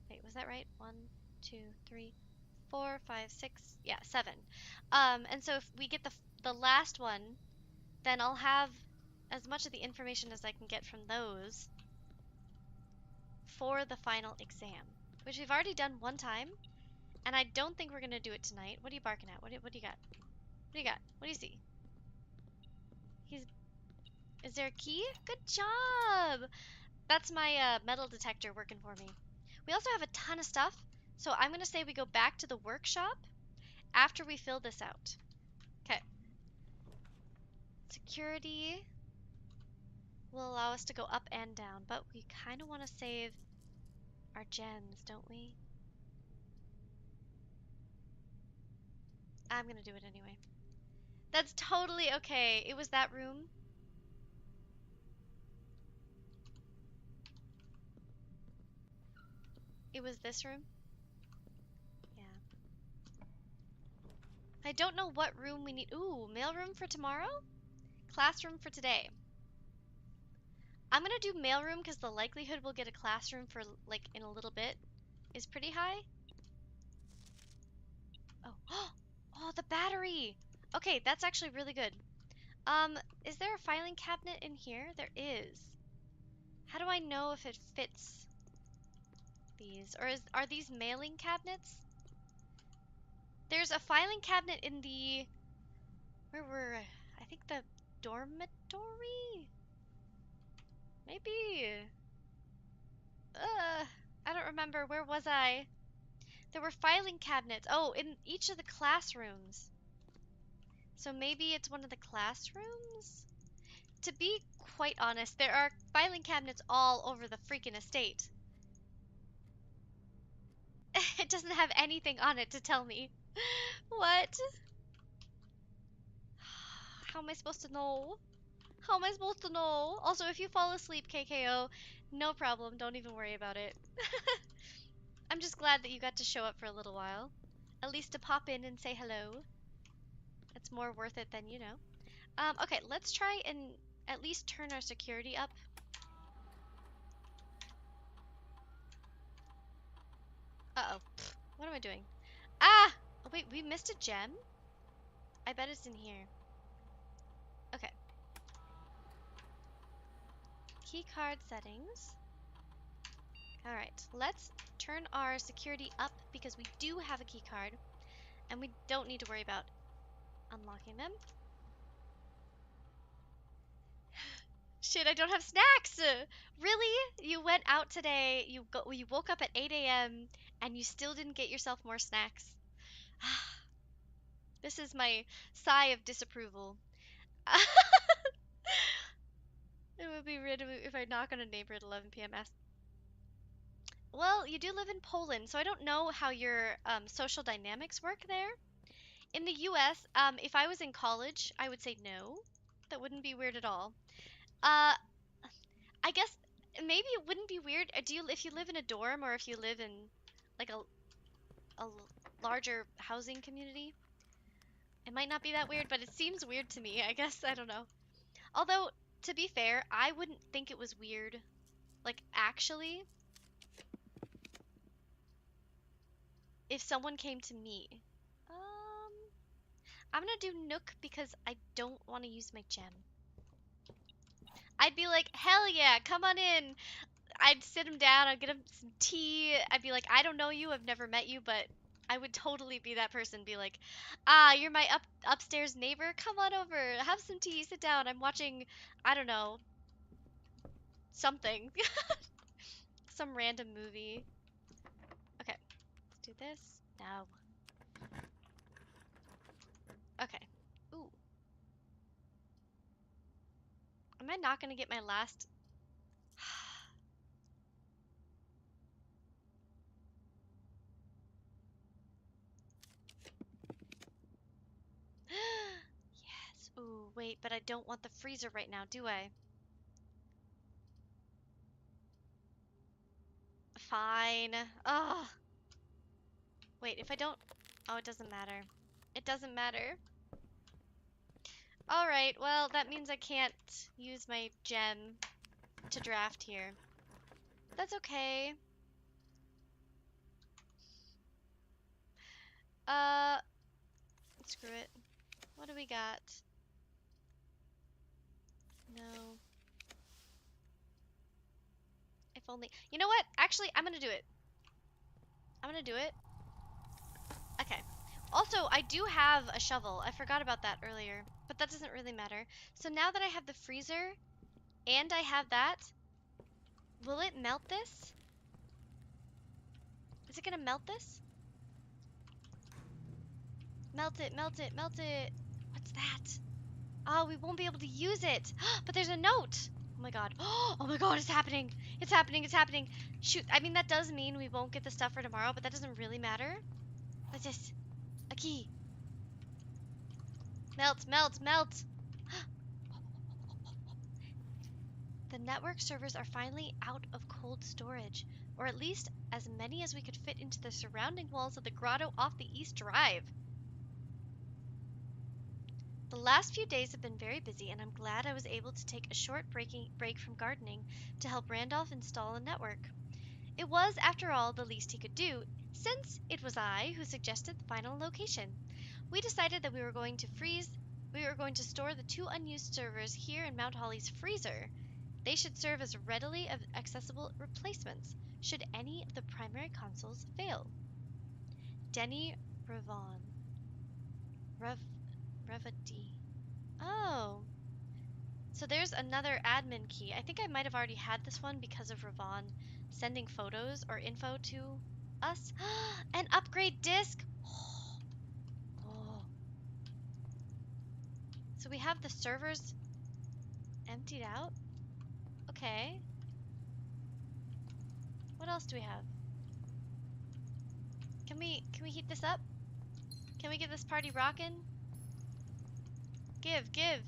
Wait, was that right? 1, 2, 3, 4, 5, 6. Yeah, 7. And so if we get the last one, then I'll have as much of the information as I can get from those for the final exam, which we've already done one time, and I don't think we're gonna do it tonight. What are you barking at? What do you got? What do you got? What do you see? Is there a key? Good job! That's my metal detector working for me. We also have a ton of stuff, so I'm gonna say we go back to the workshop after we fill this out. Okay. Security will allow us to go up and down, but we kind of want to save our gems, don't we? I'm gonna do it anyway. That's totally okay. It was that room. It was this room. Yeah. I don't know what room we need. Ooh, mailroom for tomorrow? Classroom for today. I'm gonna do mailroom because the likelihood we'll get a classroom for like in a little bit is pretty high. Oh, oh, the battery. Okay, that's actually really good. Is there a filing cabinet in here? There is. How do I know if it fits these? Or are these mailing cabinets? There's a filing cabinet in the... Where were... I think the dormitory? Maybe. I don't remember. Where was I? There were filing cabinets. Oh, in each of the classrooms. So maybe it's one of the classrooms? To be quite honest, there are filing cabinets all over the freaking estate. It doesn't have anything on it to tell me. What? How am I supposed to know? How am I supposed to know? Also, if you fall asleep, KKO, no problem. Don't even worry about it. I'm just glad that you got to show up for a little while. At least to pop in and say hello. It's more worth it than, you know. Okay, let's try and at least turn our security up. Uh-oh. What am I doing? Ah! Oh, wait, we missed a gem? I bet it's in here. Okay. Keycard settings. Alright, let's turn our security up because we do have a keycard. And we don't need to worry about unlocking them. Shit, I don't have snacks! Really? You went out today, you woke up at 8 a.m. and you still didn't get yourself more snacks. This is my sigh of disapproval. It would be rude if I knock on a neighbor at 11 p.m. Well, you do live in Poland, so I don't know how your social dynamics work there. In the US, if I was in college, I would say no. That wouldn't be weird at all. Uh, I guess maybe it wouldn't be weird. Do you if you live in a dorm or if you live in like a larger housing community? It might not be that weird, but it seems weird to me. I guess I don't know. Although to be fair, I wouldn't think it was weird. Like actually, if someone came to me, um, I'm gonna do Nook because I don't want to use my gem. I'd be like, hell yeah, come on in. I'd sit him down, I'd get him some tea. I'd be like, I don't know you, I've never met you, but I would totally be that person. Be like, you're my upstairs neighbor. Come on over, have some tea, sit down. I'm watching, I don't know, something, some random movie. Okay, let's do this. No. Okay. Ooh. Am I not gonna get my last? Yes. Ooh, wait, but I don't want the freezer right now, do I? Fine. Ugh. Wait, if I don't... Oh, it doesn't matter. It doesn't matter. Alright, well, that means I can't use my gem to draft here. That's okay. Uh, screw it. What do we got? No. If only... You know what? Actually, I'm gonna do it. I'm gonna do it. Okay. Also, I do have a shovel. I forgot about that earlier, but that doesn't really matter. So now that I have the freezer and I have that, will it melt this? Is it gonna melt this? Melt it, melt it, melt it. What's that? Oh, we won't be able to use it. But there's a note. Oh my god. Oh my god, it's happening. It's happening, it's happening. Shoot, I mean, that does mean we won't get the stuff for tomorrow, but that doesn't really matter. What's this? A key. Melt, melt, melt. The network servers are finally out of cold storage, or at least as many as we could fit into the surrounding walls of the grotto off the East Drive. The last few days have been very busy, and I'm glad I was able to take a short break from gardening to help Randolph install a network. It was, after all, the least he could do, since it was I who suggested the final location. We decided that we were going to store the two unused servers here in Mount Holly's freezer. They should serve as readily accessible replacements should any of the primary consoles fail. Denny Ravon. Rev Revadi. Oh. So there's another admin key. I think I might have already had this one because of Ravon sending photos or info to us. An upgrade disc. Oh. So we have the servers emptied out. Okay. What else do we have? Can we heat this up? Can we get this party rockin'? Give.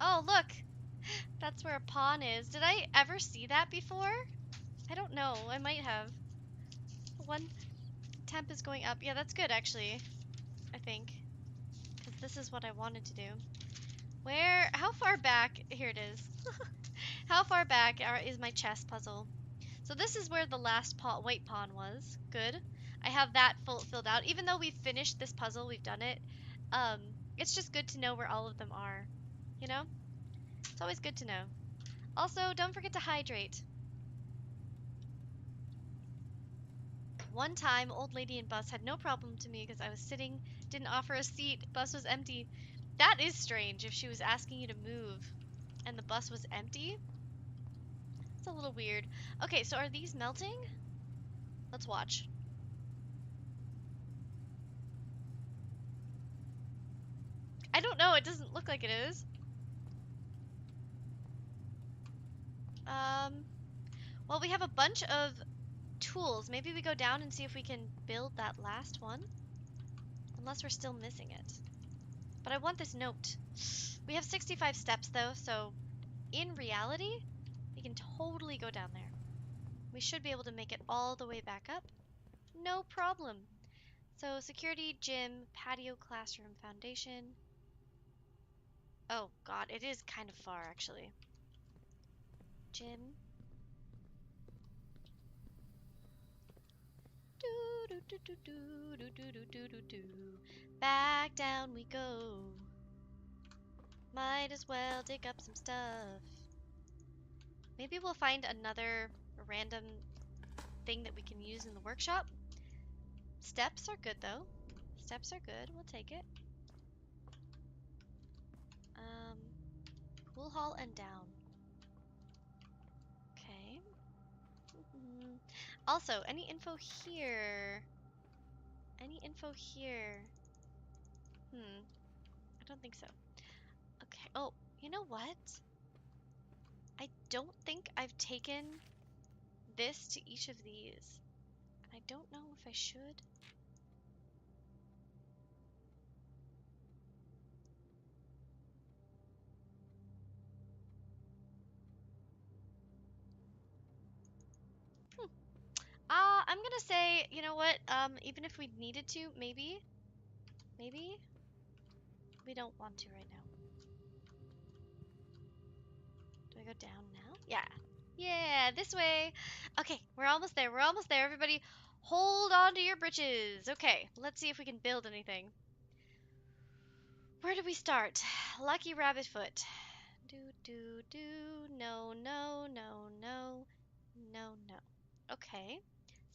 Oh, look. That's where a pawn is. Did I ever see that before? I don't know. I might have. One temp is going up. Yeah, that's good actually. I think. Because this is what I wanted to do. How far back? Here it is. How far back is my chess puzzle? So this is where the last white pawn was. Good. I have that filled out. Even though we've finished this puzzle, we've done it. Um, it's just good to know where all of them are. You know? It's always good to know. Also, don't forget to hydrate. One time, old lady in bus had no problem to me because I was sitting, didn't offer a seat, bus was empty. That is strange if she was asking you to move and the bus was empty. It's a little weird. Okay, so are these melting? Let's watch. I don't know, it doesn't look like it is. Um, well, we have a bunch of tools. Maybe we go down and see if we can build that last one. Unless we're still missing it. But I want this note. We have 65 steps though, so in reality, we can totally go down there. We should be able to make it all the way back up. No problem. So security, gym, patio, classroom, foundation. Oh god, it is kind of far actually. Gym. Back down we go. Might as well dig up some stuff. Maybe we'll find another random thing that we can use in the workshop. Steps are good though. Steps are good. We'll take it. Pool hall and down. Okay. Also, any info here? Any info here? I don't think so. Okay. Oh, you know what? I don't think I've taken this to each of these. And I don't know if I should. I'm gonna say, you know what? Even if we needed to, maybe we don't want to right now. Do I go down now? Yeah. Yeah, this way. Okay, we're almost there. We're almost there. Everybody, hold on to your britches. Okay, let's see if we can build anything. Where do we start? Lucky rabbit foot. Do. No, no, no, no. No, no. Okay.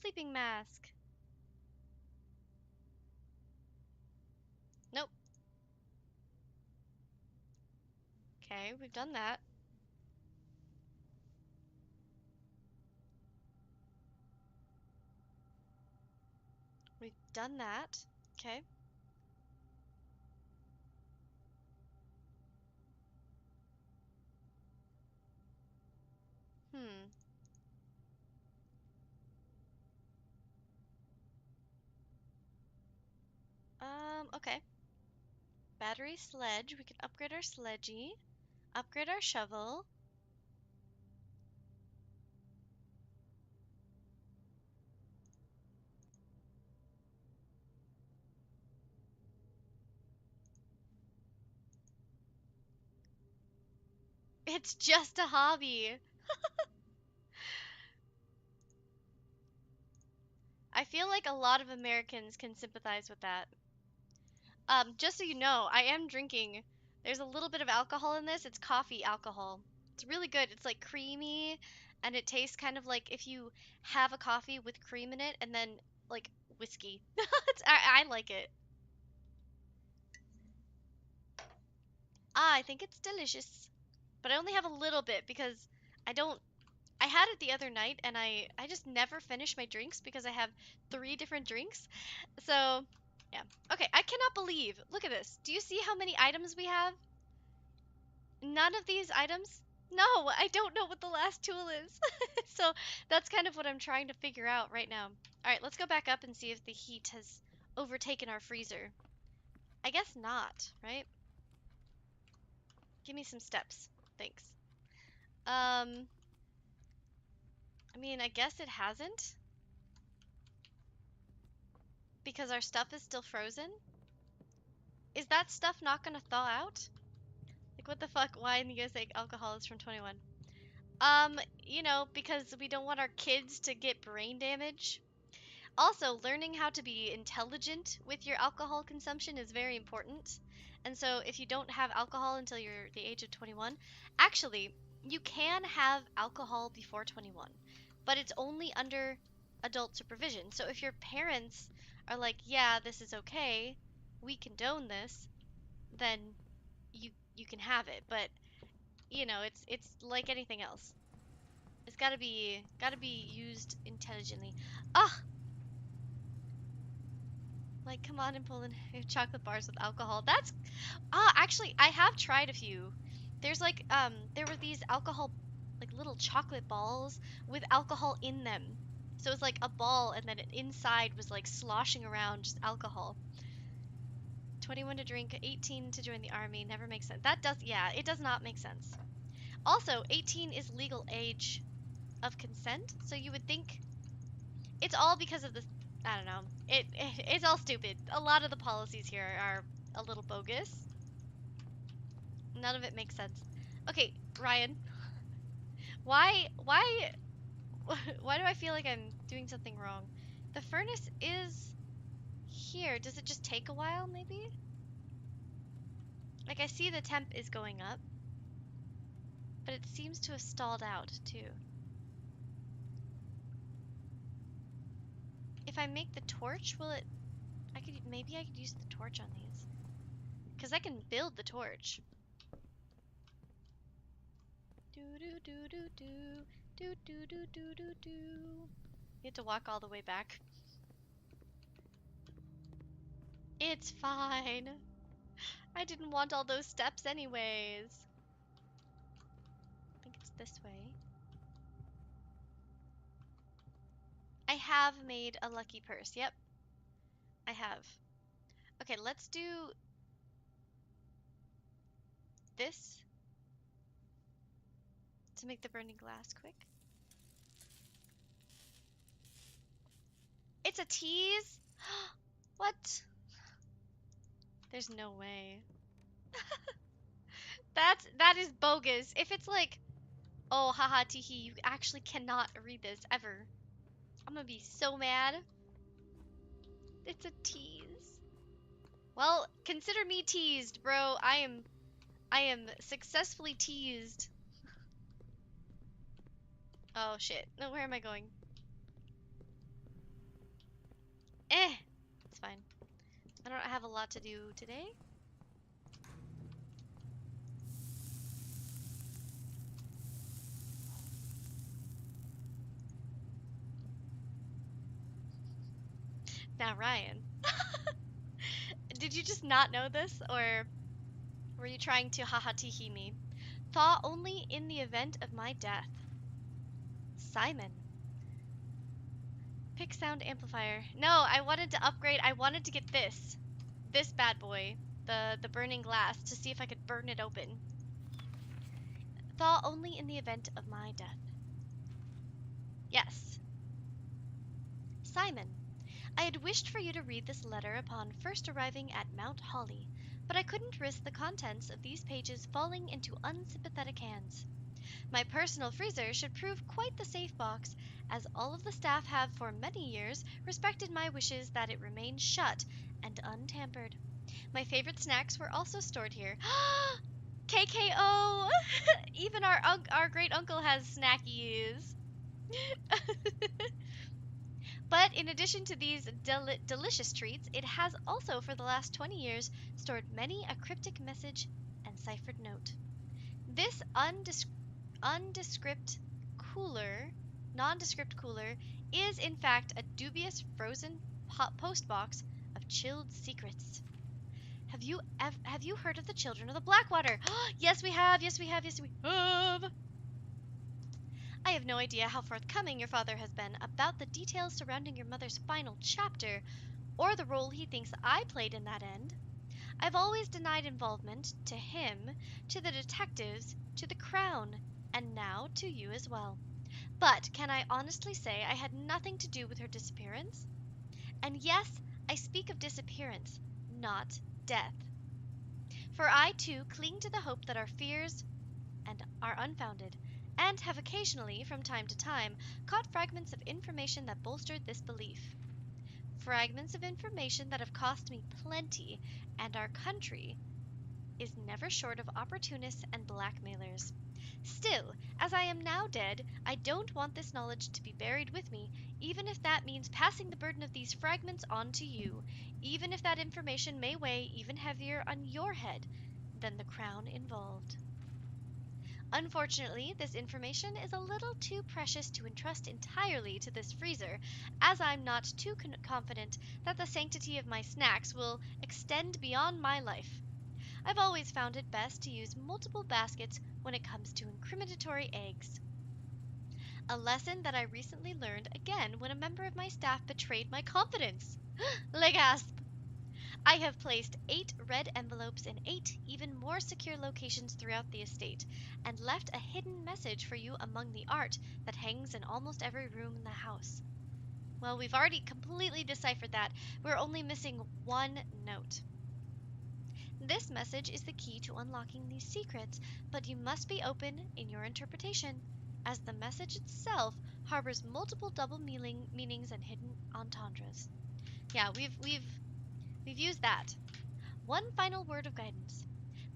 Sleeping mask. Nope. Okay, we've done that. We've done that. Okay. Hmm. Okay. Battery sledge. We can upgrade our sledgy. Upgrade our shovel. It's just a hobby. I feel like a lot of Americans can sympathize with that. Just so you know, I am drinking. There's a little bit of alcohol in this. It's coffee alcohol. It's really good. It's like creamy and it tastes kind of like if you have a coffee with cream in it and then like whiskey. I like it. Ah, I think it's delicious. But I only have a little bit because I don't I had it the other night and I just never finish my drinks because I have 3 different drinks. So, yeah. Okay, I cannot believe. Look at this. Do you see how many items we have? None of these items? No, I don't know what the last tool is. So, that's kind of what I'm trying to figure out right now. All right, let's go back up and see if the heat has overtaken our freezer. I guess not, right? Give me some steps. Thanks. I mean, I guess it hasn't because our stuff is still frozen. Is that stuff not gonna thaw out? Like, what the fuck? Why in the USA alcohol is from 21? Because we don't want our kids to get brain damage. Also, learning how to be intelligent with your alcohol consumption is very important. And so, if you don't have alcohol until you're the age of 21, actually, you can have alcohol before 21, but it's only under adult supervision. So, if your parents are like, yeah, this is okay, we condone this, then you can have it. But it's like anything else. It's gotta be used intelligently. Ah, like, come on and pull in chocolate bars with alcohol. Actually, I have tried a few. There were these alcohol, like little chocolate balls with alcohol in them. So it's like a ball, and then inside was like sloshing around just alcohol. 21 to drink, 18 to join the army. Never makes sense. Yeah, it does not make sense. Also, 18 is legal age of consent, so you would think it's all because of this. I don't know. It's all stupid. A lot of the policies here are a little bogus. None of it makes sense. Okay, Ryan, why why do I feel like I'm doing something wrong? The furnace is here. Does it just take a while, maybe? Like, I see the temp is going up, but it seems to have stalled out too. If I make the torch, will it? Maybe I could use the torch on these, because I can build the torch. Do do do do do do do do do do do. You have to walk all the way back. It's fine. I didn't want all those steps anyways. I think it's this way. I have made a lucky purse. Yep, I have. Okay, let's do this to make the burning glass quick. It's a tease? What? There's no way. That is bogus. If it's like, oh, haha, teehee, you actually cannot read this ever. I'm gonna be so mad. It's a tease. Well, consider me teased, bro. I am successfully teased. Oh shit. No, where am I going? It's fine. I don't have a lot to do today. Now, Ryan, did you just not know this, or were you trying to haha teehee me? Thaw only in the event of my death. Simon. Pick sound amplifier. No, I wanted to upgrade. I wanted to get this bad boy, the burning glass, to see if I could burn it open. Thaw only in the event of my death. Yes. Simon, I had wished for you to read this letter upon first arriving at Mount Holly, but I couldn't risk the contents of these pages falling into unsympathetic hands. My personal freezer should prove quite the safe box, as all of the staff have for many years respected my wishes that it remain shut and untampered. My favorite snacks were also stored here. KKO! Even our great uncle has snackies. But in addition to these delicious treats, it has also, for the last 20 years, stored many a cryptic message and ciphered note. This undescript cooler, nondescript cooler, is in fact a dubious frozen post box of chilled secrets. Have you heard of the Children of the Blackwater? Yes, we have. Yes, we have. Yes, we have. I have no idea how forthcoming your father has been about the details surrounding your mother's final chapter, or the role he thinks I played in that end. I've always denied involvement to him, to the detectives, to the Crown, and now to you as well. But can I honestly say I had nothing to do with her disappearance? And yes, I speak of disappearance, not death. For I too cling to the hope that our fears and are unfounded, and have occasionally, from time to time, caught fragments of information that bolstered this belief. Fragments of information that have cost me plenty, and our country is never short of opportunists and blackmailers. Still, as I am now dead, I don't want this knowledge to be buried with me, even if that means passing the burden of these fragments on to you, even if that information may weigh even heavier on your head than the crown involved. Unfortunately, this information is a little too precious to entrust entirely to this freezer, as I'm not too confident that the sanctity of my snacks will extend beyond my life. I've always found it best to use multiple baskets when it comes to incriminatory eggs. A lesson that I recently learned again when a member of my staff betrayed my confidence. Le gasp! I have placed 8 red envelopes in 8 even more secure locations throughout the estate, and left a hidden message for you among the art that hangs in almost every room in the house. Well, we've already completely deciphered that. We're only missing one note. This message is the key to unlocking these secrets, but you must be open in your interpretation, as the message itself harbors multiple double meanings and hidden entendres. Yeah, we've used that. One final word of guidance.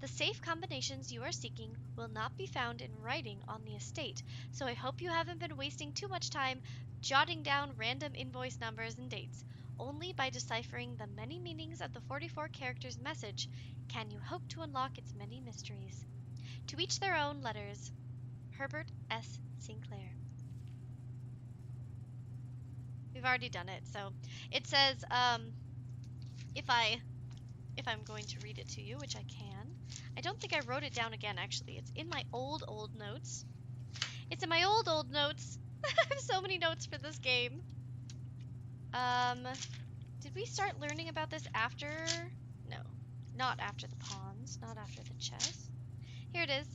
The safe combinations you are seeking will not be found in writing on the estate, so I hope you haven't been wasting too much time jotting down random invoice numbers and dates. Only by deciphering the many meanings of the 44 characters message can you hope to unlock its many mysteries. To each their own letters. Herbert S. Sinclair. We've already done it, so it says if I'm going to read it to you, which I can. I don't think I wrote it down again, actually. It's in my old notes. It's in my old notes. I have so many notes for this game. Did we start learning about this after? No, not after the pawns, not after the chess. Here it is.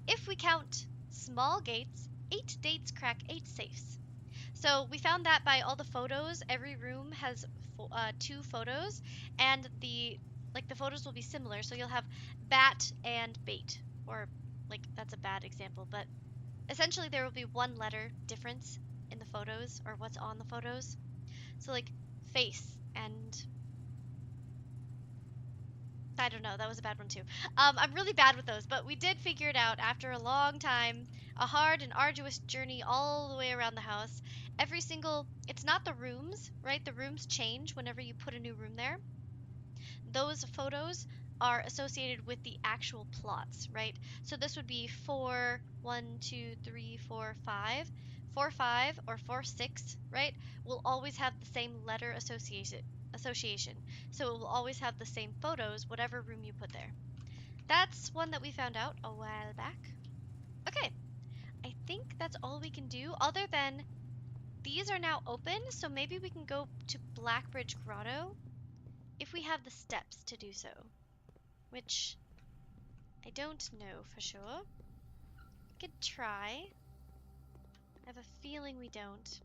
If we count small gates, 8 dates crack 8 safes. So we found that by all the photos. Every room has 2 photos, and the photos will be similar. So you'll have bat and bait, or that's a bad example, but essentially there will be one letter difference in the photos or what's on the photos. So face and I don't know, that was a bad one too. I'm really bad with those, but we did figure it out after a long time, a hard and arduous journey all the way around the house. It's not the rooms, right? The rooms change whenever you put a new room there. Those photos are associated with the actual plots, right? So this would be 4, 1, 2, 3, 4, 5. 4, 5, or 4, 6, right? Will always have the same letter association. So it will always have the same photos, whatever room you put there. That's one that we found out a while back. Okay, I think that's all we can do, other than these are now open, so maybe we can go to Blackbridge Grotto if we have the steps to do so, which I don't know for sure. We could try. I have a feeling we don't.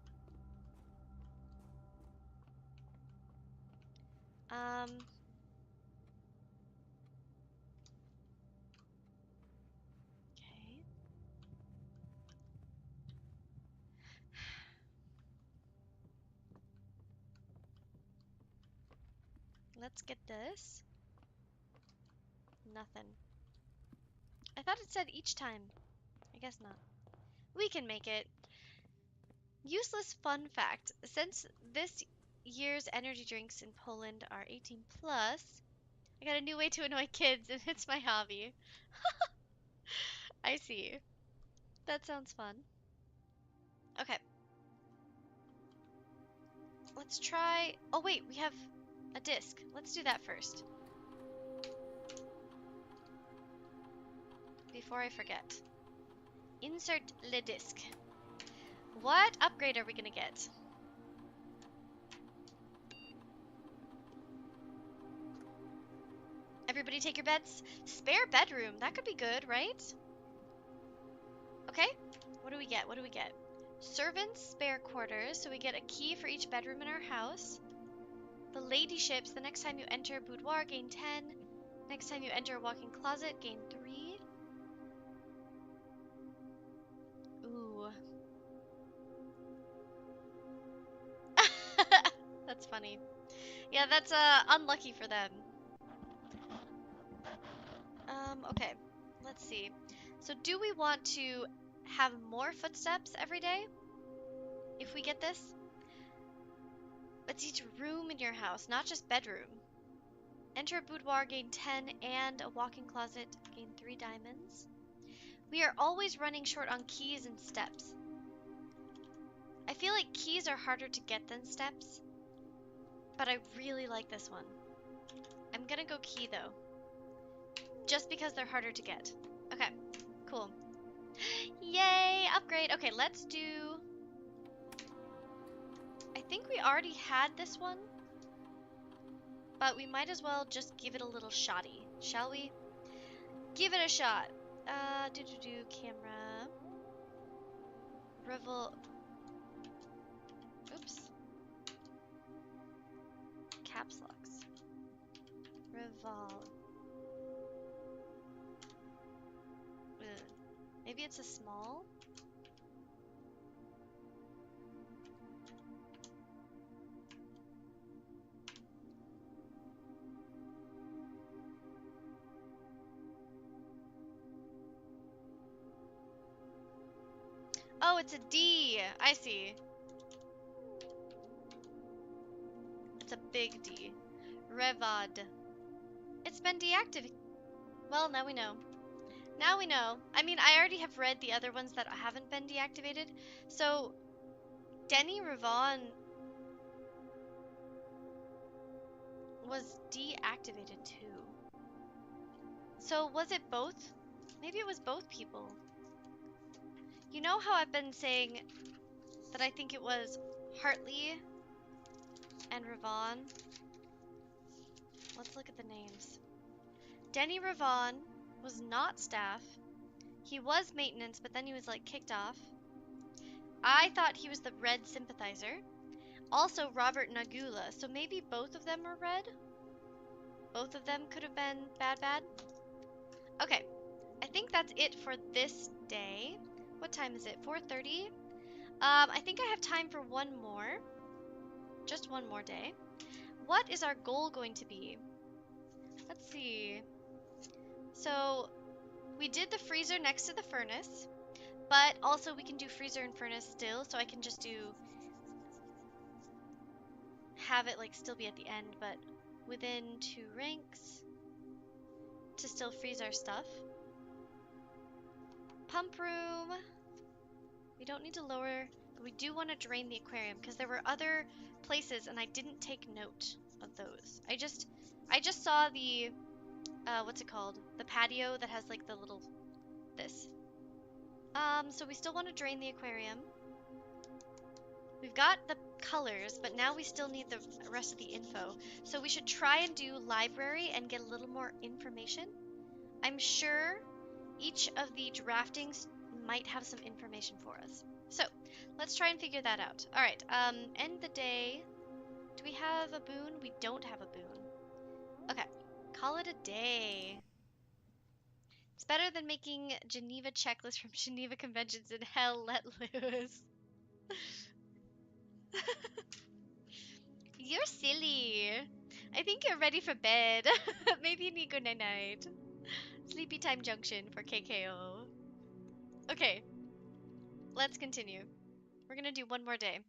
Okay. Let's get this. Nothing. I thought it said each time. I guess not. We can make it. Useless fun fact. Since this year's energy drinks in Poland are 18 plus, I got a new way to annoy kids and it's my hobby. I see. That sounds fun. Okay, let's try. Oh, wait, we have a disc. Let's do that first before I forget. Insert le disc. What upgrade are we gonna get? Everybody take your bets. Spare bedroom. That could be good, right? Okay. What do we get? What do we get? Servants' spare quarters. So we get a key for each bedroom in our house. The lady ships. The next time you enter boudoir, gain 10. Next time you enter a walk-in closet, gain 3. Ooh. That's funny. Yeah, that's unlucky for them. Okay. Let's see. So do we want to have more footsteps every day? If we get this? It's each room in your house, not just bedroom. Enter a boudoir, gain 10, and a walk-in closet, gain 3 diamonds. We are always running short on keys and steps. I feel like keys are harder to get than steps, but I really like this one. I'm gonna go key though, just because they're harder to get. Okay, cool. Yay, upgrade. Okay, let's do... I think we already had this one, but we might as well just give it a little shotty, shall we? Give it a shot. Camera. Revel. Oops. Caps locks. Revol. Maybe it's a small? Oh, it's a D. I see. It's a big D. Revad. It's been deactivated. Well, now we know. Now we know. I mean, I already have read the other ones that haven't been deactivated. So, Denny Revon was deactivated too. So, was it both? Maybe it was both people. You know how I've been saying that I think it was Hartley and Revon? Let's look at the names. Denny Revon was not staff. He was maintenance, but then he was like kicked off. I thought he was the red sympathizer. Also Robert Nagula, so maybe both of them are red? Both of them could have been bad? Okay, I think that's it for this day. What time is it? 4:30? I think I have time for one more. Just one more day. What is our goal going to be? Let's see. So, we did the freezer next to the furnace, but also we can do freezer and furnace still, so I can just have it like still be at the end, but within 2 ranks to still freeze our stuff. Pump room. We don't need to lower, but we do want to drain the aquarium because there were other places and I didn't take note of those. I just saw the what's it called? The patio that has like the little this. So we still want to drain the aquarium. We've got the colors, but now we still need the rest of the info. So we should try and do library and get a little more information. I'm sure each of the draftings might have some information for us. So let's try and figure that out. All right, end the day. Do we have a boon? We don't have a boon. Okay, call it a day. It's better than making Geneva checklist from Geneva Conventions in hell let loose. You're silly. I think you're ready for bed. Maybe you need good night. Sleepy time junction for KKO. Okay, let's continue. We're gonna do one more day.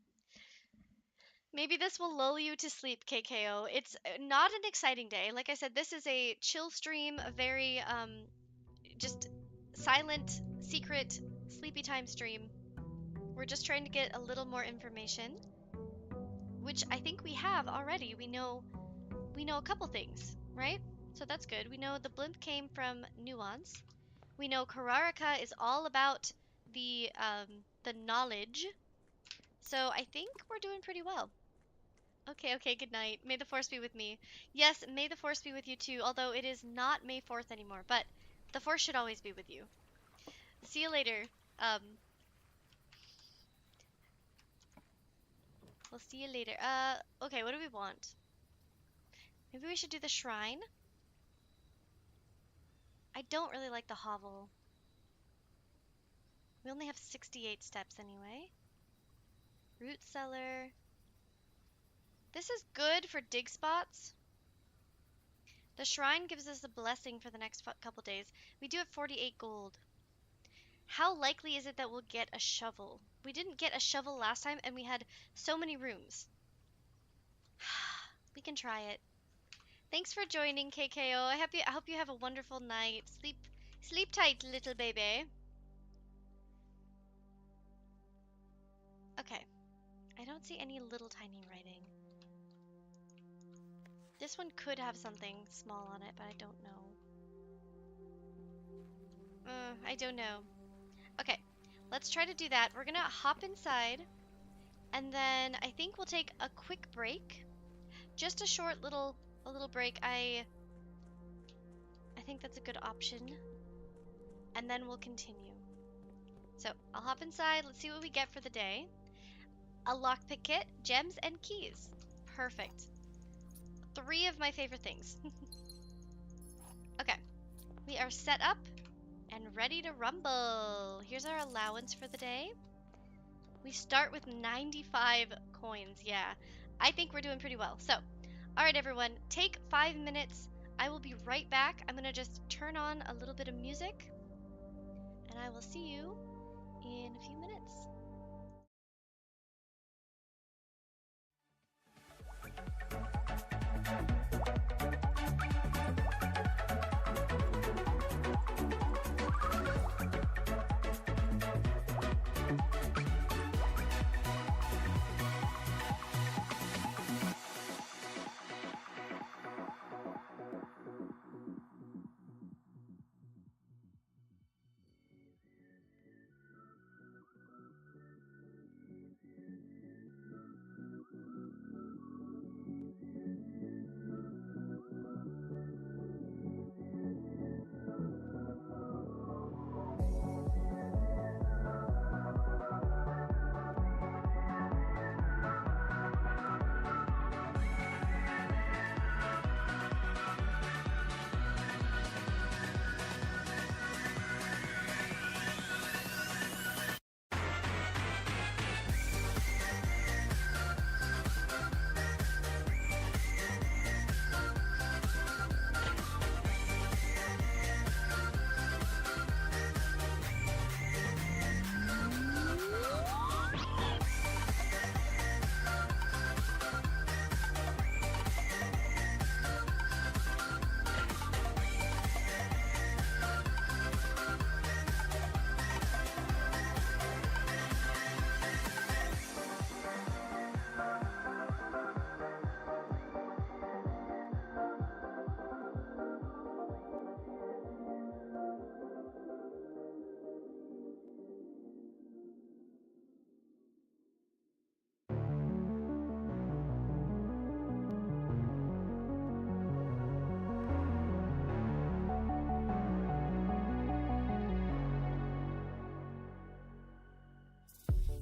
Maybe this will lull you to sleep, KKO. It's not an exciting day. Like I said, this is a chill stream, a very just silent, secret, sleepy time stream. We're just trying to get a little more information, which I think we have already. We know a couple things, right? So that's good. We know the blimp came from Nuance. We know Kararaka is all about the knowledge. So I think we're doing pretty well. Okay, okay, good night. May the force be with me. Yes, may the force be with you too, although it is not May 4th anymore, but the force should always be with you. See you later. Um, we'll see you later. Okay, what do we want? Maybe we should do the shrine. I don't really like the hovel. We only have 68 steps anyway. Root cellar. This is good for dig spots. The shrine gives us a blessing for the next couple days. We do have 48 gold. How likely is it that we'll get a shovel? We didn't get a shovel last time and we had so many rooms. We can try it. Thanks for joining, KKO. I hope you have a wonderful night. Sleep tight, little baby. Okay. I don't see any little tiny writing. This one could have something small on it, but I don't know. I don't know. Okay, let's try to do that. We're gonna hop inside, and then I think we'll take a quick break. Just a short little break. I think that's a good option. And then we'll continue. So I'll hop inside. Let's see what we get for the day. A lockpick kit, gems, and keys. Perfect. 3 of my favorite things. Okay, we are set up and ready to rumble. Here's our allowance for the day. We start with 95 coins. Yeah, I think we're doing pretty well. So, all right, everyone, take 5 minutes. I will be right back. I'm gonna just turn on a little bit of music, and I will see you in a few minutes.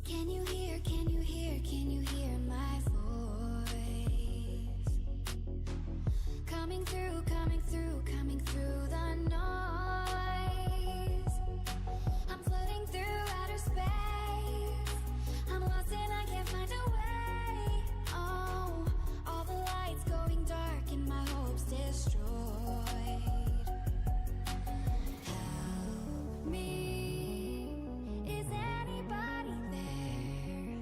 Can you hear, can you hear, can you hear my voice? Coming through, coming through, coming through the noise. I'm floating through outer space. I'm lost and I can't find a way. Oh, all the lights going dark and my hopes destroyed. Help me. Is anybody there?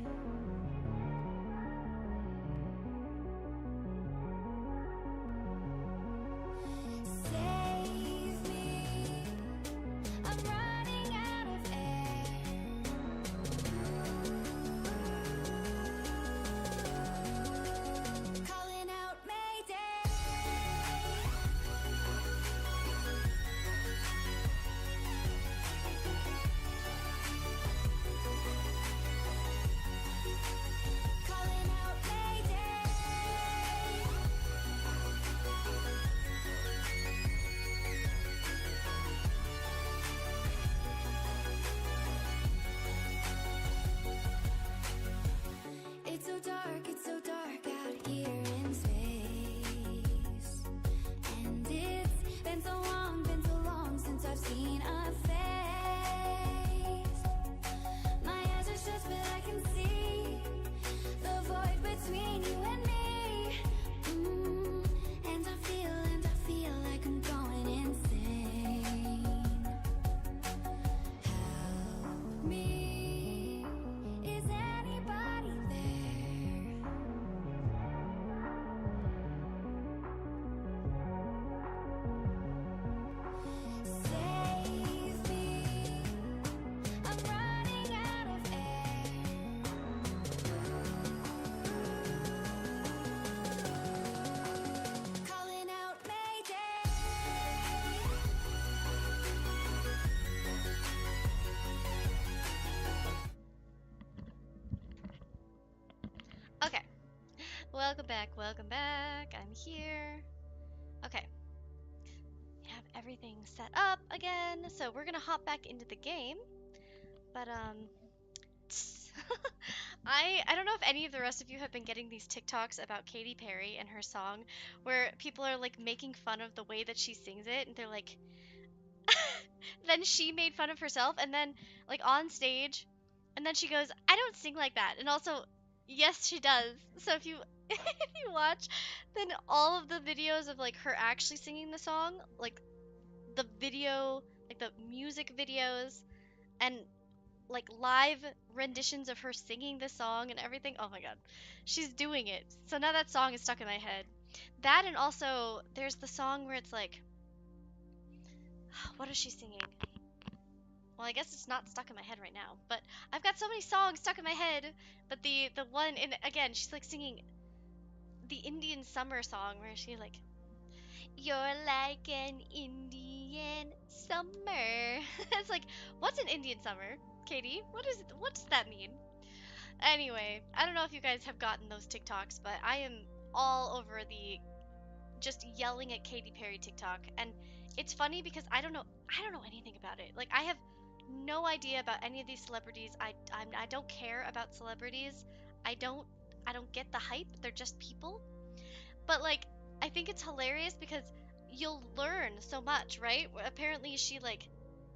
Welcome back, welcome back. I'm here. Okay. We have everything set up again. So we're gonna hop back into the game. But I don't know if any of the rest of you have been getting these TikToks about Katy Perry and her song where people are like making fun of the way that she sings it and they're like then she made fun of herself and then like on stage and then she goes, I don't sing like that. And also, yes, she does. So if you if you watch then all of the videos of like her actually singing the song, like the video, like the music videos and like live renditions of her singing the song and everything. Oh my god. She's doing it. So now that song is stuck in my head. That and also there's the song where it's like what is she singing? Well, I guess it's not stuck in my head right now, but I've got so many songs stuck in my head. But the one in again, she's like singing the Indian summer song where she like, "You're like an Indian summer." It's like, what's an Indian summer, Katie? What does that mean? Anyway, I don't know if you guys have gotten those TikToks, but I am all over the just yelling at Katy Perry TikTok, and it's funny because I don't know anything about it. Like I have no idea about any of these celebrities. I don't care about celebrities. I don't I don't get the hype. They're just people. But like I think it's hilarious because you'll learn so much, right? Apparently she like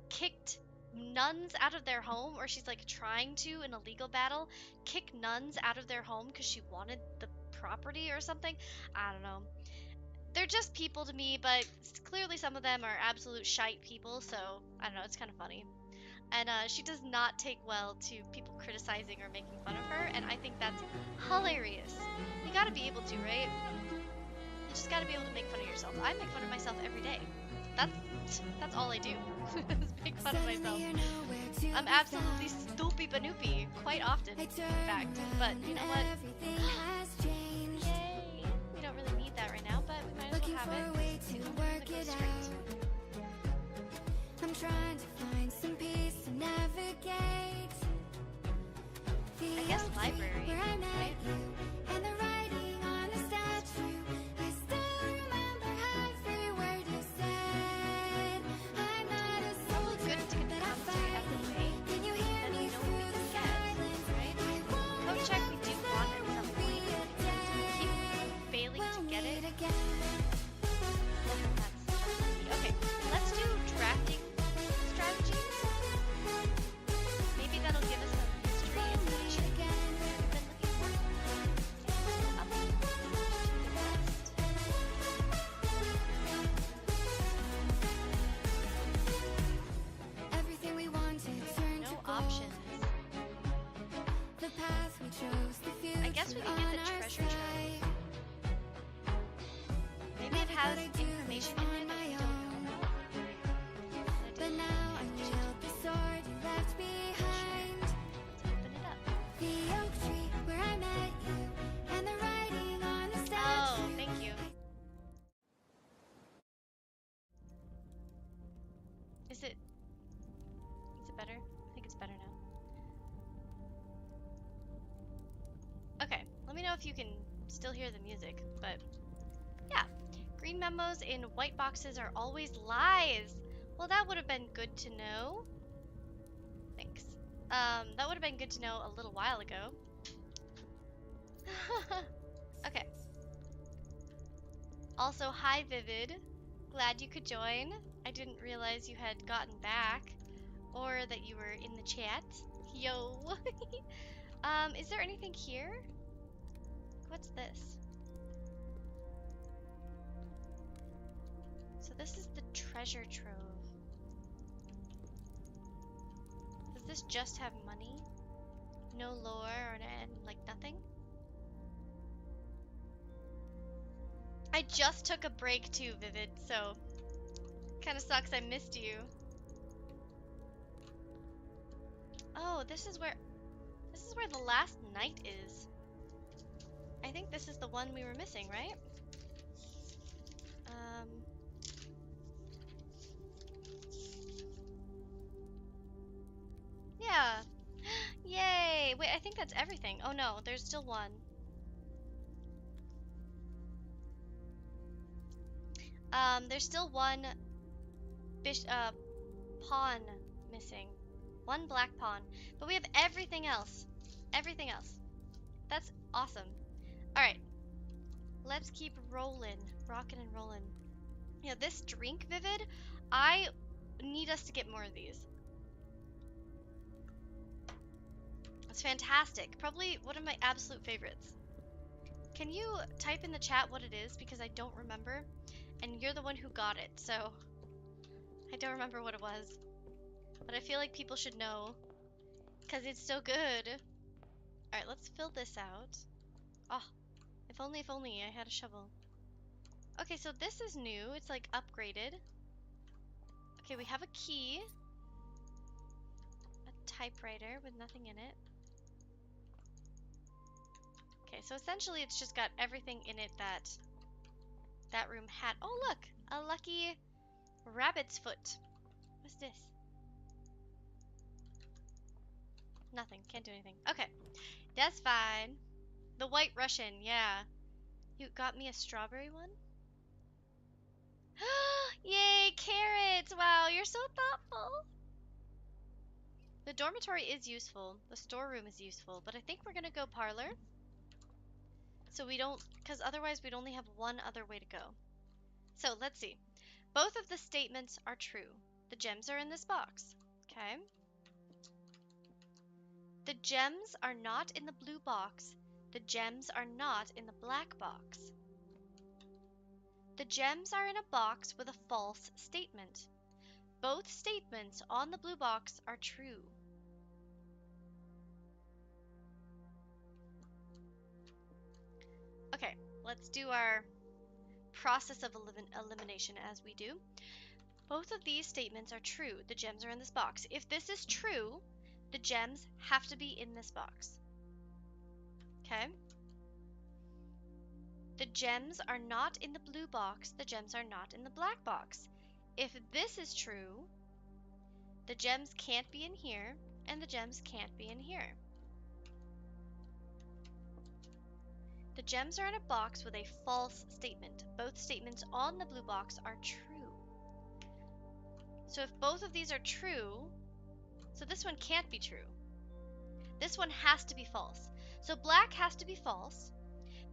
kicked nuns out of their home, or she's like trying to in a legal battle kick nuns out of their home because she wanted the property or something. I don't know. They're just people to me, but clearly some of them are absolute shite people, so I don't know, it's kind of funny. And she does not take well to people criticizing or making fun of her, and I think that's hilarious. You gotta be able to, right? You just gotta be able to make fun of yourself. I make fun of myself every day. That's all I do. Is make fun of myself. I'm absolutely stoopy banoopy quite often, in fact. But you know what? Yay! We don't really need that right now, but we might as well have it. It goes straight. I'm trying to find some peace to navigate. I guess library, Where I met right? you and the writing on the statue. I still remember every word you said. I'm not a soldier, Good to get the but I commentary out of the way. fight. Can you hear Then we me know through what we the can get, silence? right? I won't Code check we do want at some be point. a So we keep day. failing to We'll get it. meet again. Okay, let's do drafting strategies. Maybe that'll give us some history information we've been looking for. Up to the west. Everything we wanted turned No to gold. options. The path we chose, the future I guess we can get the on our treasure trove. side. Maybe it has Never thought I'd do information this in on it my that we own. don't know about. But now I wield the sword you left behind. Let's open it up. The oak tree where I met you, and the writing on the statue. Oh, thank you. Is it better? I think it's better now. Okay, let me know if you can still hear the music, but yeah. Green memos in white boxes are always lies. Well, that would have been good to know. Thanks. That would have been good to know a little while ago. Okay. Also, hi Vivid. Glad you could join. I didn't realize you had gotten back or that you were in the chat. Yo. Is there anything here? What's this? So this is the treasure trove. Does this just have money? No lore or like nothing? I just took a break too, Vivid, so kind of sucks I missed you. Oh, this is where the last night is. I think this is the one we were missing, right? Yeah. Yay! Wait, I think that's everything. Oh no, there's still one. There's still one pawn missing. One black pawn. But we have everything else. Everything else. That's awesome. Alright. Let's keep rolling. Rockin' and rolling. Yeah, this drink, Vivid, I need us to get more of these. It's fantastic. Probably one of my absolute favorites. Can you type in the chat what it is? Because I don't remember. And you're the one who got it, so I don't remember what it was. But I feel like people should know. Because it's so good. Alright, let's fill this out. Oh, if only I had a shovel. Okay, so this is new. It's like upgraded. Okay, we have a key. A typewriter with nothing in it. Okay, so essentially it's just got everything in it that that room had. Oh, look! A lucky rabbit's foot. What's this? Nothing. Can't do anything. Okay. That's fine. The White Russian, yeah. You got me a strawberry one? Yay, carrots! Wow, you're so thoughtful. The dormitory is useful. The storeroom is useful. But I think we're gonna go parlor. So we don't, because otherwise we'd only have one other way to go. So let's see. Both of the statements are true. The gems are in this box. Okay. The gems are not in the blue box. The gems are not in the black box. The gems are in a box with a false statement. Both statements on the blue box are true. Okay, let's do our process of elimination as we do. Both of these statements are true. The gems are in this box. If this is true, the gems have to be in this box. Okay? The gems are not in the blue box. The gems are not in the black box. If this is true, the gems can't be in here, and the gems can't be in here. The gems are in a box with a false statement. Both statements on the blue box are true. So if both of these are true, so this one can't be true. This one has to be false. So black has to be false,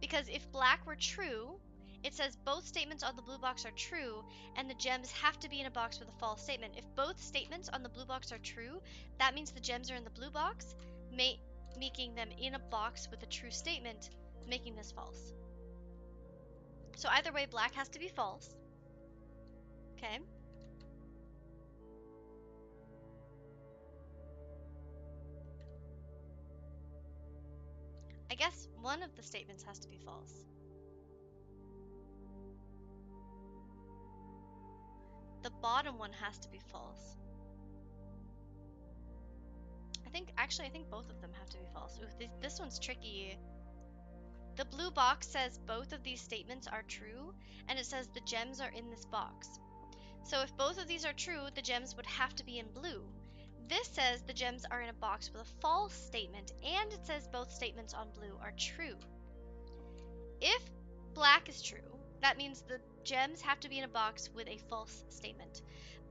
because if black were true, it says both statements on the blue box are true, and the gems have to be in a box with a false statement. If both statements on the blue box are true, that means the gems are in the blue box, making them in a box with a true statement, making this false. So either way, black has to be false. Okay. I guess one of the statements has to be false. The bottom one has to be false. I think both of them have to be false. Ooh, this one's tricky. The blue box says both of these statements are true, and it says the gems are in this box. So if both of these are true, the gems would have to be in blue. This says the gems are in a box with a false statement, and it says both statements on blue are true. If black is true, that means the gems have to be in a box with a false statement.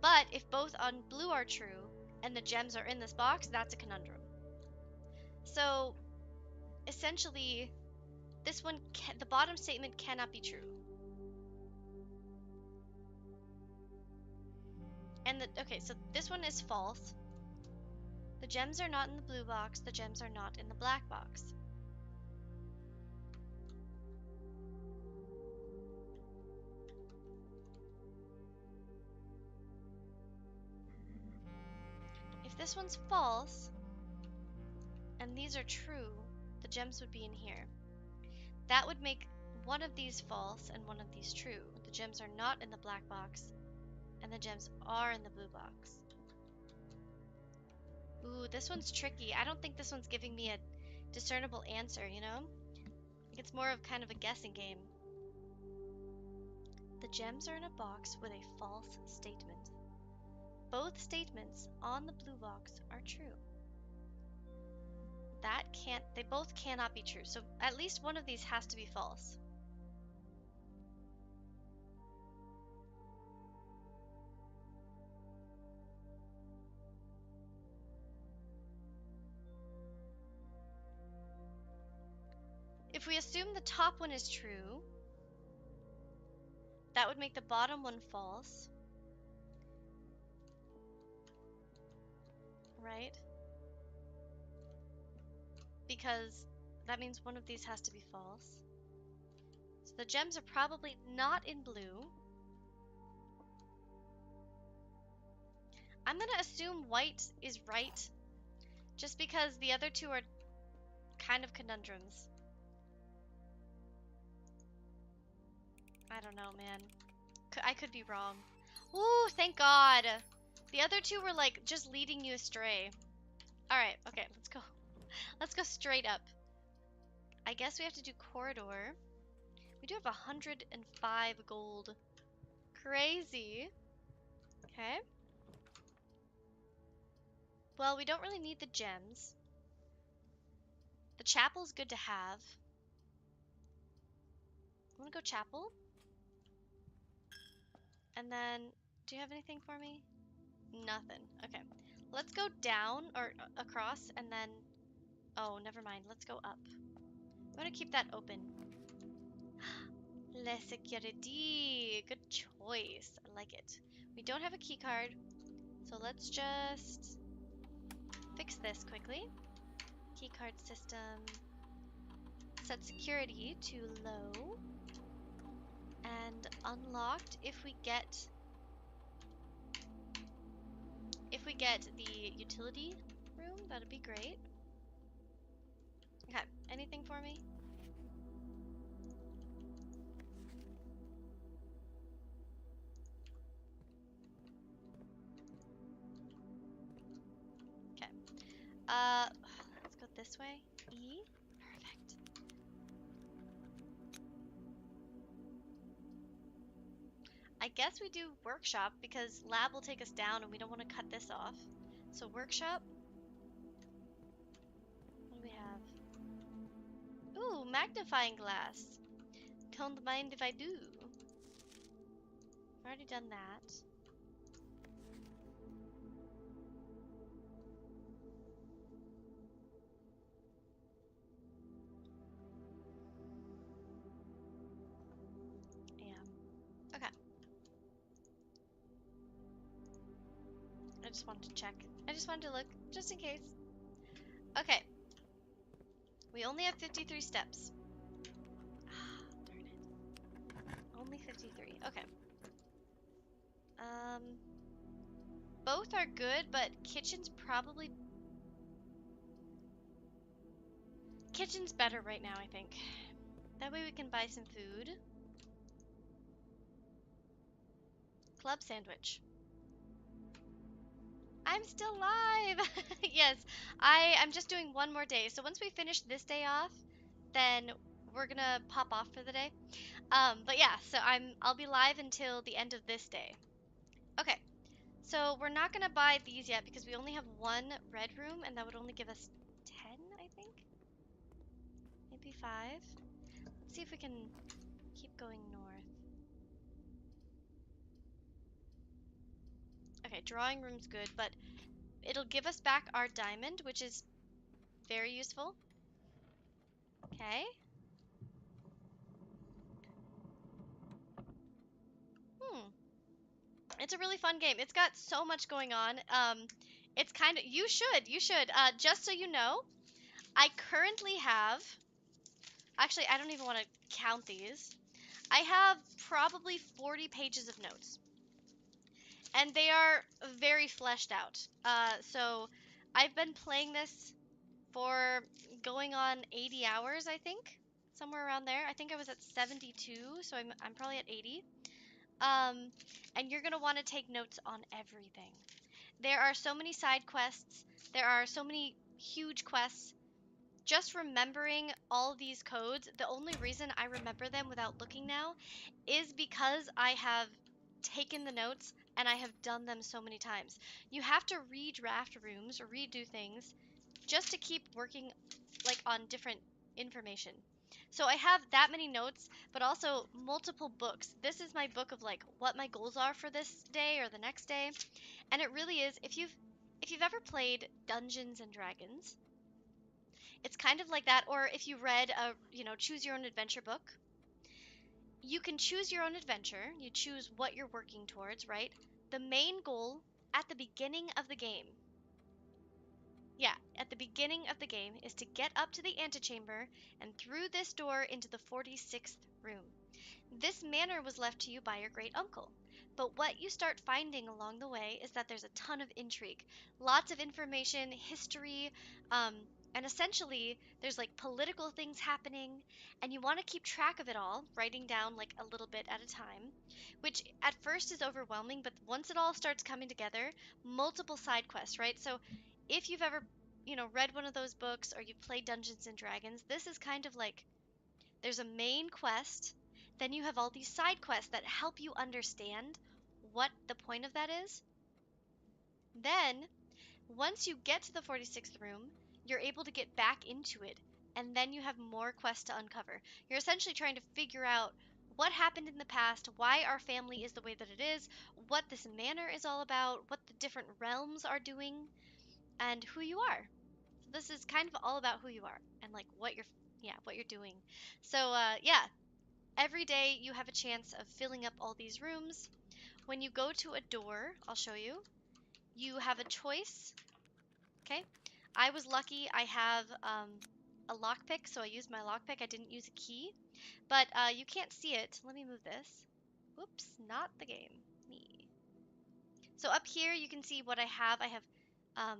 But if both on blue are true, and the gems are in this box, that's a conundrum. So essentially, this one, the bottom statement cannot be true. And okay, so this one is false. The gems are not in the blue box. The gems are not in the black box. If this one's false, and these are true, the gems would be in here. That would make one of these false and one of these true. The gems are not in the black box, and the gems are in the blue box. Ooh, this one's tricky. I don't think this one's giving me a discernible answer, you know? It's more of kind of a guessing game. The gems are in a box with a false statement. Both statements on the blue box are true. They both cannot be true. So at least one of these has to be false. if we assume the top one is true, that would make the bottom one false. Right? Because that means one of these has to be false. So the gems are probably not in blue. I'm gonna assume white is right, just because the other two are kind of conundrums. I don't know, man. I could be wrong. Ooh, thank God. The other two were like just leading you astray. Alright, okay, let's go. Let's go straight up. I guess we have to do corridor. We do have 105 gold. Crazy. Okay. Well, we don't really need the gems. The chapel's good to have. I want to go chapel. And then, do you have anything for me? Nothing. Okay. Let's go down, or across, and then... Oh, never mind. Let's go up. I'm going to keep that open. La security. Good choice. I like it. We don't have a key card, so let's just fix this quickly. Key card system. Set security to low. And unlocked if we get the utility room. That'd be great. Okay, anything for me? Okay. Let's go this way. E. Perfect. I guess we do workshop because lab will take us down and we don't want to cut this off. So workshop. What do we have? Ooh, magnifying glass. Don't mind if I do. I've already done that. Yeah. Okay. I just wanted to check. I just wanted to look, just in case. Okay. We only have 53 steps. Darn it. Only 53. Okay. Both are good, but kitchen's probably... Kitchen's better right now, I think. That way we can buy some food. Club sandwich. I'm still live! Yes, I'm just doing one more day. So once we finish this day off, then we're gonna pop off for the day. But yeah, so I'll be live until the end of this day. Okay, so we're not gonna buy these yet because we only have one red room and that would only give us 10, I think? Maybe 5? Let's see if we can keep going north. Okay, drawing room's good, but it'll give us back our diamond, which is very useful. Okay. It's a really fun game. It's got so much going on. It's kind of, you should. Just so you know, I currently have, actually, I don't even want to count these. I have probably 40 pages of notes. And they are very fleshed out. So I've been playing this for going on 80 hours, I think. Somewhere around there. I think I was at 72, so I'm probably at 80. And you're going to want to take notes on everything. There are so many side quests. There are so many huge quests. Just remembering all these codes, the only reason I remember them without looking now is because I have taken the notes and I have done them so many times. You have to redraft rooms or redo things just to keep working like on different information. So I have that many notes, but also multiple books. This is my book of like what my goals are for this day or the next day. And it really is, if you've ever played Dungeons and Dragons, It's kind of like that, or if you read a, choose your own adventure book, you can choose your own adventure. You choose what you're working towards, right? The main goal at the beginning of the game, yeah, at the beginning of the game is to get up to the antechamber and through this door into the 46th room. This manor was left to you by your great uncle. But what you start finding along the way is that there's a ton of intrigue, lots of information, history, um, and essentially there's like political things happening, and you want to keep track of it all, writing down like a little bit at a time, which at first is overwhelming, but once it all starts coming together, multiple side quests, right? So if you've ever, read one of those books or you've played Dungeons and Dragons, this is kind of like there's a main quest, then you have all these side quests that help you understand what the point of that is. Then, once you get to the 46th room, you're able to get back into it, and then you have more quests to uncover. You're essentially trying to figure out what happened in the past, why our family is the way that it is, what this manor is all about, what the different realms are doing, and who you are. So this is kind of all about who you are and like what you're doing. So yeah, every day you have a chance of filling up all these rooms. When you go to a door, I'll show you, you have a choice. Okay. I was lucky. I have a lockpick, so I used my lockpick. I didn't use a key, but you can't see it. Let me move this. Whoops, not the game. Me. So up here you can see what I have. I have um,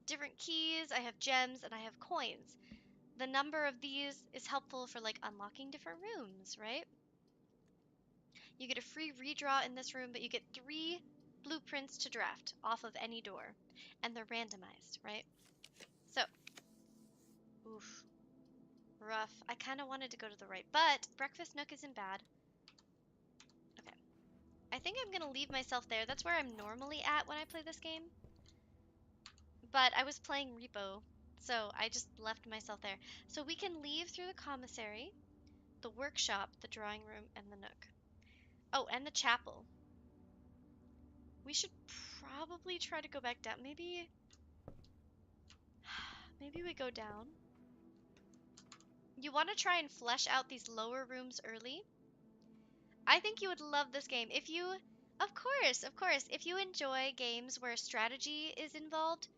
different keys, I have gems, and I have coins. The number of these is helpful for like unlocking different rooms, right? You get a free redraw in this room, but you get 3 blueprints to draft off of any door, and they're randomized, right? So, oof, rough. I kind of wanted to go to the right, but Breakfast Nook isn't bad. Okay, I think I'm gonna leave myself there. That's where I'm normally at when I play this game, but I was playing Repo, so I just left myself there. So we can leave through the commissary, the workshop, the drawing room, and the nook. Oh, and the chapel. We should probably try to go back down. Maybe we go down. You want to try and flesh out these lower rooms early. I think you would love this game. Of course, if you enjoy games where strategy is involved,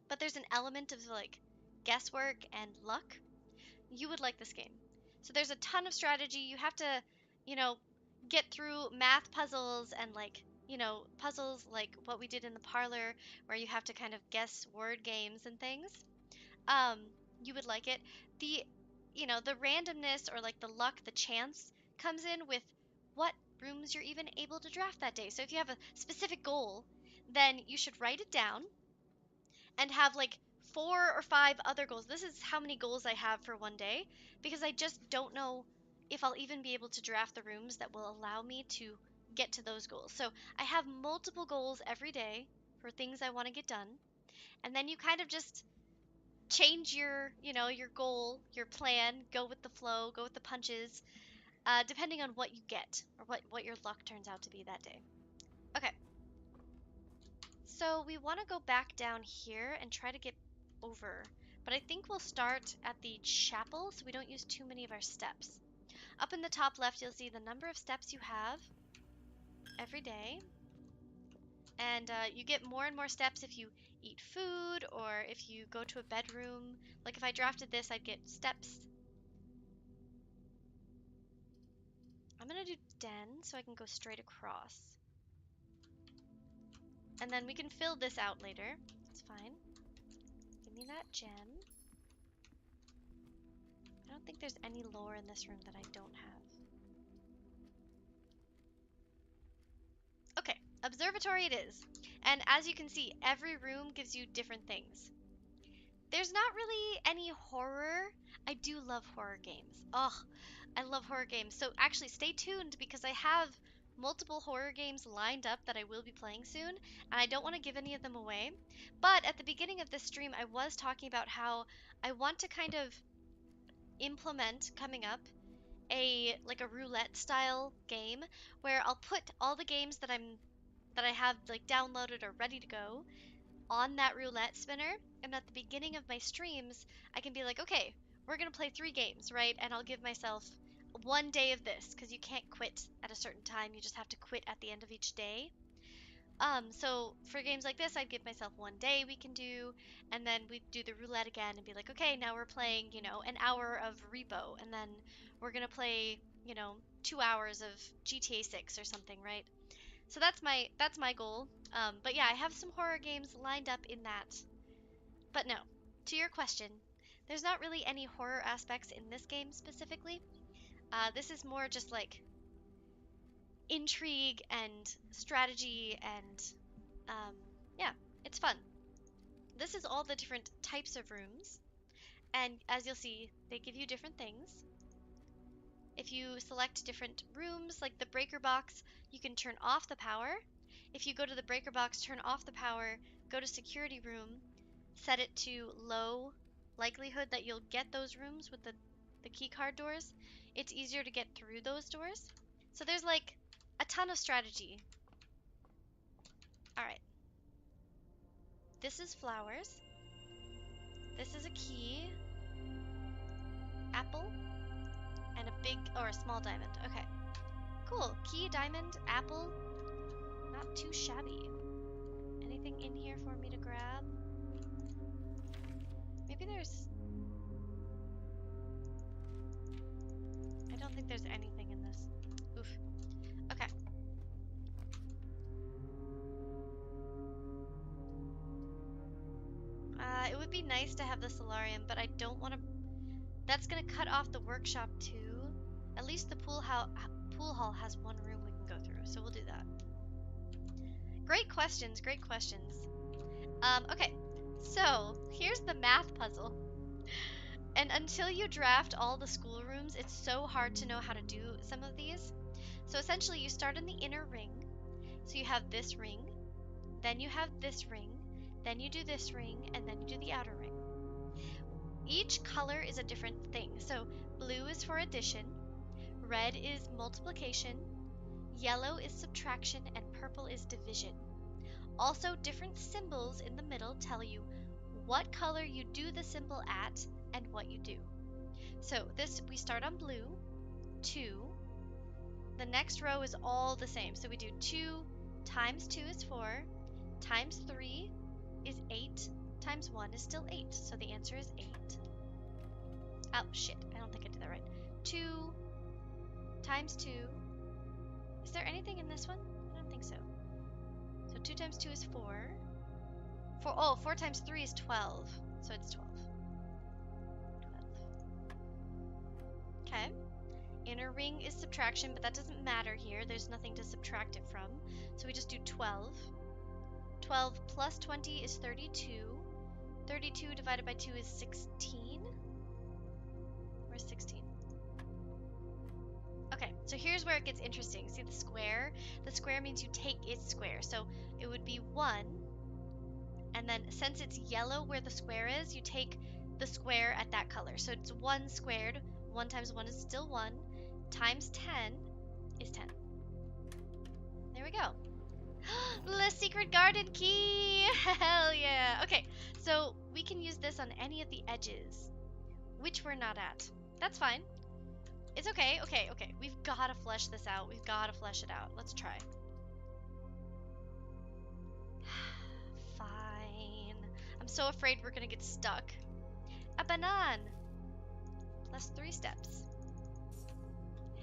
but there's an element of like guesswork and luck, you would like this game. So there's a ton of strategy. You have to, you know, get through math puzzles and like, puzzles like what we did in the parlor where you have to kind of guess word games and things. um, you would like it. The, the randomness or like the luck, the chance comes in with what rooms you're even able to draft that day. So if you have a specific goal, then you should write it down and have like 4 or 5 other goals. This is how many goals I have for one day because I just don't know if I'll even be able to draft the rooms that will allow me to get to those goals. So I have multiple goals every day for things I want to get done. And then you kind of just change your goal, your plan, go with the flow, go with the punches, depending on what you get or what your luck turns out to be that day. Okay, so we want to go back down here and try to get over, but I think we'll start at the chapel so we don't use too many of our steps. Up in the top left, you'll see the number of steps you have every day, and you get more and more steps if you eat food or if you go to a bedroom. Like if I drafted this, I'd get steps. I'm gonna do den so I can go straight across. And then we can fill this out later. It's fine. Give me that gem. I don't think there's any lore in this room that I don't have. Okay, observatory it is. And as you can see, every room gives you different things. There's not really any horror. I do love horror games. Ugh, I love horror games. So actually stay tuned because I have multiple horror games lined up that I will be playing soon, and I don't want to give any of them away. But at the beginning of this stream, I was talking about how I want to kind of implement coming up a roulette style game where I'll put all the games that I have like downloaded or ready to go on that roulette spinner. And at the beginning of my streams, I can be like, okay, we're going to play 3 games, right? And I'll give myself 1 day of this because you can't quit at a certain time. You just have to quit at the end of each day. So for games like this, I'd give myself 1 day we can do, and then we'd do the roulette again and be like, okay, now we're playing, an hour of Repo, and then we're gonna play, 2 hours of GTA 6 or something, right? So that's my goal. But yeah, I have some horror games lined up in that. But no, to your question, there's not really any horror aspects in this game specifically. This is more just like intrigue and strategy and yeah, it's fun. This is all the different types of rooms, and as you'll see, they give you different things. If you select different rooms, like the breaker box, you can turn off the power. If you go to the breaker box, turn off the power, go to security room, set it to low likelihood that you'll get those rooms with the key card doors, it's easier to get through those doors. So there's like a ton of strategy. All right. This is flowers. This is a key, apple, and a big or a small diamond. Okay. Cool. Key, diamond, apple. Not too shabby. Anything in here for me to grab? Maybe there's... I don't think there's anything in this. Oof. Okay. It would be nice to have the solarium, but I don't want to... That's going to cut off the workshop too. At least the pool hall has 1 room we can go through, so we'll do that. Great questions, great questions. Okay, so here's the math puzzle. And until you draft all the schoolrooms, it's so hard to know how to do some of these. So essentially, you start in the inner ring. So you have this ring, then you have this ring, then you do this ring, and then you do the outer ring. Each color is a different thing. So blue is for addition, red is multiplication, yellow is subtraction, and purple is division. Also, different symbols in the middle tell you what color you do the symbol at and what you do. So we start on blue, 2. The next row is all the same. So we do 2 times 2 is 4, times 3 is 8, times 1 is still 8. So the answer is 8. Oh, shit. I don't think I did that right. 2 times 2. Is there anything in this one? I don't think so. So 2 times 2 is 4. 4 times 3 is 12. So it's 12. 12. Okay. Inner ring is subtraction, but that doesn't matter here. There's nothing to subtract it from. So we just do 12. 12 plus 20 is 32. 32 divided by 2 is 16. Where's 16? Okay, so here's where it gets interesting. See the square? The square means you take its square. So it would be 1. And then since it's yellow where the square is, you take the square at that color. So it's 1 squared. 1 times 1 is still 1. Times 10 is 10. There we go. The secret garden key! Hell yeah! Okay, so we can use this on any of the edges, which we're not at. That's fine. It's okay, okay. We've gotta flesh this out. We've gotta flesh it out. Let's try. Fine. I'm so afraid we're gonna get stuck. A banana! Plus 3 steps.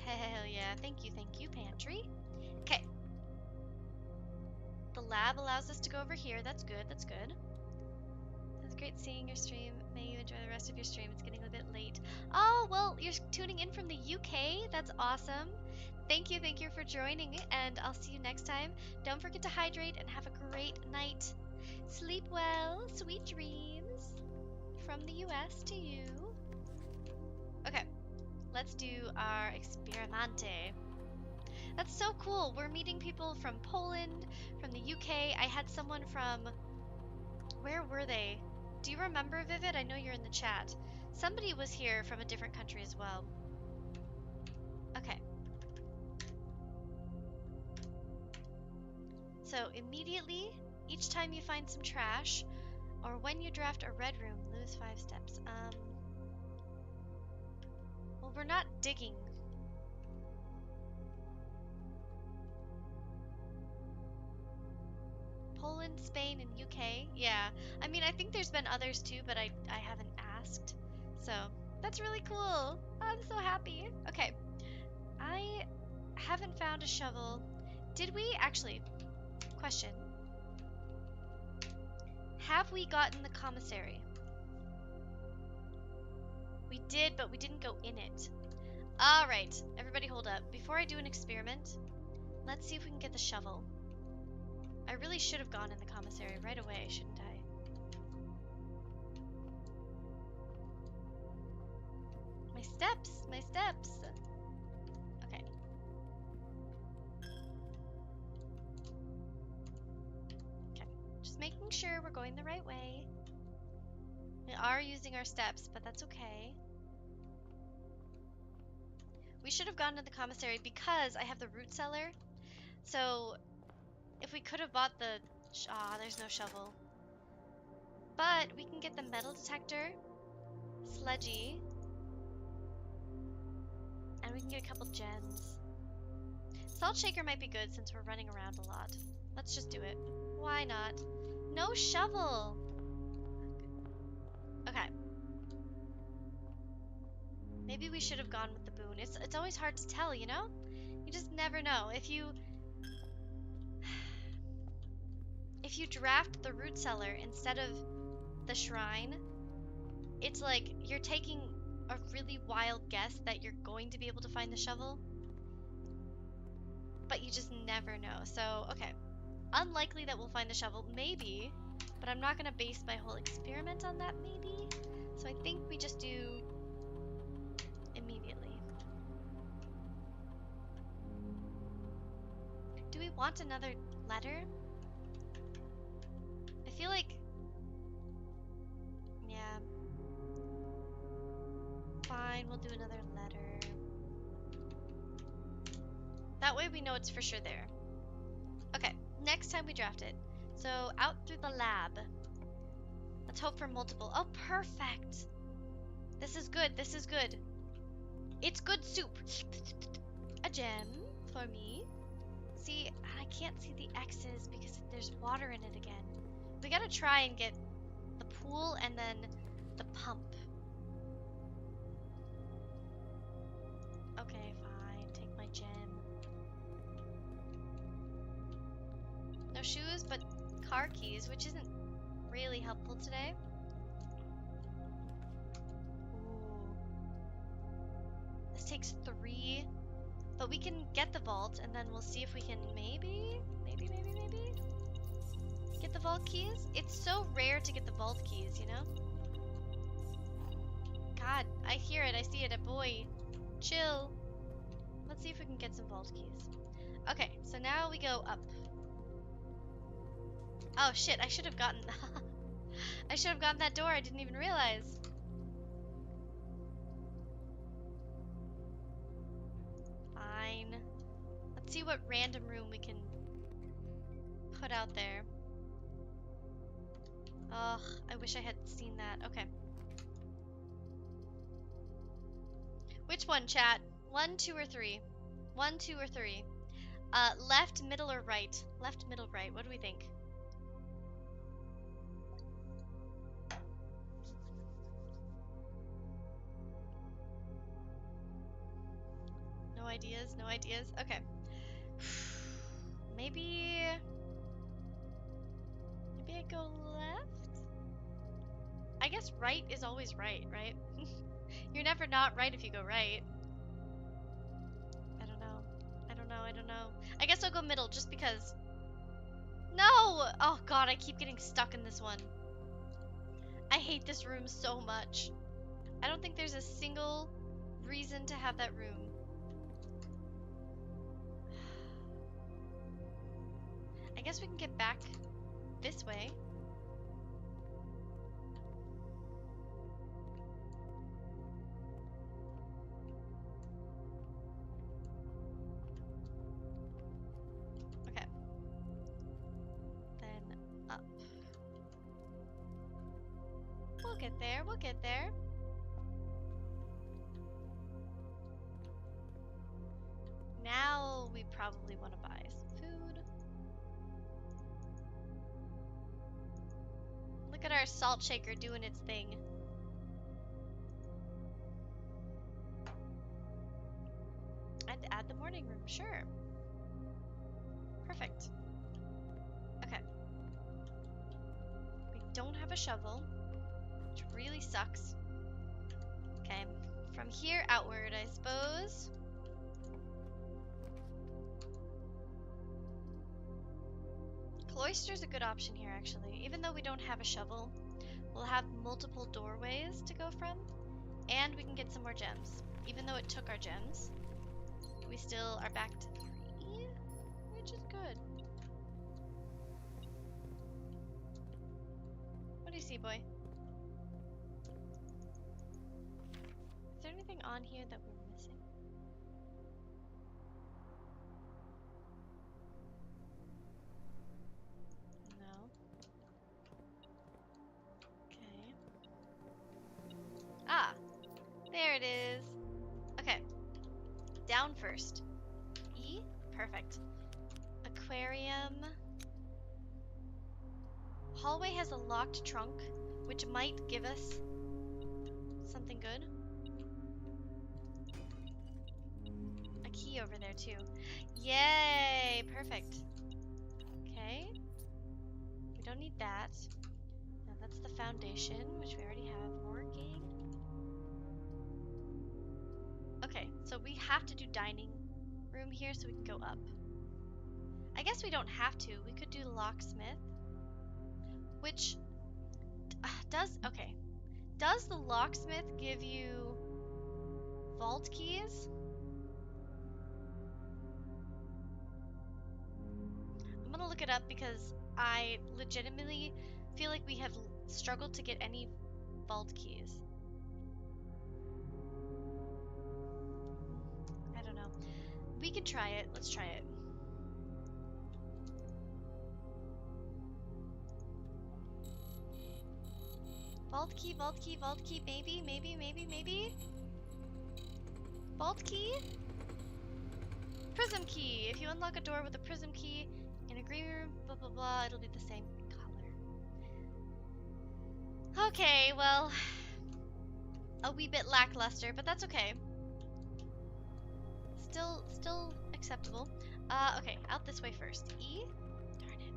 Hell yeah. Thank you, pantry. Okay. The lab allows us to go over here. That's good, that's good. It's great seeing your stream. May you enjoy the rest of your stream. It's getting a bit late. Oh, well, you're tuning in from the UK. That's awesome. Thank you for joining, and I'll see you next time. Don't forget to hydrate and have a great night. Sleep well. Sweet dreams. From the US to you. Okay, let's do our experimente. That's so cool. We're meeting people from Poland, from the UK. I had someone from... Where were they? Do you remember, Vivid? I know you're in the chat. Somebody was here from a different country as well. Okay. So immediately Each time you find some trash, or when you draft a red room, lose 5 steps. Well, we're not digging. Poland, Spain, and UK. Yeah, I mean, I think there's been others too, but I haven't asked. So, that's really cool. I'm so happy. Okay, I haven't found a shovel. Did we actually, question, have we gotten the commissary? We did, but we didn't go in it. All right, everybody hold up. Before I do an experiment, let's see if we can get the shovel. I really should have gone in the commissary right away, shouldn't I? My steps, my steps. Okay. Okay, just making sure we're going the right way. We are using our steps, but that's okay. We should have gone to the commissary because I have the root cellar. So if we could have bought the... there's no shovel. But we can get the metal detector, sledgy, and we can get a couple gems. Salt shaker might be good since we're running around a lot. Let's just do it. Why not? No shovel! Okay. Maybe we should have gone with the boon. It's always hard to tell, you know? You just never know. If you draft the root cellar instead of the shrine, it's like you're taking a really wild guess that you're going to be able to find the shovel, but you just never know. So, okay. Unlikely that we'll find the shovel, maybe, but I'm not gonna base my whole experiment on that maybe. So I think we just do immediately. Do we want another letter? I feel like, yeah. Fine, we'll do another letter. That way we know it's for sure there. Okay, next time we draft it. So out through the lab. Let's hope for multiple. Oh, perfect. This is good. This is good. It's good soup. A gem for me. See, I can't see the X's because there's water in it again. We gotta try and get the pool and then the pump. Okay, fine. Take my gem. No shoes, but car keys, which isn't really helpful today. Ooh. This takes 3, but we can get the vault, and then we'll see if we can maybe get the vault keys. It's so rare to get the vault keys, you know? God, I hear it, I see it, boy. Chill. Let's see if we can get some vault keys. Okay, so now we go up. Oh shit, I should have gotten I should have gotten that door, I didn't even realize. Fine. Let's see what random room we can put out there. Ugh, I wish I had seen that. Okay. Which one, chat? 1, 2, or 3? 1, 2, or 3? Left, middle, or right? Left, middle, right. What do we think? No ideas? No ideas? Okay. Maybe I go left? I guess right is always right, right? You're never not right if you go right. I don't know. I don't know. I don't know. I guess I'll go middle just because. No! Oh god, I keep getting stuck in this one. I hate this room so much. I don't think there's a single reason to have that room. I guess we can get back this way. Okay. Then We'll get there. We'll get there. Now we probably want to buy some food. Look at our salt shaker doing its thing. And add the morning room, sure. Perfect. Okay. We don't have a shovel, which really sucks. Okay, from here outward, I suppose. Cloister's a good option here, actually. Even though we don't have a shovel, we'll have multiple doorways to go from, and we can get some more gems. Even though it took our gems, we still are back to 3, which is good. What do you see, boy? Is there anything on here that we're missing? No. Okay. Ah, there it is. Okay, down first. E, perfect. Aquarium. Hallway has a locked trunk, which might give us something good. A key over there too. Yay, perfect. Okay. We don't need that. Now that's the foundation, which we already have working. Okay, so we have to do dining room here so we can go up. I guess we don't have to. We could do locksmith, which okay. Does the locksmith give you vault keys? I'm gonna look it up because I legitimately feel like we have struggled to get any vault keys. I don't know. We can try it. Let's try it. Vault key, vault key, vault key. Maybe, maybe, maybe, maybe. Vault key? Prism key. If you unlock a door with a prism key in a green room, blah, blah, blah, it'll be the same color. Okay, well, a wee bit lackluster, but that's okay. Still acceptable. Okay, out this way first. E? Darn it.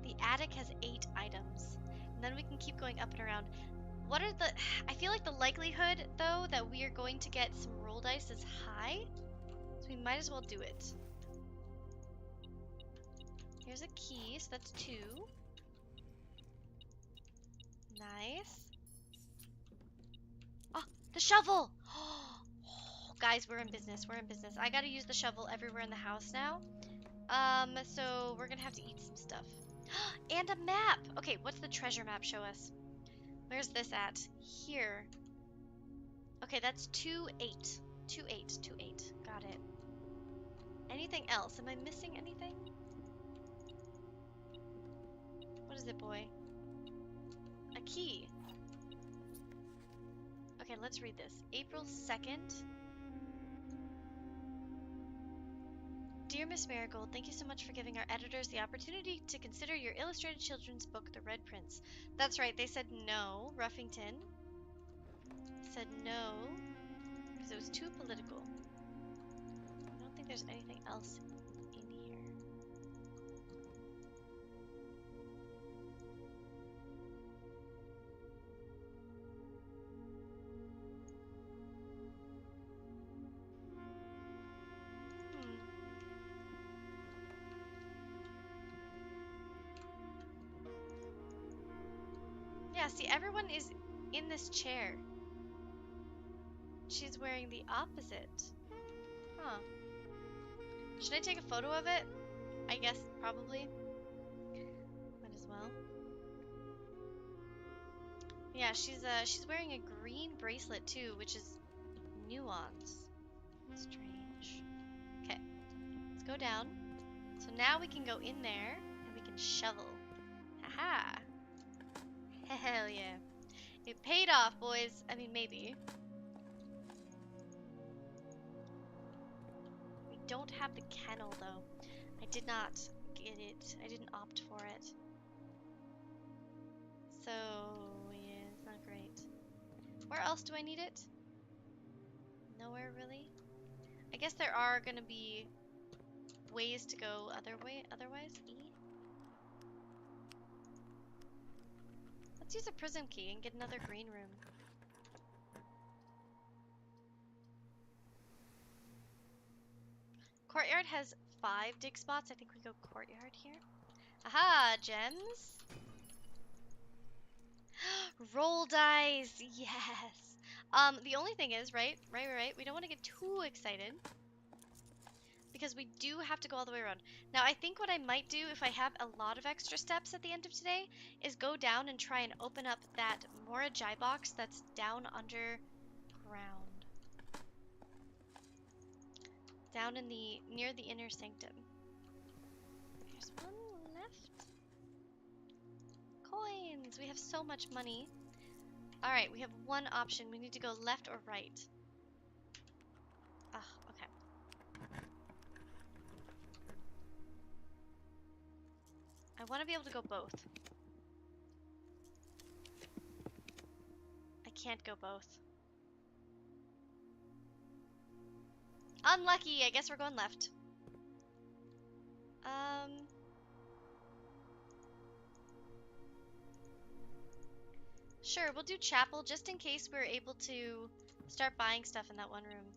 The attic has 8 items. And then we can keep going up and around. What are the... I feel like the likelihood, though, that we are going to get some roll dice is high. So we might as well do it. Here's a key, so that's 2. Nice. Oh, the shovel! Oh, guys, we're in business. We're in business. I gotta use the shovel everywhere in the house now. So we're gonna have to eat some stuff. And a map! Okay, what's the treasure map show us? Where's this at? Here. Okay, that's 2-8. 2-8, 2-8. Got it. Anything else? Am I missing anything? What is it, boy? A key. Okay, let's read this. April 2nd. Dear Miss Marigold, thank you so much for giving our editors the opportunity to consider your illustrated children's book, The Red Prince. That's right, they said no. Ruffington said no because it was too political. I don't think there's anything else in here. Yeah, see, everyone is in this chair. She's wearing the opposite. Huh. Should I take a photo of it? I guess probably. Might as well. Yeah, she's wearing a green bracelet too, which is nuance. Strange. Okay, let's go down. So now we can go in there and we can can shovel. Haha. Hell yeah. It paid off, boys. I mean, maybe. We don't have the kennel, though. I did not get it. I didn't opt for it. So, yeah, it's not great. Where else do I need it? Nowhere, really? I guess there are gonna be ways to go otherwise. E? Let's use a prism key and get another green room. Courtyard has 5 dig spots. I think we go courtyard here. Aha, gems. Roll dice. Yes. The only thing is, right. We don't want to get too excited because we do have to go all the way around. Now, I think what I might do if I have a lot of extra steps at the end of today is go down and try and open up that Morajai box that's down underground. Down in near the inner sanctum. There's one left. Coins! We have so much money. Alright, we have one option. We need to go left or right. Ah, okay. I want to be able to go both. I can't go both. Unlucky! I guess we're going left. Sure, we'll do chapel just in case we're able to start buying stuff in that one room.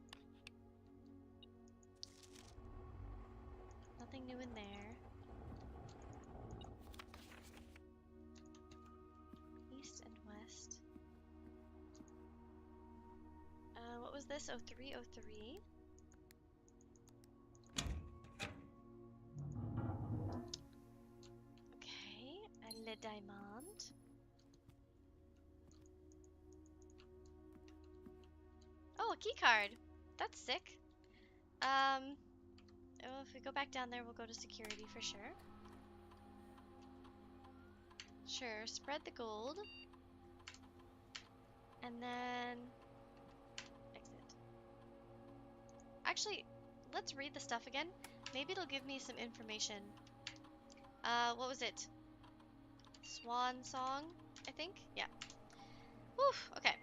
Nothing new in there. East and west. What was this? 0303. Okay, and Le Diamond. Oh, a key card. That's sick. Oh, if we go back down there, we'll go to security for sure. Sure, spread the gold. And then exit. Actually, let's read the stuff again. Maybe it'll give me some information. What was it? Swan song, I think? Yeah. Whew, okay.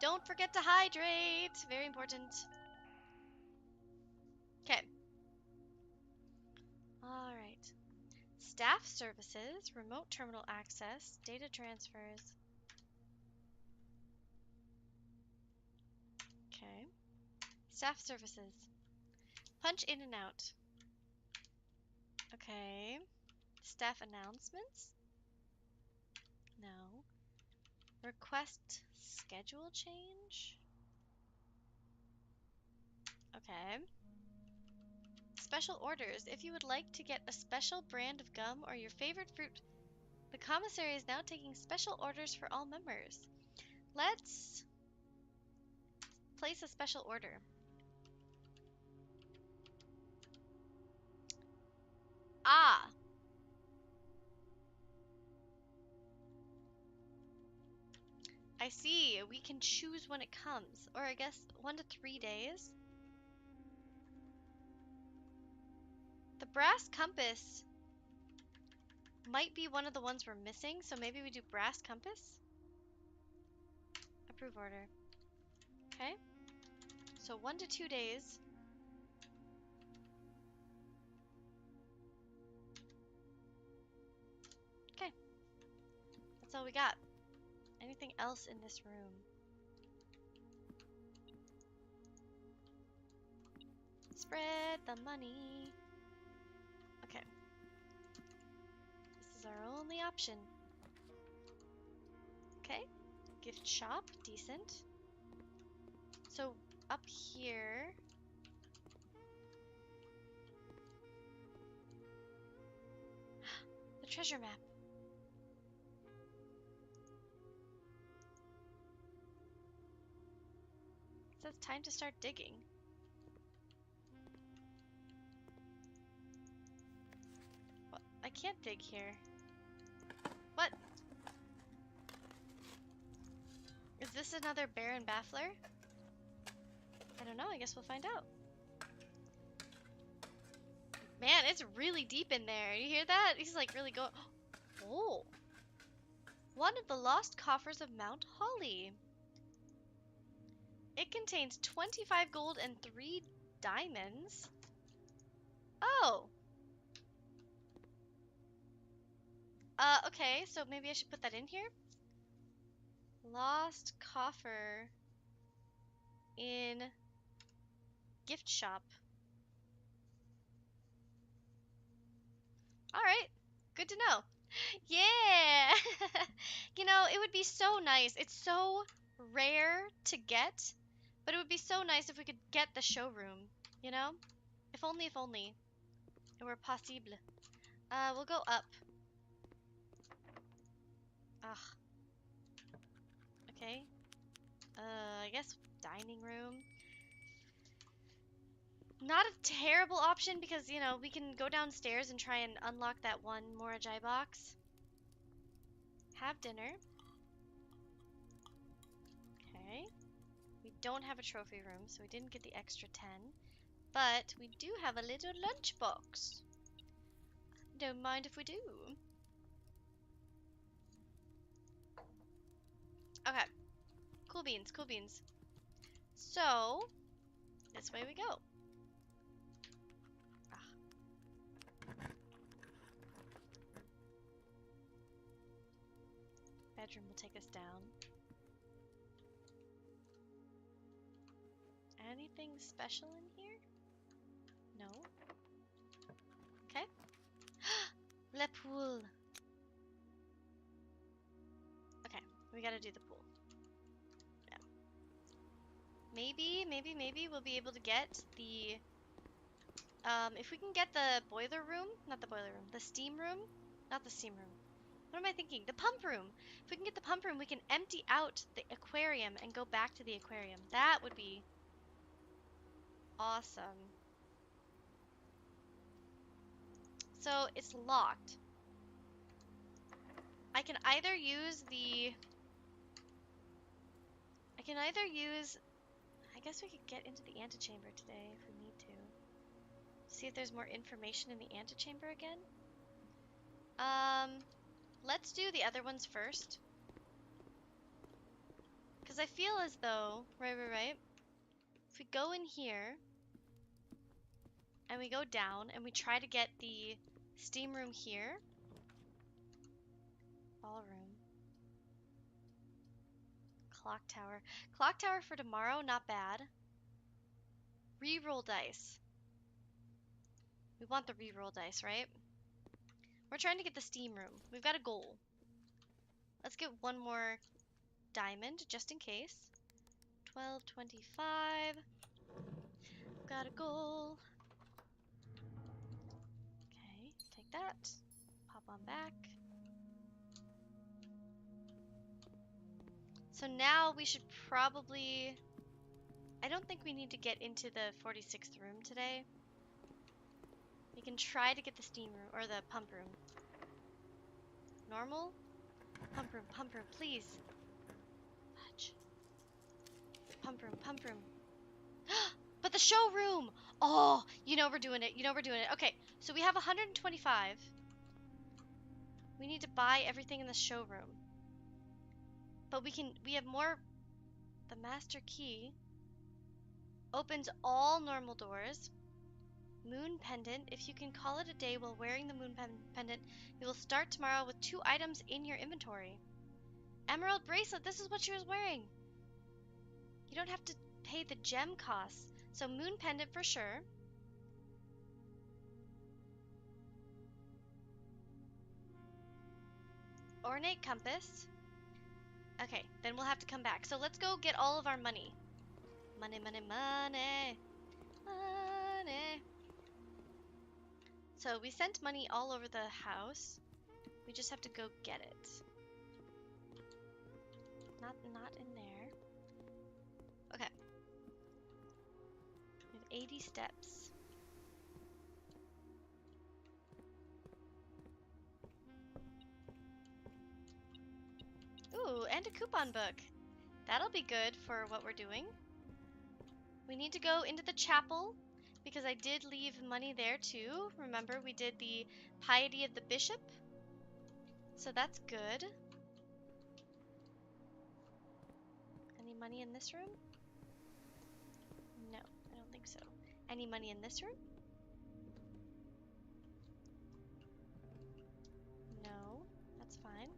Don't forget to hydrate! Very important. Okay. Alright. Staff services, remote terminal access, data transfers. Okay. Staff services. Punch in and out. Okay. Staff announcements? No. Request schedule change? Okay. Special orders. If you would like to get a special brand of gum or your favorite fruit, the commissary is now taking special orders for all members. Let's place a special order. Ah! I see. We can choose when it comes. Or I guess 1 to 3 days. The brass compass might be one of the ones we're missing, so maybe we do brass compass? Approve order. Okay. So 1 to 2 days. Okay. That's all we got. Anything else in this room? Spread the money. Okay. This is our only option. Okay. Gift shop. Decent. So up here. The treasure map. It says time to start digging. can't dig here. What? Is this another Baron Baffler? I don't know, I guess we'll find out. Man, it's really deep in there. You hear that? He's like really going. Oh! One of the lost coffers of Mount Holly. It contains 25 gold and 3 diamonds. Oh! Okay, so maybe I should put that in here? Lost coffer in gift shop. Alright, good to know. Yeah! You know, it would be so nice. It's so rare to get, but it would be so nice if we could get the showroom, you know? If only, if only. It were possible. We'll go up. Ugh. Okay. I guess dining room. Not a terrible option because, you know, we can go downstairs and try and unlock that one Morajai box. Have dinner. Okay. We don't have a trophy room, so we didn't get the extra 10. But we do have a little lunchbox. Don't mind if we do. Okay. Cool beans, cool beans. So, this way we go. Bedroom will take us down. Anything special in here? No. Okay. Le pool. Okay, we gotta do the pool. Yeah. Maybe we'll be able to get the... if we can get the boiler room, not the boiler room, the steam room, not the steam room. What am I thinking? The pump room. If we can get the pump room, we can empty out the aquarium and go back to the aquarium. That would be awesome. So it's locked. I can either use I guess we could get into the antechamber today if we need to. See if there's more information in the antechamber again. Let's do the other ones first. Because I feel as though, right. If we go in here, and we go down, and we try to get the steam room here. Ballroom. Clock tower. Clock tower for tomorrow, not bad. Reroll dice. We want the reroll dice, right? We're trying to get the steam room. We've got a goal. Let's get one more diamond, just in case. 1225. Got a goal. Okay, take that. Pop on back. So now we should probably... I don't think we need to get into the 46th room today. We can try to get the steam room, or the pump room. Normal? Pump room, please. Fudge. Pump room. But the showroom! Oh, you know we're doing it. Okay, so we have 125. We need to buy everything in the showroom. But we have more. The master key opens all normal doors. Moon pendant. If you can call it a day while wearing the moon pendant, you will start tomorrow with 2 items in your inventory. Emerald bracelet. This is what she was wearing. You don't have to pay the gem costs. So moon pendant for sure. Ornate compass. Okay, then we'll have to come back. So let's go get all of our money. Money. So we sent money all over the house. We just have to go get it. Not in there. Okay. We have 80 steps. a coupon book. That'll be good for what we're doing. We need to go into the chapel because I did leave money there too. Remember, we did the piety of the bishop. So that's good. Any money in this room? No, I don't think so. Any money in this room? No, that's fine.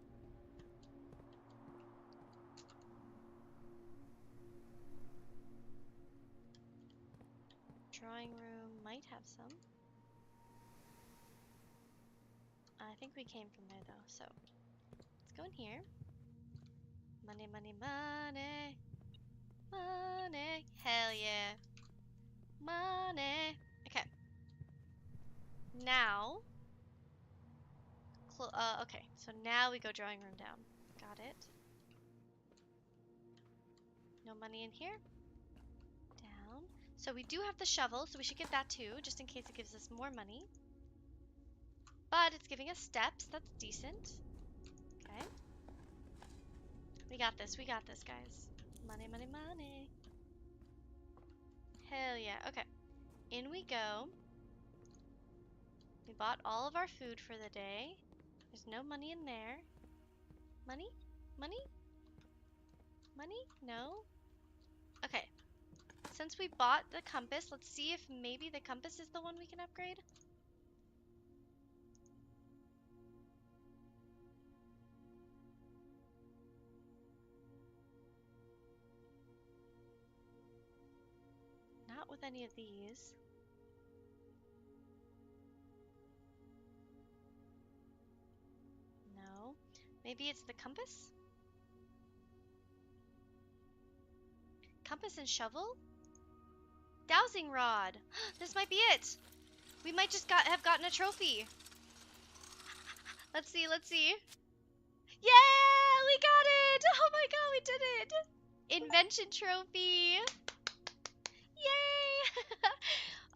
Drawing room might have some. I think we came from there though, so let's go in here. Money, money, money. Money. Hell yeah. Money. Okay. Now. Okay, so now we go drawing room down. Got it. No money in here. Down. So we do have the shovel, so we should get that too, just in case it gives us more money. But it's giving us steps. That's decent. Okay. We got this. We got this, guys. Money, money, money. Hell yeah. Okay. In we go. We bought all of our food for the day. There's no money in there. Money? Money? Money? No? Okay. Since we bought the compass, let's see if maybe the compass is the one we can upgrade. Not with any of these. No. Maybe it's the compass? Compass and shovel? Dowsing rod! This might be it! We might just have gotten a trophy. Let's see, let's see. Yeah! We got it! Oh my god, we did it! Invention trophy! Yay!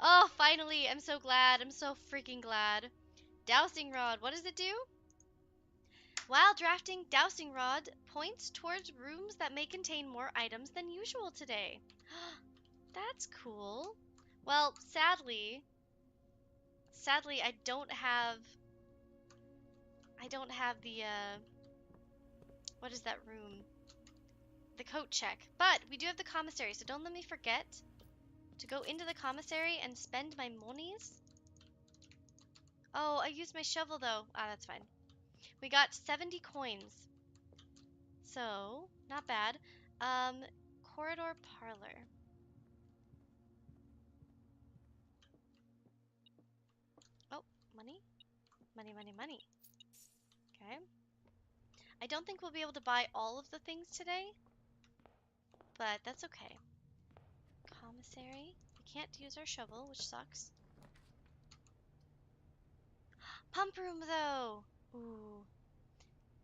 Oh, finally! I'm so glad. I'm so freaking glad. Dowsing rod. What does it do? While drafting, dowsing rod points towards rooms that may contain more items than usual today. That's cool. Well, sadly, I don't have the what is that room? The coat check. But we do have the commissary, so don't let me forget to go into the commissary and spend my monies. Oh, I used my shovel though. Ah, that's fine. We got 70 coins. So, not bad. Corridor parlor. Oh, money? Money, money, money. Okay. I don't think we'll be able to buy all of the things today, but that's okay. Commissary. We can't use our shovel, which sucks. Pump room, though! Ooh.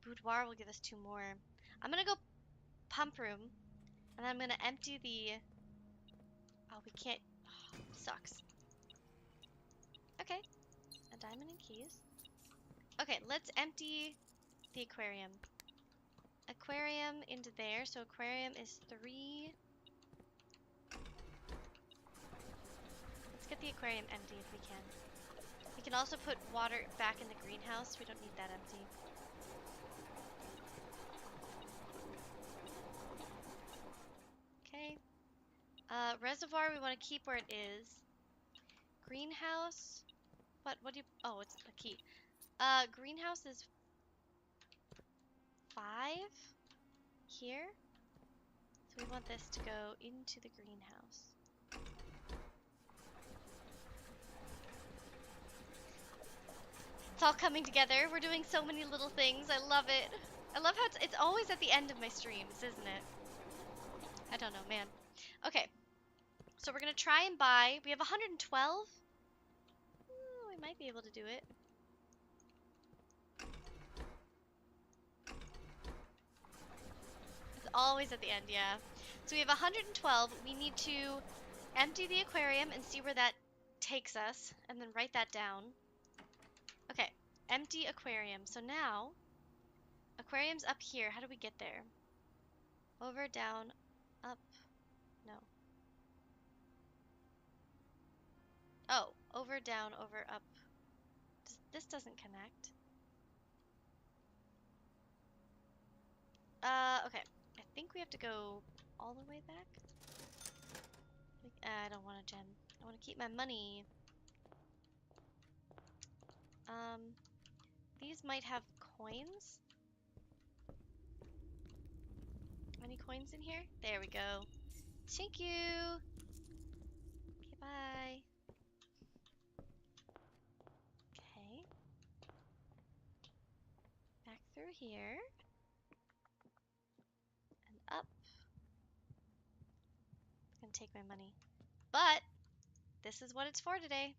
Boudoir will give us 2 more. I'm gonna go pump room, and I'm gonna empty the... Oh, we can't... Oh, sucks. Okay. A diamond and keys. Okay, let's empty the aquarium. Aquarium into there, so aquarium is 3. Let's get the aquarium empty if we can. We can also put water back in the greenhouse. We don't need that empty. Okay. Reservoir we want to keep where it is. Greenhouse. What do you... Oh, it's a key. Greenhouse is 5 here. So we want this to go into the greenhouse. It's all coming together. We're doing so many little things. I love it. I love how it's always at the end of my streams, isn't it? I don't know, man. Okay. So we're going to try and buy... We have 112. We might be able to do it. It's always at the end, yeah. So we have 112. We need to empty the aquarium and see where that takes us, and then write that down. Okay, empty aquarium. So now, aquarium's up here. How do we get there? Over, down, up. No. Oh, over, down, over, up. This doesn't connect. Okay. I think we have to go all the way back. I don't want a gem. I want to keep my money. These might have coins. Any coins in here? There we go. Thank you. Okay, bye. Okay. Back through here. And up. It's gonna take my money. But this is what it's for today.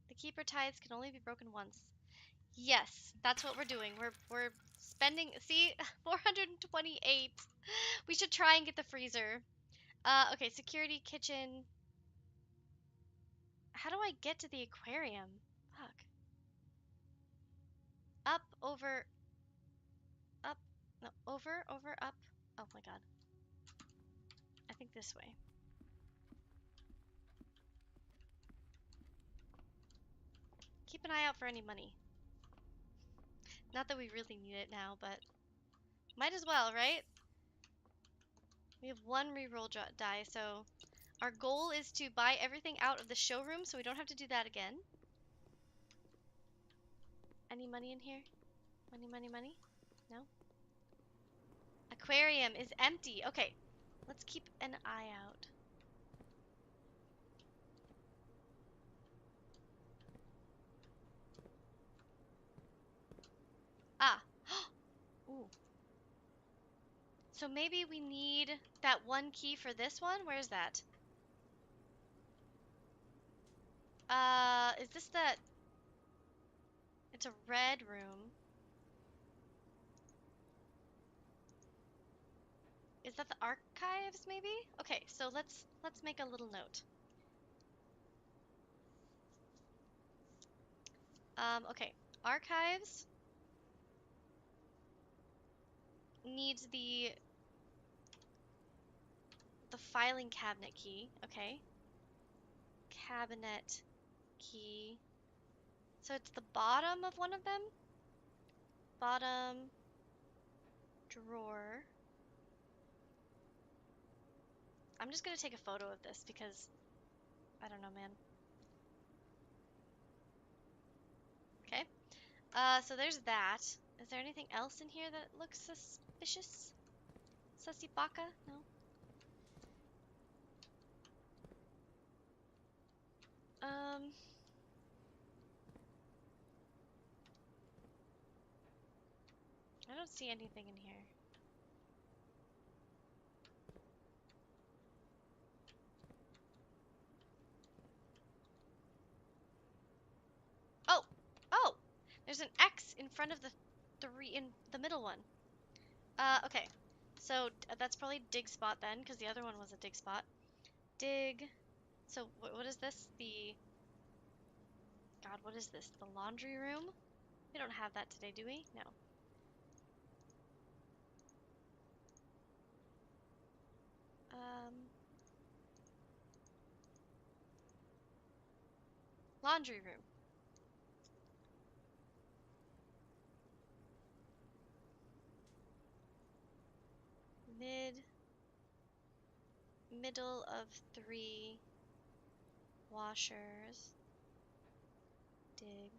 The keeper tithes can only be broken once. Yes, that's what we're doing. We're spending, see, 428. We should try and get the freezer. Okay, security, kitchen. How do I get to the aquarium? Fuck. Up, over, up. No, over, over, up. Oh my god. I think this way. Keep an eye out for any money. Not that we really need it now, but might as well, right? We have one reroll die, so our goal is to buy everything out of the showroom so we don't have to do that again. Any money in here? Money, money, money? No? Aquarium is empty. Okay, let's keep an eye out. Ah. Ooh. So maybe we need that one key for this one? Where's that? Is this the... It's a red room. Is that the archives, maybe? Okay, so let's make a little note. Okay. Archives needs the filing cabinet key. Okay. Cabinet key. So it's the bottom of one of them? Bottom drawer. I'm just gonna take a photo of this because I don't know, man. Okay. So there's that. Is there anything else in here that looks suspicious? Sussy baka? No? I don't see anything in here. Oh! Oh! There's an X in front of the in the middle one. Okay. So that's probably dig spot then, because the other one was a dig spot. Dig. So what is this? God, what is this? The laundry room? We don't have that today, do we? No. Laundry room. Middle of 3 washers. Dig.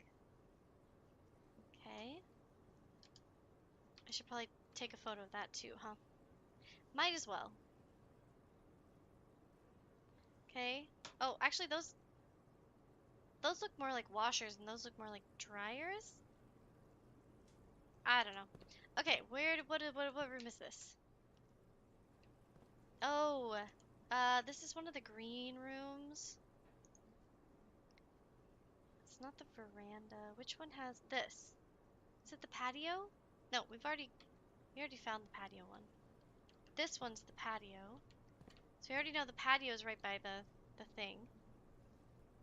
Okay. I should probably take a photo of that too, huh? Might as well. Okay. Oh, actually those look more like washers and those look more like dryers. I don't know. Okay, what room is this? Oh, this is one of the green rooms. It's not the veranda. Which one has this? Is it the patio? No, we already found the patio one. This one's the patio. So we already know the patio is right by the thing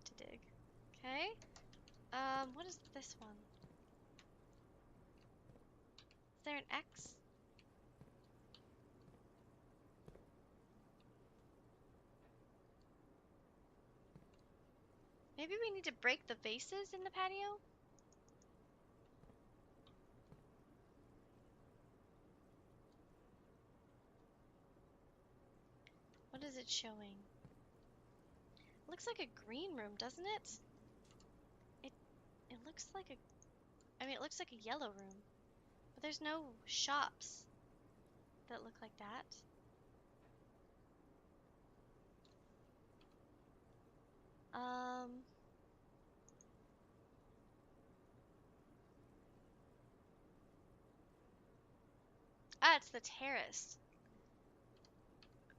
to dig. Okay. What is this one? Is there an X? Maybe we need to break the vases in the patio? What is it showing? It looks like a green room, doesn't it? It it looks like a I mean it looks like a yellow room. But there's no shops that look like that. Um it's the terrace.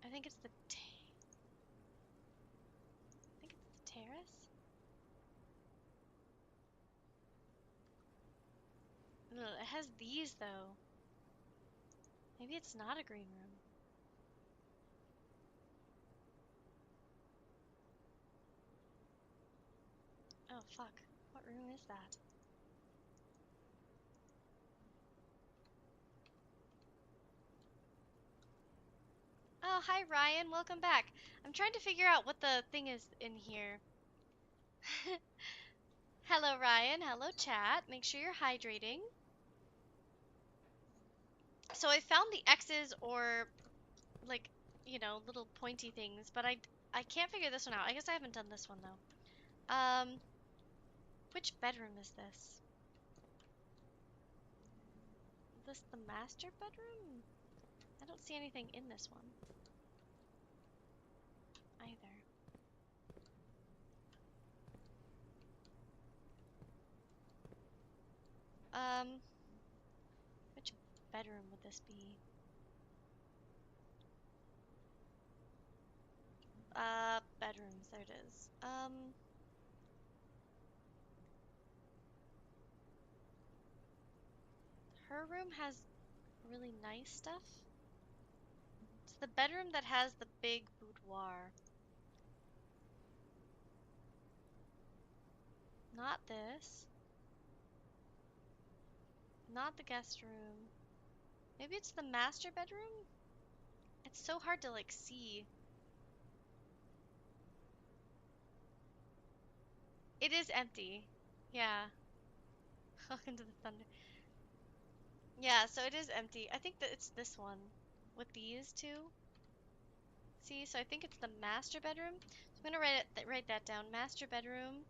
I think it's the I think it's the terrace. Ugh, it has these though. Maybe it's not a green room. Oh fuck. What room is that? Oh, hi Ryan, welcome back. I'm trying to figure out what the thing is in here. Hello Ryan, hello chat. Make sure you're hydrating. So I found the X's or like, little pointy things, but I can't figure this one out. I guess I haven't done this one though. Which bedroom is this? Is this the master bedroom? I don't see anything in this one either. Which bedroom would this be? Bedrooms, there it is. Her room has really nice stuff. It's the bedroom that has the big boudoir. Not this. Not the guest room. Maybe it's the master bedroom? It's so hard to like see. It is empty. Yeah. Welcome to the thunder. Yeah, so it is empty. I think that it's this one with these two. See, so I think it's the master bedroom. So I'm gonna write that down. Master bedroom.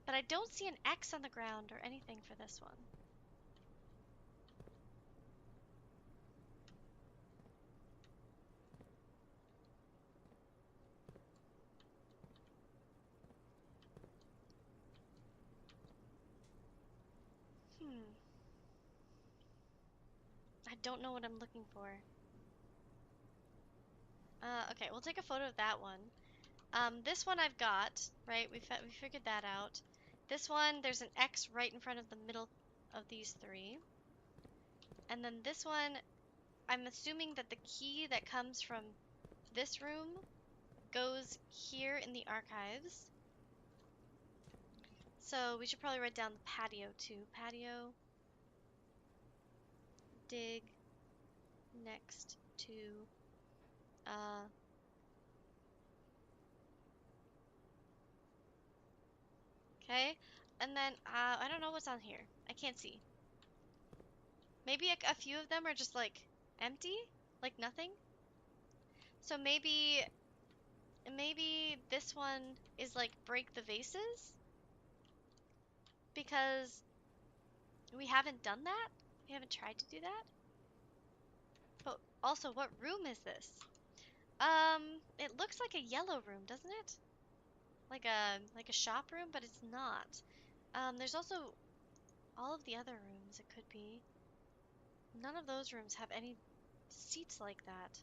But I don't see an X on the ground or anything for this one. Hmm. I don't know what I'm looking for. Okay, we'll take a photo of that one. This one I've got, right? We figured that out. This one, there's an X right in front of the middle of these three. And then this one, I'm assuming that the key that comes from this room goes here in the archives. So we should probably write down the patio too. Patio, dig, next to, uh, okay. And then, I don't know what's on here. I can't see. Maybe a few of them are just like empty, like nothing. So maybe this one is like break the vases because we haven't done that. We haven't tried to do that. But also, what room is this? It looks like a yellow room, doesn't it? Like a shop room, but it's not. There's also all of the other rooms it could be. None of those rooms have any seats like that.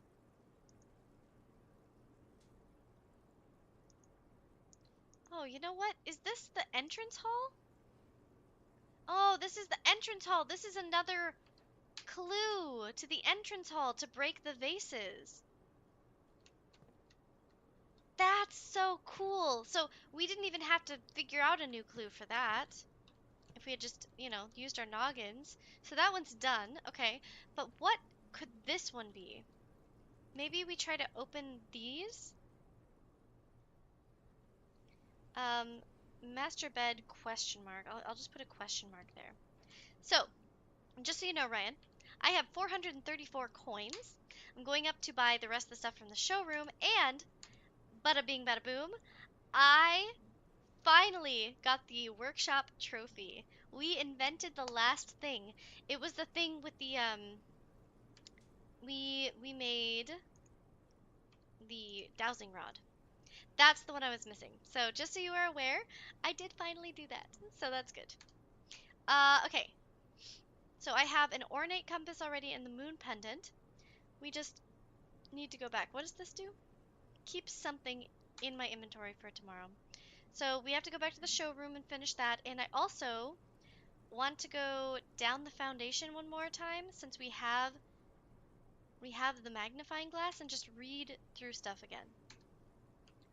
Oh, you know what? Is this the entrance hall? Oh, this is the entrance hall. This is another clue to the entrance hall to break the vases. That's so cool. So we didn't even have to figure out a new clue for that. If we had just, used our noggins. So that one's done. Okay. But what could this one be? Maybe we try to open these? Um, master bed question mark. I'll just put a question mark there. So, just so you know, Ryan, I have 434 coins. I'm going up to buy the rest of the stuff from the showroom, and bada bing, bada boom, I finally got the workshop trophy. We invented the last thing. It was the thing with the we made the dowsing rod. That's the one I was missing. So just so you are aware, I did finally do that. So that's good. Okay. So I have an ornate compass already and the moon pendant. We just need to go back. What does this do? Keep something in my inventory for tomorrow. So we have to go back to the showroom and finish that. And I also want to go down the foundation one more time since we have the magnifying glass and just read through stuff again.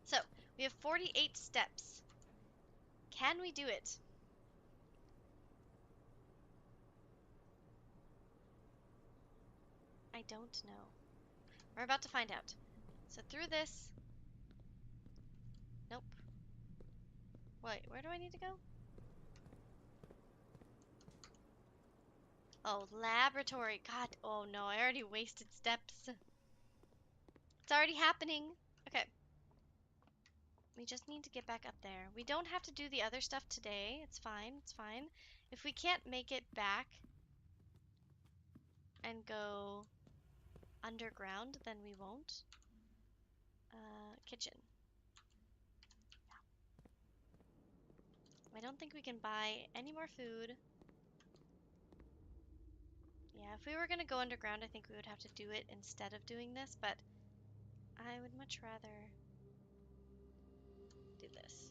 So we have 48 steps. Can we do it? I don't know. We're about to find out. So through this. Nope. Wait, where do I need to go? Oh, laboratory. God, oh no, I already wasted steps. It's already happening. Okay. We just need to get back up there. We don't have to do the other stuff today. It's fine. It's fine. If we can't make it back and go underground, then we won't. Kitchen. I don't think we can buy any more food. Yeah, if we were gonna go underground, I think we would have to do it instead of doing this, but I would much rather do this.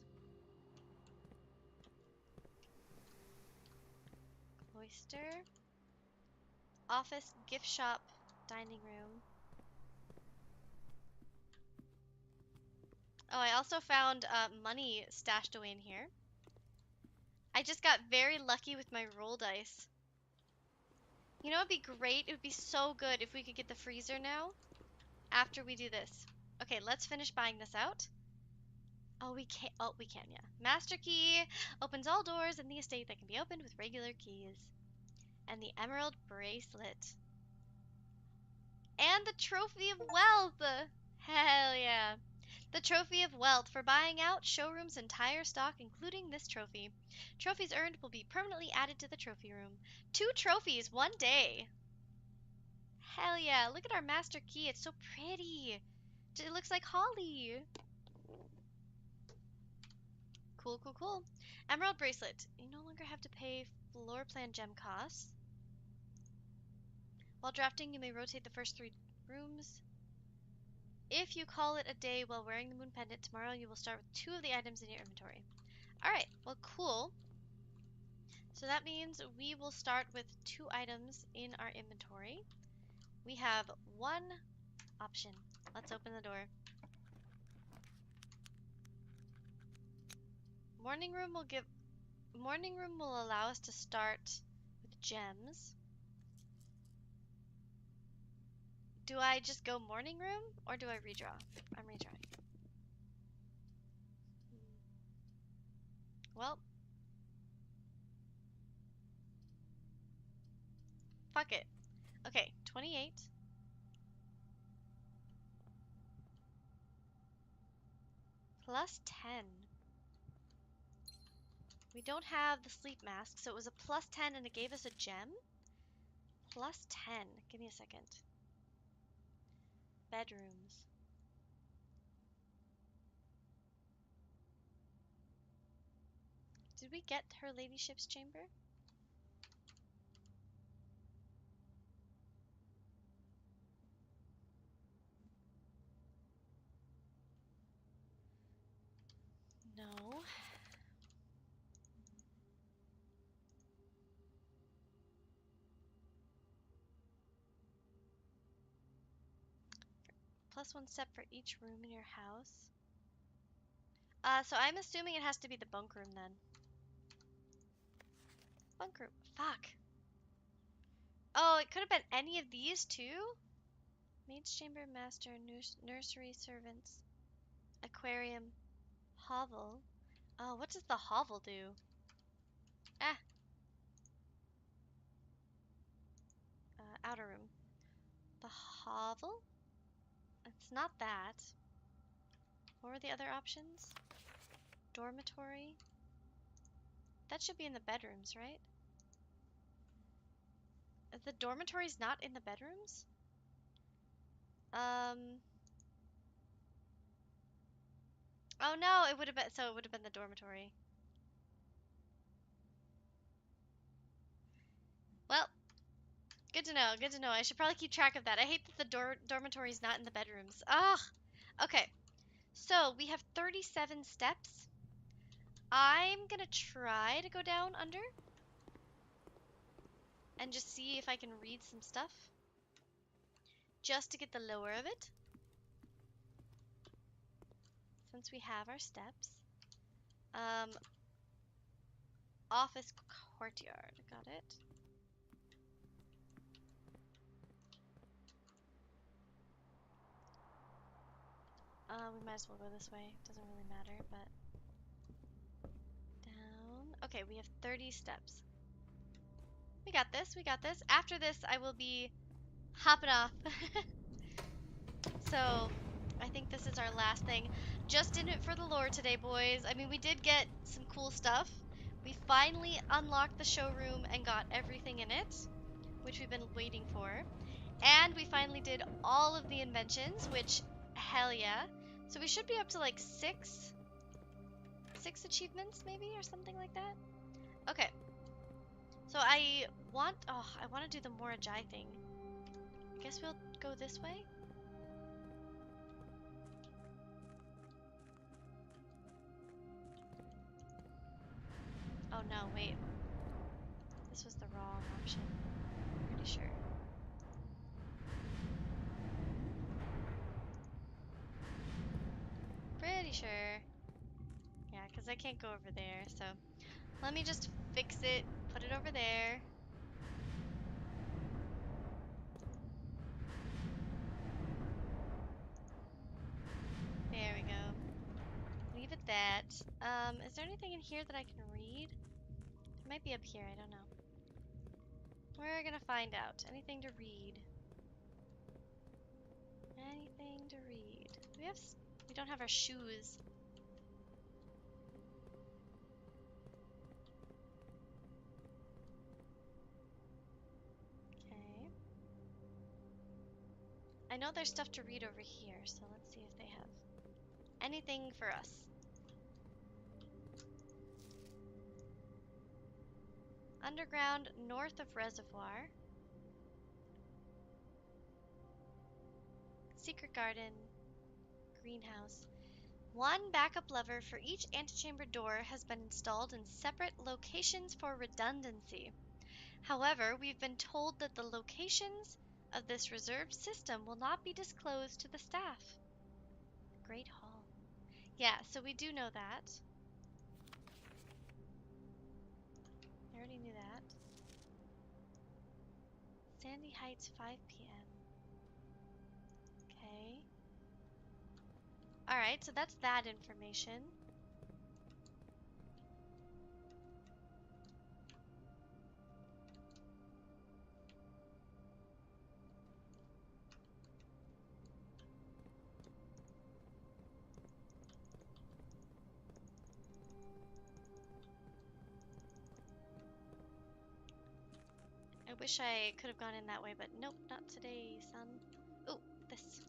Cloister. Office, gift shop, dining room. Oh, I also found money stashed away in here. I just got very lucky with my roll dice. You know, it'd be great. It would be so good if we could get the freezer now after we do this. Okay, let's finish buying this out. Oh, we can't. Oh, we can, yeah. Master key opens all doors in the estate that can be opened with regular keys. And the emerald bracelet. And the trophy of wealth. Hell yeah. The trophy of wealth for buying out showroom's entire stock, including this trophy. Trophies earned will be permanently added to the trophy room. 2 trophies, 1 day. Hell yeah. Look at our master key. It's so pretty. It looks like holly. Cool, cool, cool. Emerald bracelet. You no longer have to pay floor plan gem costs. While drafting, you may rotate the first 3 rooms. If you call it a day while wearing the moon pendant, tomorrow you will start with 2 of the items in your inventory. Alright, well, cool. So that means we will start with 2 items in our inventory. We have 1 option. Let's open the door. Morning room will allow us to start with gems. Do I just go morning room or do I redraw? I'm redrawing. Well, fuck it. Okay, 28. Plus 10. We don't have the sleep mask, so it was a plus 10 and it gave us a gem? Plus 10. Give me a second. Bedrooms. Did we get her ladyship's chamber? No. Plus 1 step for each room in your house. So I'm assuming it has to be the bunk room then. Bunk room. Fuck. Oh, it could have been any of these too? Maid's chamber, master, nursery, servants, aquarium, hovel. Oh, what does the hovel do? Ah, outer room. The hovel? It's not that. What were the other options? Dormitory? That should be in the bedrooms, right? The dormitory's not in the bedrooms? Oh no, it would have been, so it would have been the dormitory. Well, good to know, good to know. I should probably keep track of that. I hate that the dormitory's not in the bedrooms. Ugh. Okay, so we have 37 steps. I'm gonna try to go down under and just see if I can read some stuff. Just to get the lower of it. Since we have our steps. Office courtyard. Got it. We might as well go this way. Doesn't really matter, but... Down. Okay, we have 30 steps. We got this, we got this. After this, I will be hopping off. So, I think this is our last thing. Just in it for the lore today, boys. I mean, we did get some cool stuff. We finally unlocked the showroom and got everything in it, which we've been waiting for. And we finally did all of the inventions, which, hell yeah. So we should be up to like six achievements maybe, or something like that. Okay. So I want to do the Morajai thing. I guess we'll go this way. Oh no, wait. This was the wrong option. Pretty sure. Pretty sure. Yeah, because I can't go over there, so let me just fix it, put it over there. There we go. Leave it that. Is there anything in here that I can read? It might be up here, I don't know. We're gonna find out. Anything to read? Anything to read? We don't have our shoes. Okay. I know there's stuff to read over here, so let's see if they have anything for us. Underground, north of reservoir. Secret garden. Greenhouse. One backup lever for each antechamber door has been installed in separate locations for redundancy. However, we've been told that the locations of this reserved system will not be disclosed to the staff. Great Hall. Yeah, so we do know that. I already knew that. Sandy Heights, 5 p.m. Okay. Alright, so that's that information. I wish I could have gone in that way, but nope, not today, son. Oh, this.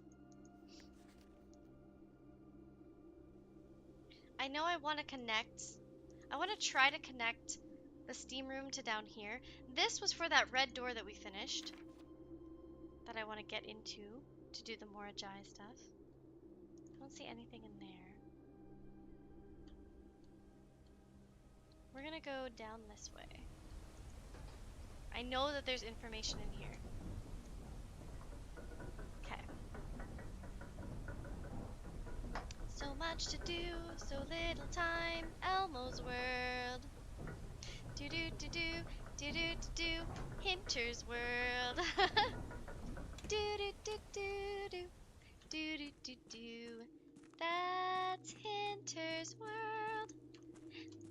I know I want to connect. I want to try to connect the steam room to down here. This was for that red door that we finished. That I want to get into to do the Morajai stuff. I don't see anything in there. We're gonna go down this way. I know that there's information in here. Okay. So much to do, so little time. Elmo's world. Do do do do do do do do. Hinter's world. Do do do do do do do do do. That's Hinter's world.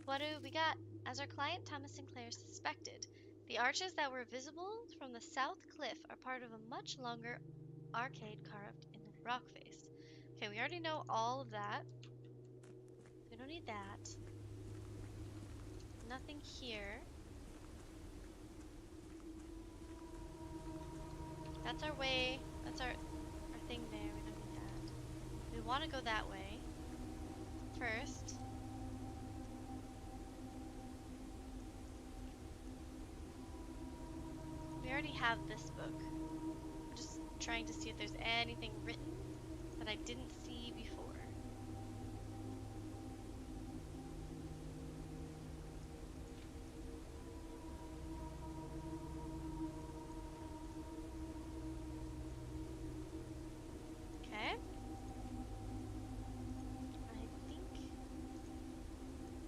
What do we got? As our client Thomas Sinclair suspected, the arches that were visible from the south cliff are part of a much longer arcade carved in the rock face. Okay, we already know all of that. We don't need that. Nothing here. That's our way. That's our thing there. We don't need that. We want to go that way first. We already have this book. I'm just trying to see if there's anything written that I didn't see before. Okay.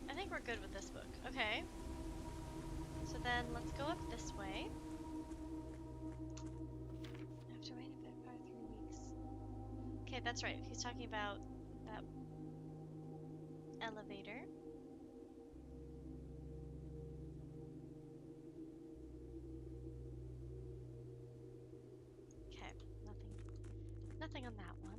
I think we're good with this book. Okay. So then let's go up this way. I have to wait a bit for 3 weeks. Okay, that's right. He's talking about that elevator. Okay, nothing on that one.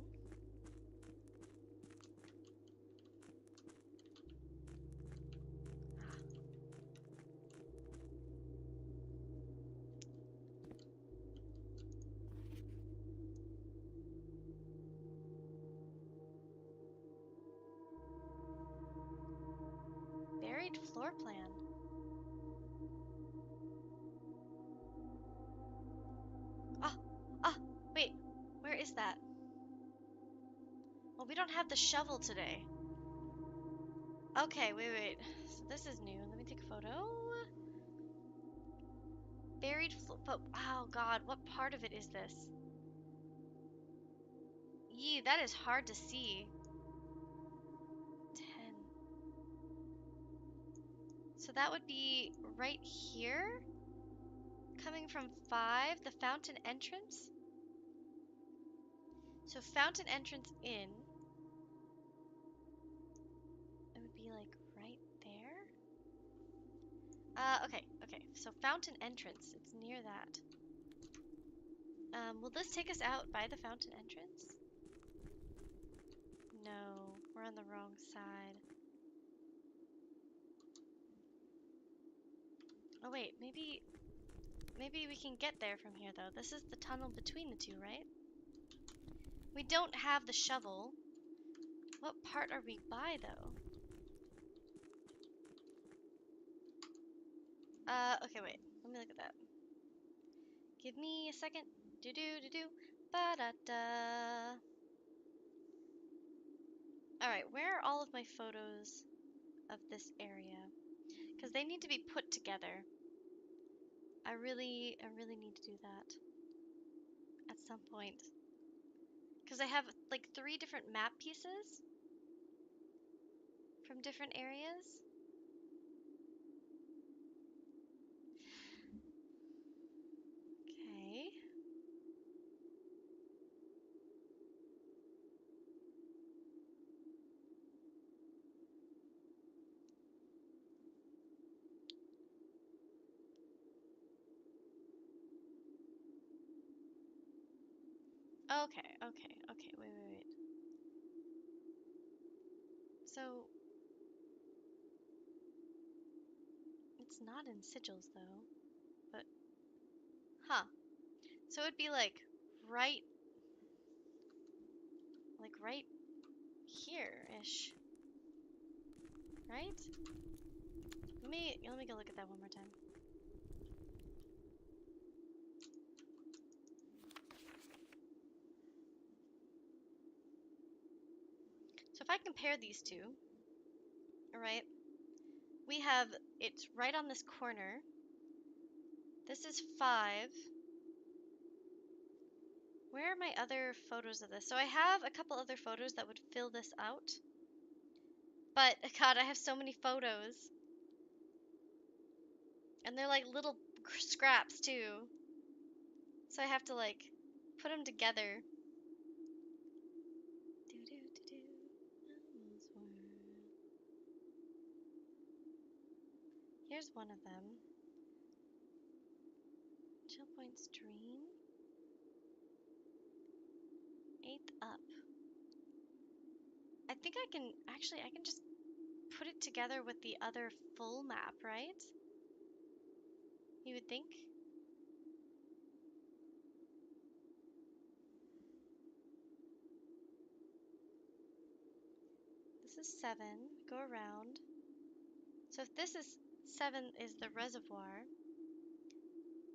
Buried floor plan. Ah, wait, where is that? Well, we don't have the shovel today. Okay, wait. So this is new. Let me take a photo. Buried but oh god, what part of it is this? Yee, that is hard to see. 10. So that would be right here? Coming from 5, the fountain entrance? So fountain entrance in. It would be like right there? Okay. So fountain entrance, it's near that. Will this take us out by the fountain entrance? No, we're on the wrong side. Oh wait, maybe we can get there from here though. This is the tunnel between the two, right? We don't have the shovel. What part are we by though? Okay, wait. Let me look at that. Give me a second. Do. Ba da da. Alright, where are all of my photos of this area? Because they need to be put together. I really need to do that at some point. Because I have like 3 different map pieces from different areas. Okay. Okay, wait. So, it's not in sigils though, but, huh. So it'd be like right here-ish, right? Let me go look at that one more time. So if I compare these two, alright, we have, it's right on this corner. This is 5. Where are my other photos of this? So I have a couple other photos that would fill this out. But, God, I have so many photos. And they're like little scraps, too. So I have to, like, put them together. here's one of them. Chill Point Stream. 8th up. I think I can just put it together with the other full map, right? You would think? This is 7. Go around. So if this is 7 is the reservoir,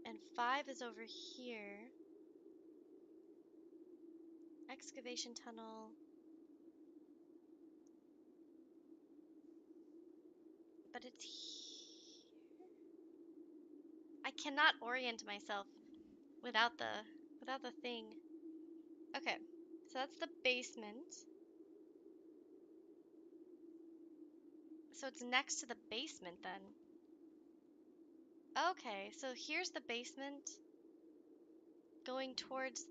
and 5 is over here. Excavation tunnel. But it's here. I cannot orient myself without the thing. Okay, so that's the basement. So it's next to the basement then. Okay, so here's the basement going towards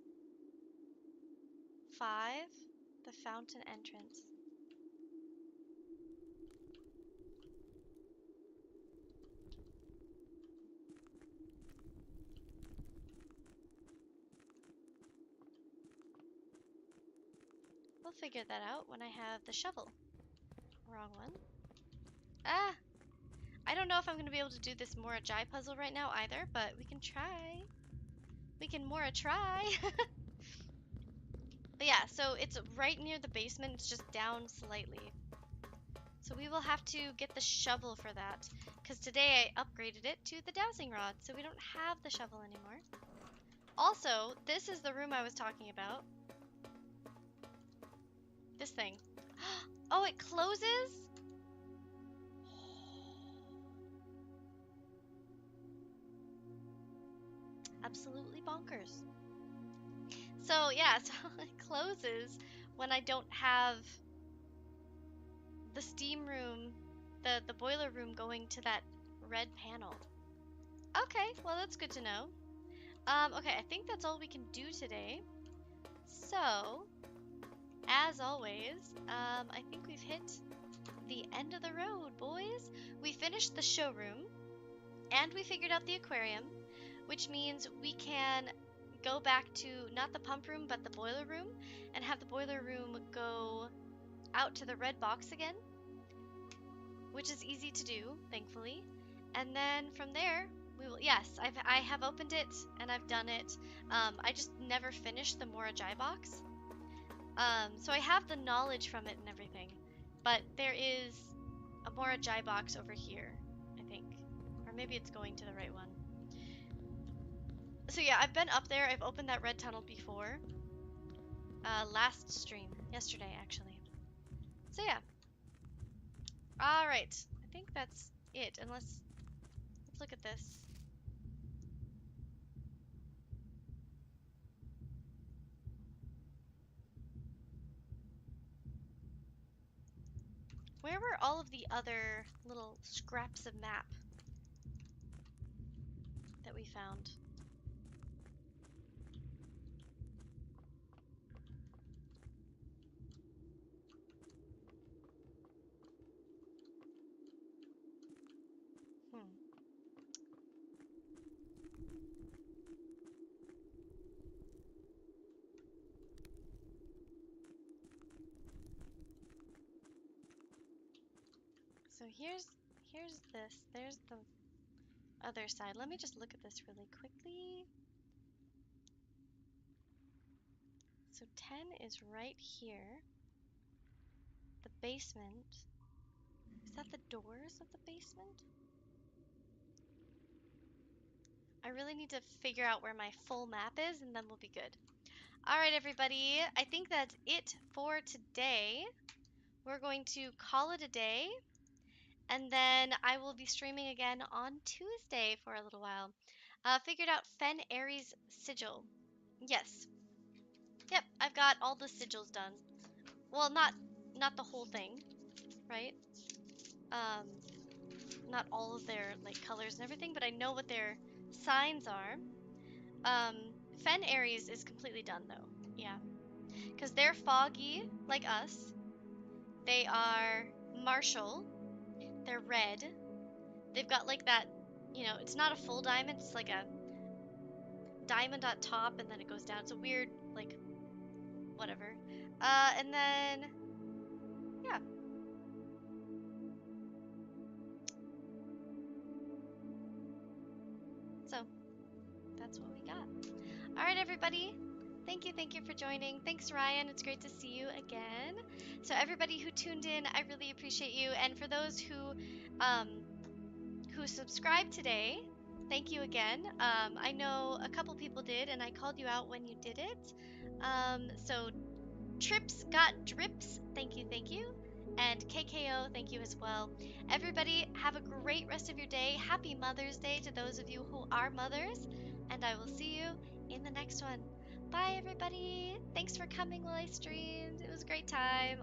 5, the fountain entrance. We'll figure that out when I have the shovel. Wrong one. Ah! I don't know if I'm going to be able to do this Mora Jai puzzle right now either, but we can try. We can Mora try. But yeah, so it's right near the basement. It's just down slightly. So we will have to get the shovel for that, because today I upgraded it to the dowsing rod, so we don't have the shovel anymore. Also, this is the room I was talking about. This thing. Oh, it closes? Absolutely bonkers. So yeah, so it closes when I don't have the steam room, the boiler room going to that red panel. Okay, well that's good to know. Okay, I think that's all we can do today. So, as always, I think we've hit the end of the road, boys. We finished the showroom, and we figured out the aquarium, which means we can go back to not the pump room, but the boiler room, and have the boiler room go out to the red box again, which is easy to do, thankfully. And then from there, we will. Yes, I have opened it and I've done it. I just never finished the Mora Jai box. So I have the knowledge from it and everything, but there is a Mora Jai box over here, I think, or maybe it's going to the right one. So yeah, I've been up there. I've opened that red tunnel before. Last stream, yesterday actually. So yeah. All right, I think that's it. Let's look at this. Where were all of the other little scraps of map that we found? Hmm. So here's this. There's the other side. Let me just look at this really quickly. So 10 is right here. The basement. Is that the doors of the basement? I really need to figure out where my full map is, and then we'll be good. Alright, everybody. I think that's it for today. We're going to call it a day. And then I will be streaming again on Tuesday for a little while. Figured out Fen Aries sigil. Yes. Yep, I've got all the sigils done. Well, not the whole thing, right? Um, not all of their like colors and everything, but I know what their signs are. Fen Aries is completely done though. Yeah. Because they're foggy, like us. They are martial. They're red. They've got like that, it's not a full diamond, it's like a diamond on top and then it goes down. It's a weird, like, whatever. And then, yeah. So, that's what we got. All right, everybody. Thank you for joining. Thanks, Ryan. It's great to see you again. So, everybody who tuned in, I really appreciate you. And for those um, who subscribed today, thank you again. I know a couple people did, and I called you out when you did it. So, Trips Got Drips, thank you. And KKO, thank you as well. Everybody, have a great rest of your day. Happy Mother's Day to those of you who are mothers. And I will see you in the next one. Bye, everybody. Thanks for coming while I streamed. It was a great time.